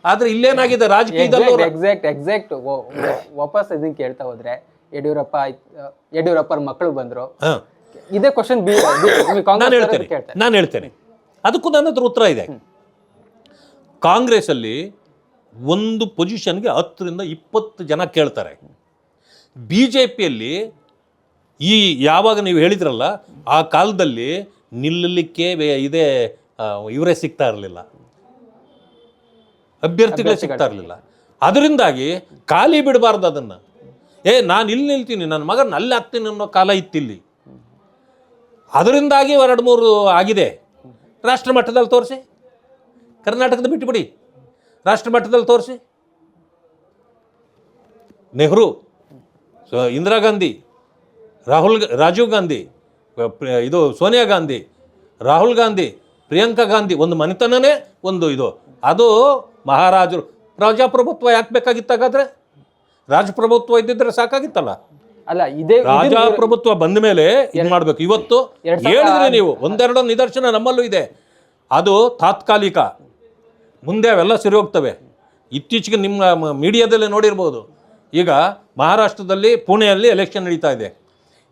ಆದರೆ ಇಲ್ಲೇನಾಗಿದೆ ರಾಜಕೀಯದಲ್ಲಿ? ಎಕ್ಸಾಕ್ಟ್ ವಾಪಸ್ ಇದನ್ನು ಕೇಳ್ತಾ ಹೋದ್ರೆ, ಯಡಿಯೂರಪ್ಪರ ಮಕ್ಕಳು ಬಂದರು, ಇದೇ ಕ್ವಶನ್ ನಾನು ಹೇಳ್ತೇನೆ. ಅದಕ್ಕೂ ನನ್ನ ಹತ್ರ ಉತ್ತರ ಇದೆ. ಕಾಂಗ್ರೆಸ್ಸಲ್ಲಿ ಒಂದು ಪೊಸಿಷನ್ಗೆ 10-20 ಜನ ಕೇಳ್ತಾರೆ. BJPಯಲ್ಲಿ ಯಾವಾಗ ನೀವು ಹೇಳಿದ್ರಲ್ಲ, ಆ ಕಾಲದಲ್ಲಿ ನಿಲ್ಲಲಿಕ್ಕೆ ಇವರೇ ಸಿಗ್ತಾ ಇರಲಿಲ್ಲ, ಅಭ್ಯರ್ಥಿಗಳೇ ಸಿಗ್ತಾ ಇರಲಿಲ್ಲ. ಅದರಿಂದಾಗಿ ಖಾಲಿ ಬಿಡಬಾರ್ದು ಅದನ್ನು. ನಾನು ಇಲ್ಲಿ ನಿಲ್ತೀನಿ, ನನ್ನ ಮಗನ ಅಲ್ಲಿ ಹಾಕ್ತೀನಿ ಅನ್ನೋ ಕಾಲ ಇತ್ತಿಲ್ಲಿ. ಅದರಿಂದಾಗಿ 2-3 ಆಗಿದೆ. ರಾಷ್ಟ್ರ ಮಟ್ಟದಲ್ಲಿ ತೋರಿಸಿ, ಕರ್ನಾಟಕದ ಬಿಟ್ಟುಬಿಡಿ, ರಾಷ್ಟ್ರ ಮಟ್ಟದಲ್ಲಿ ತೋರಿಸಿ. ನೆಹರು, ಇಂದಿರಾ ಗಾಂಧಿ, ರಾಜೀವ್ ಗಾಂಧಿ, ಇದು ಸೋನಿಯಾ ಗಾಂಧಿ, ರಾಹುಲ್ ಗಾಂಧಿ, ಪ್ರಿಯಾಂಕಾ ಗಾಂಧಿ, ಒಂದು ಮನೆತನನೇ ಒಂದು ಇದು. ಅದು ಮಹಾರಾಜರು. ಪ್ರಜಾಪ್ರಭುತ್ವ ಯಾಕೆ ಬೇಕಾಗಿತ್ತಾಗಾದ್ರೆ? ರಾಜಪ್ರಭುತ್ವ ಇದ್ದಿದ್ರೆ ಸಾಕಾಗಿತ್ತಲ್ಲ. ಅಲ್ಲ, ಇದೇ ರಾಜಪ್ರಭುತ್ವ ಬಂದ ಮೇಲೆ ಇದು ಮಾಡಬೇಕು. ಇವತ್ತು ಹೇಳಿದ್ರೆ ನೀವು ಒಂದೆರಡು ನಿದರ್ಶನ ನಮ್ಮಲ್ಲೂ ಇದೆ. ಅದು ತಾತ್ಕಾಲಿಕ, ಮುಂದೆ ಅವೆಲ್ಲ ಸರಿ ಹೋಗ್ತವೆ. ಇತ್ತೀಚೆಗೆ ನಿಮ್ಮ ಮೀಡಿಯಾದಲ್ಲೇ ನೋಡಿರ್ಬೋದು, ಈಗ ಮಹಾರಾಷ್ಟ್ರದಲ್ಲಿ ಪುಣೆಯಲ್ಲಿ ಎಲೆಕ್ಷನ್ ನಡೀತಾ ಇದೆ.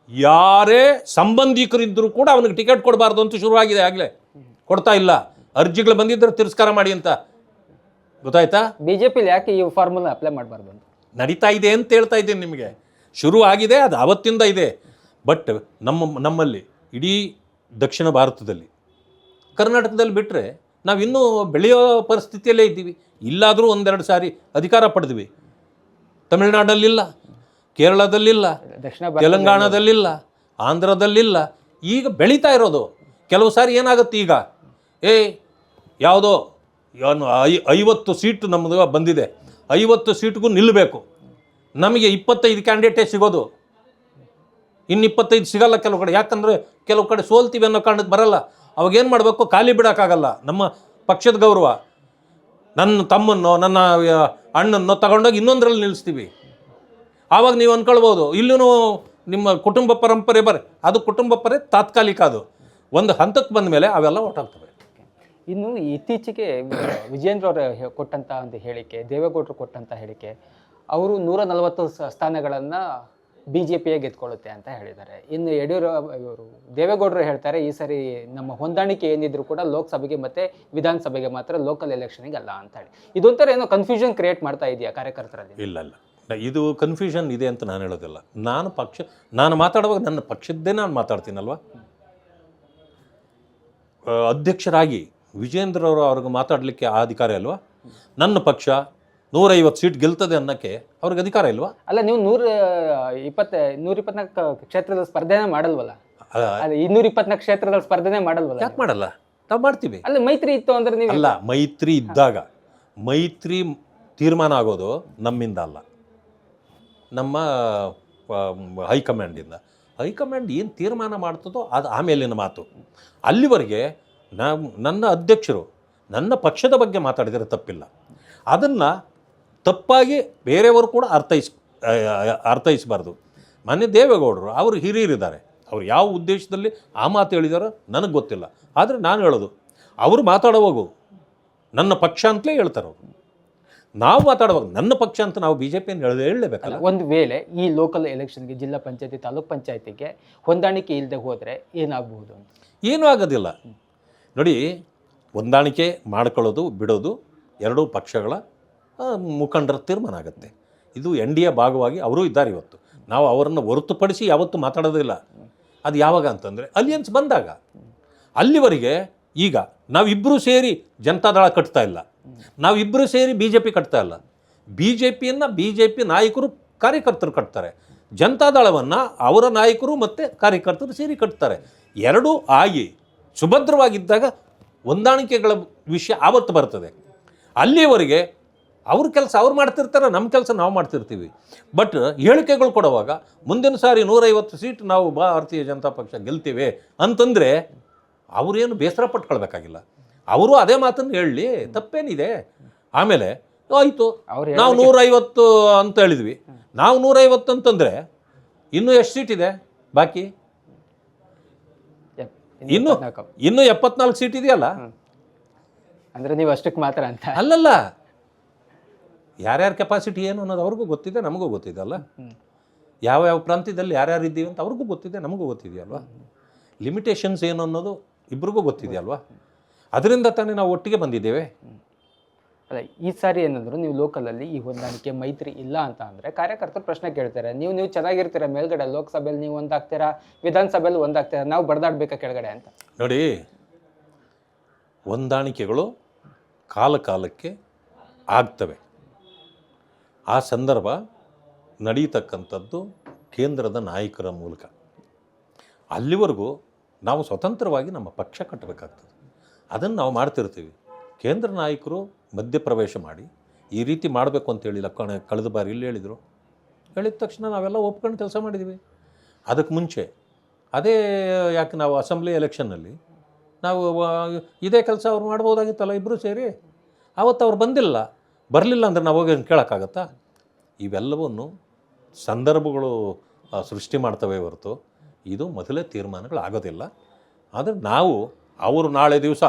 ಯಾರೇ ಸಂಬಂಧಿಕರಿದ್ದರೂ ಕೂಡ ಅವನಿಗೆ ಟಿಕೆಟ್ ಕೊಡಬಾರ್ದು ಅಂತ ಶುರುವಾಗಿದೆ. ಆಗಲೇ ಕೊಡ್ತಾ ಇಲ್ಲ. ಅರ್ಜಿಗಳು ಬಂದಿದ್ದರೆ ತಿರಸ್ಕಾರ ಮಾಡಿ ಅಂತ. ಗೊತ್ತಾಯ್ತಾ? ಬಿಜೆಪಿಲಿ ಯಾಕೆ ಈ ಫಾರ್ಮುಲಾ ಅಪ್ಲೈ ಮಾಡಬಾರ್ದು ಅಂತ ನಡೀತಾ ಇದೆ ಅಂತ ಹೇಳ್ತಾ ಇದ್ದೀನಿ ನಿಮಗೆ. ಶುರು ಆಗಿದೆ, ಅದು ಅವತ್ತಿಂದ ಇದೆ. ಬಟ್ ನಮ್ಮಲ್ಲಿ ಇಡೀ ದಕ್ಷಿಣ ಭಾರತದಲ್ಲಿ, ಕರ್ನಾಟಕದಲ್ಲಿ ಬಿಟ್ಟರೆ ನಾವು ಇನ್ನೂ ಬೆಳೆಯೋ ಪರಿಸ್ಥಿತಿಯಲ್ಲೇ ಇದ್ದೀವಿ. ಇಲ್ಲಾದರೂ ಒಂದೆರಡು ಸಾರಿ ಅಧಿಕಾರ ಪಡೆದ್ವಿ. ತಮಿಳುನಾಡಲ್ಲಿಲ್ಲ, ಕೇರಳದಲ್ಲಿಲ್ಲ, ದಕ್ಷಿಣ ತೆಲಂಗಾಣದಲ್ಲಿಲ್ಲ, ಆಂಧ್ರದಲ್ಲಿಲ್ಲ. ಈಗ ಬೆಳೀತಾ ಇರೋದು. ಕೆಲವು ಸಾರಿ ಏನಾಗುತ್ತೆ, ಈಗ ಯಾವುದೋ 50 ಸೀಟು ನಮ್ಮದು ಬಂದಿದೆ, 50 ಸೀಟ್ಗೂ ನಿಲ್ಲಬೇಕು, ನಮಗೆ 25 ಕ್ಯಾಂಡಿಡೇಟೇ ಸಿಗೋದು, ಇನ್ನು 25 ಸಿಗಲ್ಲ ಕೆಲವು ಕಡೆ. ಯಾಕಂದರೆ ಕೆಲವು ಕಡೆ ಸೋಲ್ತೀವಿ ಅನ್ನೋ ಕಾರಣಕ್ಕೆ ಬರಲ್ಲ. ಅವಾಗೇನು ಮಾಡಬೇಕು, ಖಾಲಿ ಬಿಡೋಕ್ಕಾಗಲ್ಲ. ನಮ್ಮ ಪಕ್ಷದ ಗೌರವ, ನನ್ನ ತಮ್ಮನ್ನೋ ನನ್ನ ಅಣ್ಣನ್ನೋ ತಗೊಂಡೋಗಿ ಇನ್ನೊಂದರಲ್ಲಿ ನಿಲ್ಲಿಸ್ತೀವಿ. ಆವಾಗ ನೀವು ಅಂದ್ಕೊಳ್ಬೋದು ಇಲ್ಲೂ ನಿಮ್ಮ ಕುಟುಂಬ ಪರಂಪರೆ ಅದು ಕುಟುಂಬ ಪರೆ ತಾತ್ಕಾಲಿಕ. ಅದು ಒಂದು ಹಂತಕ್ಕೆ ಬಂದ ಮೇಲೆ ಅವೆಲ್ಲ ಹೊರಟಾಗ್ತವೆ. ಇನ್ನು ಇತ್ತೀಚೆಗೆ ವಿಜೇಂದ್ರ ಅವರು ಕೊಟ್ಟಂಥ ಒಂದು ಹೇಳಿಕೆ, ದೇವೇಗೌಡರು ಕೊಟ್ಟಂಥ ಹೇಳಿಕೆ, ಅವರು 140 ಸ್ಥಾನಗಳನ್ನು BJPಯೇ ಗೆದ್ಕೊಳ್ಳುತ್ತೆ ಅಂತ ಹೇಳಿದ್ದಾರೆ. ಇನ್ನು ಇವರು ದೇವೇಗೌಡರು ಹೇಳ್ತಾರೆ, ಈ ಸರಿ ನಮ್ಮ ಹೊಂದಾಣಿಕೆ ಏನಿದ್ರು ಕೂಡ ಲೋಕಸಭೆಗೆ ಮತ್ತು ವಿಧಾನಸಭೆಗೆ ಮಾತ್ರ, ಲೋಕಲ್ ಎಲೆಕ್ಷನ್ಗೆ ಅಲ್ಲ ಅಂತ ಹೇಳಿ. ಇದೊಂಥರ ಏನೋ ಕನ್ಫ್ಯೂಷನ್ ಕ್ರಿಯೇಟ್ ಮಾಡ್ತಾ ಇದೆಯಾ ಕಾರ್ಯಕರ್ತರಲ್ಲಿ? ಇಲ್ಲ, ಇದು ಕನ್ಫ್ಯೂಷನ್ ಇದೆ ಅಂತ ನಾನು ಹೇಳೋದಿಲ್ಲ. ನಾನು ಮಾತಾಡುವಾಗ ನನ್ನ ಪಕ್ಷದ್ದೇ ನಾನು ಮಾತಾಡ್ತೀನಲ್ವ. ಅಧ್ಯಕ್ಷರಾಗಿ ವಿಜೇಂದ್ರ ಅವ್ರಿಗೆ ಮಾತಾಡಲಿಕ್ಕೆ ಆ ಅಧಿಕಾರ ಇಲ್ವಾ? ನನ್ನ ಪಕ್ಷ 150 ಸೀಟ್ ಗೆಲ್ತದೆ ಅನ್ನೋಕ್ಕೆ ಅವ್ರಿಗೆ ಅಧಿಕಾರ ಇಲ್ವಾ? ಅಲ್ಲ, ನೀವು 124 ಕ್ಷೇತ್ರದ ಸ್ಪರ್ಧೆನೇ ಮಾಡಲ್ವಲ್ಲ? ಅಲ್ಲ, 224 ಕ್ಷೇತ್ರದಲ್ಲಿ ಸ್ಪರ್ಧೆನೇ ಮಾಡಲ್ವಲ್ಲ? ಯಾಕೆ ಮಾಡಲ್ಲ? ನಾವು ಮಾಡ್ತೀವಿ. ಅಲ್ಲ, ಮೈತ್ರಿ ಇತ್ತು ಅಂದ್ರೆ ನೀವು ಅಲ್ಲ, ಮೈತ್ರಿ ಇದ್ದಾಗ ಮೈತ್ರಿ ತೀರ್ಮಾನ ಆಗೋದು ನಮ್ಮಿಂದ ಅಲ್ಲ, ನಮ್ಮ ಹೈಕಮಾಂಡಿಂದ. ಹೈಕಮಾಂಡ್ ಏನು ತೀರ್ಮಾನ ಮಾಡ್ತದೋ ಅದು ಆಮೇಲಿನ ಮಾತು. ಅಲ್ಲಿವರೆಗೆ ನನ್ನ ಅಧ್ಯಕ್ಷರು ನನ್ನ ಪಕ್ಷದ ಬಗ್ಗೆ ಮಾತಾಡಿದರೆ ತಪ್ಪಿಲ್ಲ. ಅದನ್ನು ತಪ್ಪಾಗಿ ಬೇರೆಯವರು ಕೂಡ ಅರ್ಥೈಸಬಾರ್ದು. ಮೊನ್ನೆ ದೇವೇಗೌಡರು ಅವರು ಹಿರಿಯರಿದ್ದಾರೆ, ಅವರು ಯಾವ ಉದ್ದೇಶದಲ್ಲಿ ಆ ಮಾತು ಹೇಳಿದಾರೋ ನನಗೆ ಗೊತ್ತಿಲ್ಲ. ಆದರೆ ನಾನು ಹೇಳೋದು, ಅವರು ಮಾತಾಡುವಾಗ ನನ್ನ ಪಕ್ಷ ಅಂತಲೇ ಹೇಳ್ತಾರೆ ಅವರು. ನಾವು ಮಾತಾಡುವಾಗ ನನ್ನ ಪಕ್ಷ ಅಂತ ನಾವು BJPಯನ್ನು ಹೇಳಲೇಬೇಕಲ್ಲ. ಒಂದು ವೇಳೆ ಈ ಲೋಕಲ್ ಎಲೆಕ್ಷನ್ಗೆ, ಜಿಲ್ಲಾ ಪಂಚಾಯತಿ, ತಾಲೂಕ್ ಪಂಚಾಯತಿಗೆ ಹೊಂದಾಣಿಕೆ ಇಲ್ಲದೆ ಹೋದರೆ ಏನಾಗಬಹುದು ಅಂತ? ಏನೂ ಆಗೋದಿಲ್ಲ ನೋಡಿ. ಹೊಂದಾಣಿಕೆ ಮಾಡ್ಕೊಳ್ಳೋದು ಬಿಡೋದು ಎರಡೂ ಪಕ್ಷಗಳ ಮುಖಂಡರ ತೀರ್ಮಾನ ಆಗುತ್ತೆ. ಇದು NDA ಭಾಗವಾಗಿ ಅವರೂ ಇದ್ದಾರೆ ಇವತ್ತು. ನಾವು ಅವರನ್ನು ಹೊರತುಪಡಿಸಿ ಯಾವತ್ತೂ ಮಾತಾಡೋದಿಲ್ಲ. ಅದು ಯಾವಾಗ ಅಂತಂದರೆ ಅಲಿಯನ್ಸ್ ಬಂದಾಗ. ಅಲ್ಲಿವರೆಗೆ ಈಗ ನಾವಿಬ್ಬರೂ ಸೇರಿ ಜನತಾದಳ ಕಟ್ತಾ ಇಲ್ಲ, ನಾವಿಬ್ಬರೂ ಸೇರಿ BJP ಕಟ್ತಾ ಇಲ್ಲ. BJPಯನ್ನು BJP ನಾಯಕರು ಕಾರ್ಯಕರ್ತರು ಕಟ್ತಾರೆ, ಜನತಾದಳವನ್ನು ಅವರ ನಾಯಕರು ಮತ್ತು ಕಾರ್ಯಕರ್ತರು ಸೇರಿ ಕಟ್ತಾರೆ. ಎರಡೂ ಆಗಿ ಸುಭದ್ರವಾಗಿದ್ದಾಗ ಹೊಂದಾಣಿಕೆಗಳ ವಿಷಯ ಆವತ್ತು ಬರ್ತದೆ. ಅಲ್ಲಿಯವರೆಗೆ ಅವ್ರ ಕೆಲಸ ಅವ್ರು ಮಾಡ್ತಿರ್ತಾರೆ, ನಮ್ಮ ಕೆಲಸ ನಾವು ಮಾಡ್ತಿರ್ತೀವಿ. ಬಟ್ ಹೇಳಿಕೆಗಳು ಕೊಡುವಾಗ ಮುಂದಿನ ಸಾರಿ 150 ಸೀಟ್ ನಾವು ಭಾರತೀಯ ಜನತಾ ಪಕ್ಷ ಗೆಲ್ತೀವಿ ಅಂತಂದರೆ ಅವರೇನು ಬೇಸರ ಪಟ್ಕೊಳ್ಬೇಕಾಗಿಲ್ಲ. ಅವರು ಅದೇ ಮಾತನ್ನು ಹೇಳಲಿ, ತಪ್ಪೇನಿದೆ. ಆಮೇಲೆ ಆಯಿತು, ನಾವು 150 ಅಂತ ಹೇಳಿದ್ವಿ, ನಾವು 150 ಅಂತಂದರೆ ಇನ್ನೂ ಎಷ್ಟು ಸೀಟ್ ಇದೆ ಬಾಕಿ? ಇನ್ನೂ 74 ಸೀಟ್ ಇದೆಯಲ್ಲ. ಅಂದರೆ ನೀವು ಅಷ್ಟಕ್ಕೆ ಮಾತ್ರ ಅಂತ ಅಲ್ಲಲ್ಲ, ಯಾರ್ಯಾರ ಕೆಪಾಸಿಟಿ ಏನು ಅನ್ನೋದು ಅವ್ರಿಗೂ ಗೊತ್ತಿದೆ, ನಮಗೂ ಗೊತ್ತಿದೆ ಅಲ್ಲ. ಯಾವ ಪ್ರಾಂತ್ಯದಲ್ಲಿ ಯಾರ್ಯಾರು ಇದ್ದೀವಿ ಅಂತ ಅವ್ರಿಗೂ ಗೊತ್ತಿದೆ, ನಮಗೂ ಗೊತ್ತಿದೆಯಲ್ವ. ಲಿಮಿಟೇಷನ್ಸ್ ಏನು ಅನ್ನೋದು ಇಬ್ರಿಗೂ ಗೊತ್ತಿದೆಯಲ್ವ. ಅದರಿಂದ ತಾನೇ ನಾವು ಒಟ್ಟಿಗೆ ಬಂದಿದ್ದೇವೆ. ಅಲ್ಲ, ಈ ಸಾರಿ ಏನಂದ್ರು ನೀವು ಲೋಕಲಲ್ಲಿ ಈ ಹೊಂದಾಣಿಕೆ ಮೈತ್ರಿ ಇಲ್ಲ ಅಂತ ಅಂದರೆ ಕಾರ್ಯಕರ್ತರು ಪ್ರಶ್ನೆ ಕೇಳ್ತಾರೆ, ನೀವು ಚೆನ್ನಾಗಿರ್ತೀರಾ ಮೇಲ್ಗಡೆ, ಲೋಕಸಭೆಯಲ್ಲಿ ನೀವು ಒಂದಾಗ್ತೀರಾ, ವಿಧಾನಸಭೆಯಲ್ಲಿ ಒಂದಾಗ್ತೀರಾ, ನಾವು ಬಡ್ದಾಡ್ಬೇಕಾ ಕೆಳಗಡೆ ಅಂತ. ನೋಡಿ, ಹೊಂದಾಣಿಕೆಗಳು ಕಾಲಕ್ಕೆ ಆಗ್ತವೆ. ಆ ಸಂದರ್ಭ ನಡೀತಕ್ಕಂಥದ್ದು ಕೇಂದ್ರದ ನಾಯಕರ ಮೂಲಕ. ಅಲ್ಲಿವರೆಗೂ ನಾವು ಸ್ವತಂತ್ರವಾಗಿ ನಮ್ಮ ಪಕ್ಷ ಕಟ್ಟಬೇಕಾಗ್ತದೆ. ಅದನ್ನು ನಾವು ಮಾಡ್ತಿರ್ತೀವಿ. ಕೇಂದ್ರ ನಾಯಕರು ಮಧ್ಯಪ್ರವೇಶ ಮಾಡಿ ಈ ರೀತಿ ಮಾಡಬೇಕು ಅಂತೇಳಿಲ್ಲ. ಕಳೆದ ಬಾರಿ ಇಲ್ಲಿ ಹೇಳಿದರು. ಹೇಳಿದ ತಕ್ಷಣ ನಾವೆಲ್ಲ ಒಪ್ಕೊಂಡು ಕೆಲಸ ಮಾಡಿದ್ವಿ. ಅದಕ್ಕೆ ಮುಂಚೆ ಅದೇ ಯಾಕೆ ನಾವು ಅಸೆಂಬ್ಲಿ ಎಲೆಕ್ಷನ್ನಲ್ಲಿ ನಾವು ಇದೇ ಕೆಲಸ ಅವ್ರು ಮಾಡ್ಬೋದಾಗಿತ್ತಲ್ಲ ಇಬ್ಬರು ಸೇರಿ. ಆವತ್ತು ಅವ್ರು ಬರಲಿಲ್ಲ ಅಂದರೆ ನಾವು ಹೋಗಿ ಕೇಳೋಕ್ಕಾಗತ್ತಾ? ಇವೆಲ್ಲವನ್ನು ಸಂದರ್ಭಗಳು ಸೃಷ್ಟಿ ಮಾಡ್ತವೆ ಹೊರತು ಇದು ಮೊದಲೇ ತೀರ್ಮಾನಗಳು ಆಗೋದಿಲ್ಲ. ಆದರೆ ನಾವು ಅವರು ನಾಳೆ ದಿವಸ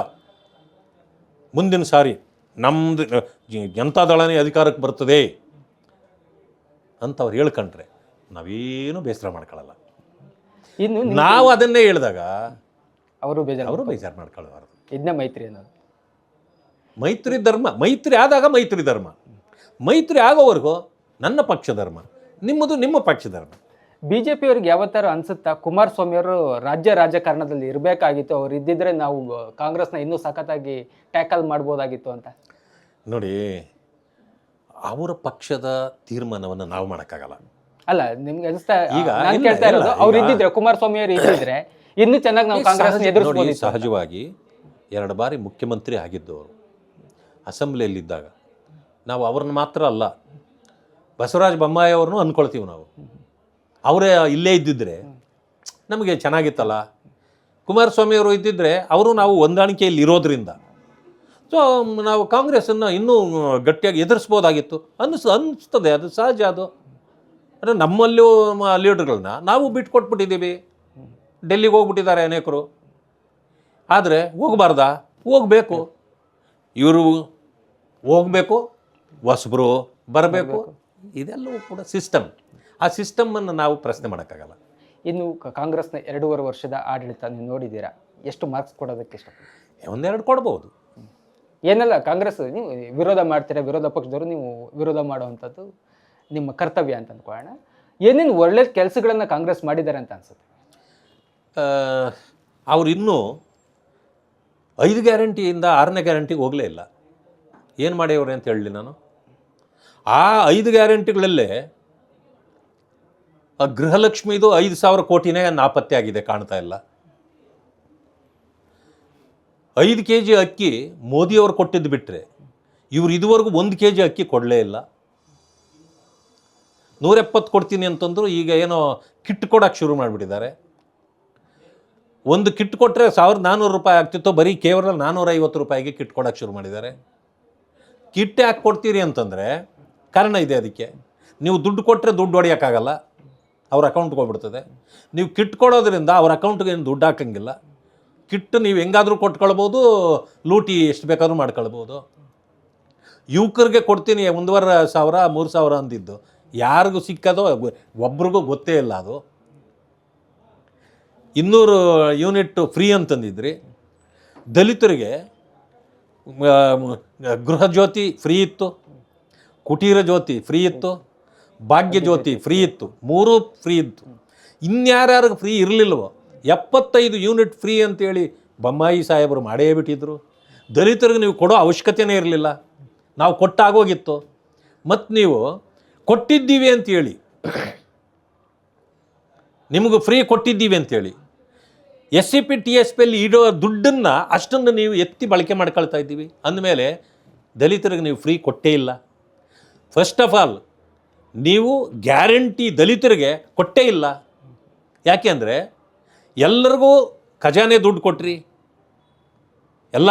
ಮುಂದಿನ ಸಾರಿ ನಮ್ಮದು ಜನತಾದಳನೇ ಅಧಿಕಾರಕ್ಕೆ ಬರ್ತದೆ ಅಂತ ಅವ್ರು ಹೇಳ್ಕೊಂಡ್ರೆ ನಾವೇನು ಬೇಸರ ಮಾಡ್ಕೊಳ್ಳಲ್ಲ. ಇನ್ನು ನಾವು ಅದನ್ನೇ ಹೇಳಿದಾಗ ಅವರು ಬೇಜಾರು ಮಾಡ್ಕೊಳ್ಳಬಾರ್ದು. ಇದನ್ನೇ ಮೈತ್ರಿ ಅನ್ನೋದು. ಮೈತ್ರಿ ಧರ್ಮ, ಮೈತ್ರಿ ಆದಾಗ ಮೈತ್ರಿ ಧರ್ಮ, ಮೈತ್ರಿ ಆಗೋವರೆಗೂ ನನ್ನ ಪಕ್ಷ ಧರ್ಮ, ನಿಮ್ಮದು ನಿಮ್ಮ ಪಕ್ಷ ಧರ್ಮ. ಬಿಜೆಪಿ ಅವ್ರಿಗೆ ಯಾವತ್ತಾರು ಅನ್ಸುತ್ತಾ ಕುಮಾರಸ್ವಾಮಿ ಅವರು ರಾಜ್ಯ ರಾಜಕಾರಣದಲ್ಲಿ ಇರಬೇಕಾಗಿತ್ತು, ಅವ್ರು ಇದ್ದಿದ್ರೆ ನಾವು ಕಾಂಗ್ರೆಸ್ನ ಇನ್ನೂ ಸಖತ್ತಾಗಿ ಟ್ಯಾಕಲ್ ಮಾಡ್ಬೋದಾಗಿತ್ತು ಅಂತ? ನೋಡಿ, ಅವರ ಪಕ್ಷದ ತೀರ್ಮಾನವನ್ನು ನಾವು ಮಾಡೋಕ್ಕಾಗಲ್ಲ. ಅಲ್ಲ, ನಿಮ್ಗೆ ಅನಿಸ್ತಾ? ಈಗ ನಾನು ಕೇಳ್ತಾ ಇರೋದು, ಅವ್ರು ಇದ್ದಿದ್ರೆ, ಕುಮಾರಸ್ವಾಮಿ ಅವರು ಇದ್ದಿದ್ರೆ ಇನ್ನೂ ಚೆನ್ನಾಗಿ ನಾವು ಕಾಂಗ್ರೆಸ್ ಎದುರಿಸಬಹುದು. ಸಹಜವಾಗಿ 2 ಬಾರಿ ಮುಖ್ಯಮಂತ್ರಿ ಆಗಿದ್ದವರು ಅಸೆಂಬ್ಲಿಯಲ್ಲಿದ್ದಾಗ ನಾವು ಅವ್ರನ್ನ ಮಾತ್ರ ಅಲ್ಲ, ಬಸವರಾಜ ಬೊಮ್ಮಾಯಿ ಅವ್ರನ್ನೂ ಅಂದ್ಕೊಳ್ತೀವಿ ನಾವು. ಅವರೇ ಇಲ್ಲೇ ಇದ್ದಿದ್ರೆ ನಮಗೆ ಚೆನ್ನಾಗಿತ್ತಲ್ಲ. ಕುಮಾರಸ್ವಾಮಿ ಅವರು ಇದ್ದಿದ್ರೆ ಅವರು ನಾವು ಹೊಂದಾಣಿಕೆಯಲ್ಲಿ ಇರೋದ್ರಿಂದ ಸೊ ನಾವು ಕಾಂಗ್ರೆಸ್ಸನ್ನು ಇನ್ನೂ ಗಟ್ಟಿಯಾಗಿ ಎದುರಿಸ್ಬೋದಾಗಿತ್ತು ಅನ್ನಿಸ್ತದೆ. ಅದು ಸಹಜ. ಅದು ಅಂದರೆ ನಮ್ಮಲ್ಲೂ ಲೀಡರ್ಗಳನ್ನ ನಾವು ಬಿಟ್ಕೊಟ್ಬಿಟ್ಟಿದ್ದೀವಿ. ಡೆಲ್ಲಿಗೆ ಹೋಗ್ಬಿಟ್ಟಿದ್ದಾರೆ ಅನೇಕರು. ಆದರೆ ಹೋಗಬಾರ್ದಾ? ಹೋಗಬೇಕು. ಇವರು ಹೋಗಬೇಕು, ಹೊಸಬರು ಬರಬೇಕು. ಇದೆಲ್ಲವೂ ಕೂಡ ಸಿಸ್ಟಮ್. ಆ ಸಿಸ್ಟಮನ್ನು ನಾವು ಪ್ರಶ್ನೆ ಮಾಡೋಕ್ಕಾಗಲ್ಲ. ಇನ್ನು ಕಾಂಗ್ರೆಸ್ನ 2.5 ವರ್ಷದ ಆಡಳಿತ ನೀವು ನೋಡಿದ್ದೀರಾ, ಎಷ್ಟು ಮಾರ್ಕ್ಸ್ ಕೊಡೋದಕ್ಕೆ ಇಷ್ಟಪಡ್ತೀರಾ? 1-2 ಕೊಡ್ಬೋದು. ಏನೆಲ್ಲ ಕಾಂಗ್ರೆಸ್ ನೀವು ವಿರೋಧ ಮಾಡ್ತೀರಾ, ವಿರೋಧ ಪಕ್ಷದವರು ನೀವು ವಿರೋಧ ಮಾಡುವಂಥದ್ದು ನಿಮ್ಮ ಕರ್ತವ್ಯ ಅಂತ ಅಂದ್ಕೊಳ್ಳೋಣ. ಏನೇನು ಒಳ್ಳೆ ಕೆಲಸಗಳನ್ನು ಕಾಂಗ್ರೆಸ್ ಮಾಡಿದ್ದಾರೆ ಅಂತ ಅನ್ಸುತ್ತೆ? ಅವ್ರು ಇನ್ನೂ 5 ಗ್ಯಾರಂಟಿಯಿಂದ 6ನೇ ಗ್ಯಾರಂಟಿಗೆ ಹೋಗಲೇ ಇಲ್ಲ. ಏನು ಮಾಡ್ಯವ್ರೆ ಅಂತ ಹೇಳಲಿ ನಾನು. ಆ 5 ಗ್ಯಾರಂಟಿಗಳಲ್ಲೇ ಗೃಹಲಕ್ಷ್ಮಿದು 5,000 ಕೋಟಿನೇ ನಾಪತ್ತೆ ಆಗಿದೆ, ಕಾಣ್ತಾ ಇಲ್ಲ. 5 kg ಅಕ್ಕಿ ಮೋದಿಯವರು ಕೊಟ್ಟಿದ್ದು ಬಿಟ್ಟರೆ ಇವರು ಇದುವರೆಗೂ 1 kg ಅಕ್ಕಿ ಕೊಡಲೇ ಇಲ್ಲ. 170 ಕೊಡ್ತೀನಿ ಅಂತಂದ್ರು, ಈಗ ಏನೋ ಕಿಟ್ ಕೊಡೋಕ್ಕೆ ಶುರು ಮಾಡಿಬಿಟ್ಟಿದ್ದಾರೆ. ಒಂದು ಕಿಟ್ ಕೊಟ್ಟರೆ 1,400 ರೂಪಾಯಿ ಆಗ್ತಿತ್ತು, ಬರೀ ಕೇವಲ 450 ರೂಪಾಯಿಗೆ ಕಿಟ್ ಕೊಡೋಕ್ಕೆ ಶುರು ಮಾಡಿದ್ದಾರೆ. ಕಿಟ್ ಯಾಕೆ ಕೊಡ್ತೀರಿ ಅಂತಂದರೆ ಕಾರಣ ಇದೆ. ಅದಕ್ಕೆ ನೀವು ದುಡ್ಡು ಕೊಟ್ಟರೆ ದುಡ್ಡು ಹೊಡೆಯೋಕ್ಕಾಗಲ್ಲ, ಅವ್ರ ಅಕೌಂಟ್ಗೆ ಹೋಗ್ಬಿಡ್ತದೆ. ನೀವು ಕಿಟ್ ಕೊಡೋದ್ರಿಂದ ಅವ್ರ ಅಕೌಂಟ್ಗೆ ಏನು ದುಡ್ಡು ಹಾಕಂಗಿಲ್ಲ. ಕಿಟ್ ನೀವು ಹೆಂಗಾದರೂ ಕೊಟ್ಕೊಳ್ಬೋದು, ಲೂಟಿ ಎಷ್ಟು ಬೇಕಾದ್ರೂ ಮಾಡ್ಕೊಳ್ಬೋದು. ಯುವಕರಿಗೆ ಕೊಡ್ತೀನಿ 1,500 3,000 ಅಂದಿದ್ದು ಯಾರಿಗೂ ಸಿಕ್ಕದೋ ಒಬ್ರಿಗೂ ಗೊತ್ತೇ ಇಲ್ಲ. ಅದು 200 ಯೂನಿಟ್ ಫ್ರೀ ಅಂತಂದಿದ್ರಿ. ದಲಿತರಿಗೆ ಗೃಹ ಜ್ಯೋತಿ ಫ್ರೀ ಇತ್ತು, ಕುಟೀರ ಜ್ಯೋತಿ ಫ್ರೀ ಇತ್ತು, ಭಾಗ್ಯ ಜ್ಯೋತಿ ಫ್ರೀ ಇತ್ತು, 3 ಫ್ರೀ ಇತ್ತು. ಇನ್ಯಾರ್ಯಾರಿಗೆ ಫ್ರೀ ಇರಲಿಲ್ವೋ 75 ಯೂನಿಟ್ ಫ್ರೀ ಅಂತೇಳಿ ಬೊಮ್ಮಾಯಿ ಸಾಹೇಬರು ಮಾಡೇ ಬಿಟ್ಟಿದ್ರು. ದಲಿತರಿಗೆ ನೀವು ಕೊಡೋ ಅವಶ್ಯಕತೆಯೇ ಇರಲಿಲ್ಲ, ನಾವು ಕೊಟ್ಟಾಗೋಗಿತ್ತು. ಮತ್ತು ನೀವು ಕೊಟ್ಟಿದ್ದೀವಿ ಅಂತೇಳಿ, ನಿಮಗೂ ಫ್ರೀ ಕೊಟ್ಟಿದ್ದೀವಿ ಅಂತೇಳಿ SCP TSPಯಲ್ಲಿ ಇಡೋ ದುಡ್ಡನ್ನು ಅಷ್ಟನ್ನು ನೀವು ಎತ್ತಿ ಬಳಕೆ ಮಾಡ್ಕೊಳ್ತಾ ಇದ್ದೀವಿ ಅಂದಮೇಲೆ ದಲಿತರಿಗೆ ನೀವು ಫ್ರೀ ಕೊಟ್ಟೇ ಇಲ್ಲ. ಫಸ್ಟ್ ಆಫ್ ಆಲ್ ನೀವು ಗ್ಯಾರಂಟಿ ದಲಿತರಿಗೆ ಕೊಟ್ಟೇ ಇಲ್ಲ. ಯಾಕೆ ಅಂದರೆ ಎಲ್ಲರಿಗೂ ಖಜಾನೆ ದುಡ್ಡು ಕೊಟ್ರಿ, ಎಲ್ಲ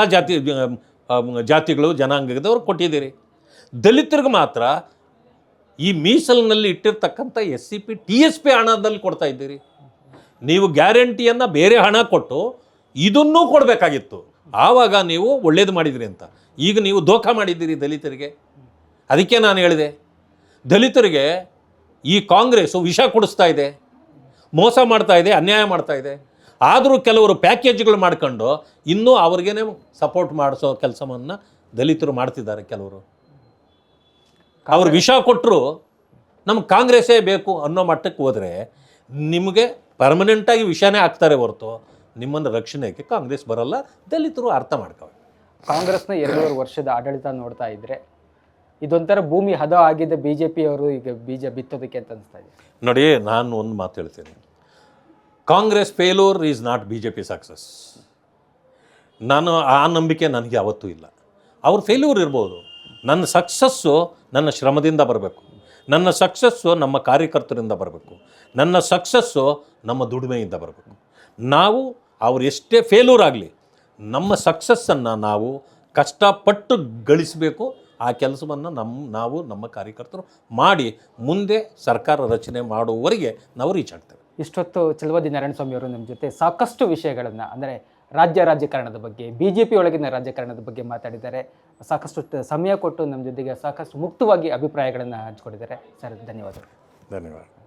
ಜಾತಿಗಳು ಜನಾಂಗದವ್ರು ಕೊಟ್ಟಿದ್ದೀರಿ. ದಲಿತರಿಗೆ ಮಾತ್ರ ಈ ಮೀಸಲಿನಲ್ಲಿ ಇಟ್ಟಿರ್ತಕ್ಕಂಥ SCP TSP ಹಣದಲ್ಲಿ ಕೊಡ್ತಾ ಇದ್ದೀರಿ. ನೀವು ಗ್ಯಾರಂಟಿಯನ್ನು ಬೇರೆ ಹಣ ಕೊಟ್ಟು ಇದನ್ನೂ ಕೊಡಬೇಕಾಗಿತ್ತು, ಆವಾಗ ನೀವು ಒಳ್ಳೇದು ಮಾಡಿದಿರಿ ಅಂತ. ಈಗ ನೀವು ದೋಖ ಮಾಡಿದ್ದೀರಿ ದಲಿತರಿಗೆ. ಅದಕ್ಕೆ ನಾನು ಹೇಳಿದೆ, ದಲಿತರಿಗೆ ಈ ಕಾಂಗ್ರೆಸ್ಸು ವಿಷ ಕೊಡಿಸ್ತಾ ಇದೆ, ಮೋಸ ಮಾಡ್ತಾ ಇದೆ, ಅನ್ಯಾಯ ಮಾಡ್ತಾ ಇದೆ. ಆದರೂ ಕೆಲವರು ಪ್ಯಾಕೇಜ್ಗಳು ಮಾಡ್ಕೊಂಡು ಇನ್ನೂ ಅವ್ರಿಗೇನೆ ಸಪೋರ್ಟ್ ಮಾಡಿಸೋ ಕೆಲಸವನ್ನು ದಲಿತರು ಮಾಡ್ತಿದ್ದಾರೆ. ಕೆಲವರು ಅವ್ರು ವಿಷ ಕೊಟ್ಟರು ನಮ್ಗೆ ಕಾಂಗ್ರೆಸ್ಸೇ ಬೇಕು ಅನ್ನೋ ಮಟ್ಟಕ್ಕೆ ಹೋದರೆ ನಿಮಗೆ ಪರ್ಮನೆಂಟಾಗಿ ವಿಷನೇ ಆಗ್ತಾರೆ ಹೊರತು ನಿಮ್ಮನ್ನು ರಕ್ಷಣೆಗೆ ಕಾಂಗ್ರೆಸ್ ಬರಲ್ಲ. ದಲಿತರು ಅರ್ಥ ಮಾಡ್ಕೋಬೇಕು. ಕಾಂಗ್ರೆಸ್ನ 2.5 ವರ್ಷದ ಆಡಳಿತ ನೋಡ್ತಾ ಇದ್ರೆ ಇದೊಂಥರ ಭೂಮಿ ಹದ ಆಗಿದೆ BJP ಅವರು ಈಗ ಬೀಜ ಬಿತ್ತೋದಕ್ಕೆ ಅಂತ ಅನಿಸ್ತಾ ಇದೆ. ನೋಡಿ, ನಾನು ಒಂದು ಮಾತು ಹೇಳ್ತೀನಿ, Congress failure is not BJP success. ನಾನು ಆ ನಂಬಿಕೆ ನನಗೆ ಯಾವತ್ತೂ ಇಲ್ಲ. ಅವ್ರ ಫೇಲ್ಯೂರ್ ಇರ್ಬೋದು, ನನ್ನ ಸಕ್ಸಸ್ಸು ನನ್ನ ಶ್ರಮದಿಂದ ಬರಬೇಕು, ನನ್ನ ಸಕ್ಸಸ್ಸು ನಮ್ಮ ಕಾರ್ಯಕರ್ತರಿಂದ ಬರಬೇಕು, ನನ್ನ ಸಕ್ಸಸ್ಸು ನಮ್ಮ ದುಡಿಮೆಯಿಂದ ಬರಬೇಕು. ನಾವು ಅವ್ರು ಎಷ್ಟೇ ಫೇಲ್ಯೂರ್ ಆಗಲಿ ನಮ್ಮ ಸಕ್ಸಸ್ಸನ್ನು ನಾವು ಕಷ್ಟಪಟ್ಟು ಗಳಿಸಬೇಕು. ಆ ಕೆಲಸವನ್ನು ನಾವು ನಮ್ಮ ಕಾರ್ಯಕರ್ತರು ಮಾಡಿ ಮುಂದೆ ಸರ್ಕಾರ ರಚನೆ ಮಾಡುವವರೆಗೆ ನಾವು ರೀಚ್ ಆಗ್ತೇವೆ. ಇಷ್ಟೊತ್ತು ಚಲುವಾದಿ ನಾರಾಯಣಸ್ವಾಮಿ ಅವರು ನಮ್ಮ ಜೊತೆ ಸಾಕಷ್ಟು ವಿಷಯಗಳನ್ನು, ಅಂದರೆ ರಾಜಕಾರಣದ ಬಗ್ಗೆ, BJP ಒಳಗಿನ ರಾಜಕಾರಣದ ಬಗ್ಗೆ ಮಾತಾಡಿದ್ದಾರೆ. ಸಾಕಷ್ಟು ಸಮಯ ಕೊಟ್ಟು ನಮ್ಮ ಜೊತೆಗೆ ಸಾಕಷ್ಟು ಮುಕ್ತವಾಗಿ ಅಭಿಪ್ರಾಯಗಳನ್ನು ಹಂಚ್ಕೊಂಡಿದ್ದಾರೆ. ಸರ್, ಧನ್ಯವಾದಗಳು. ಧನ್ಯವಾದ.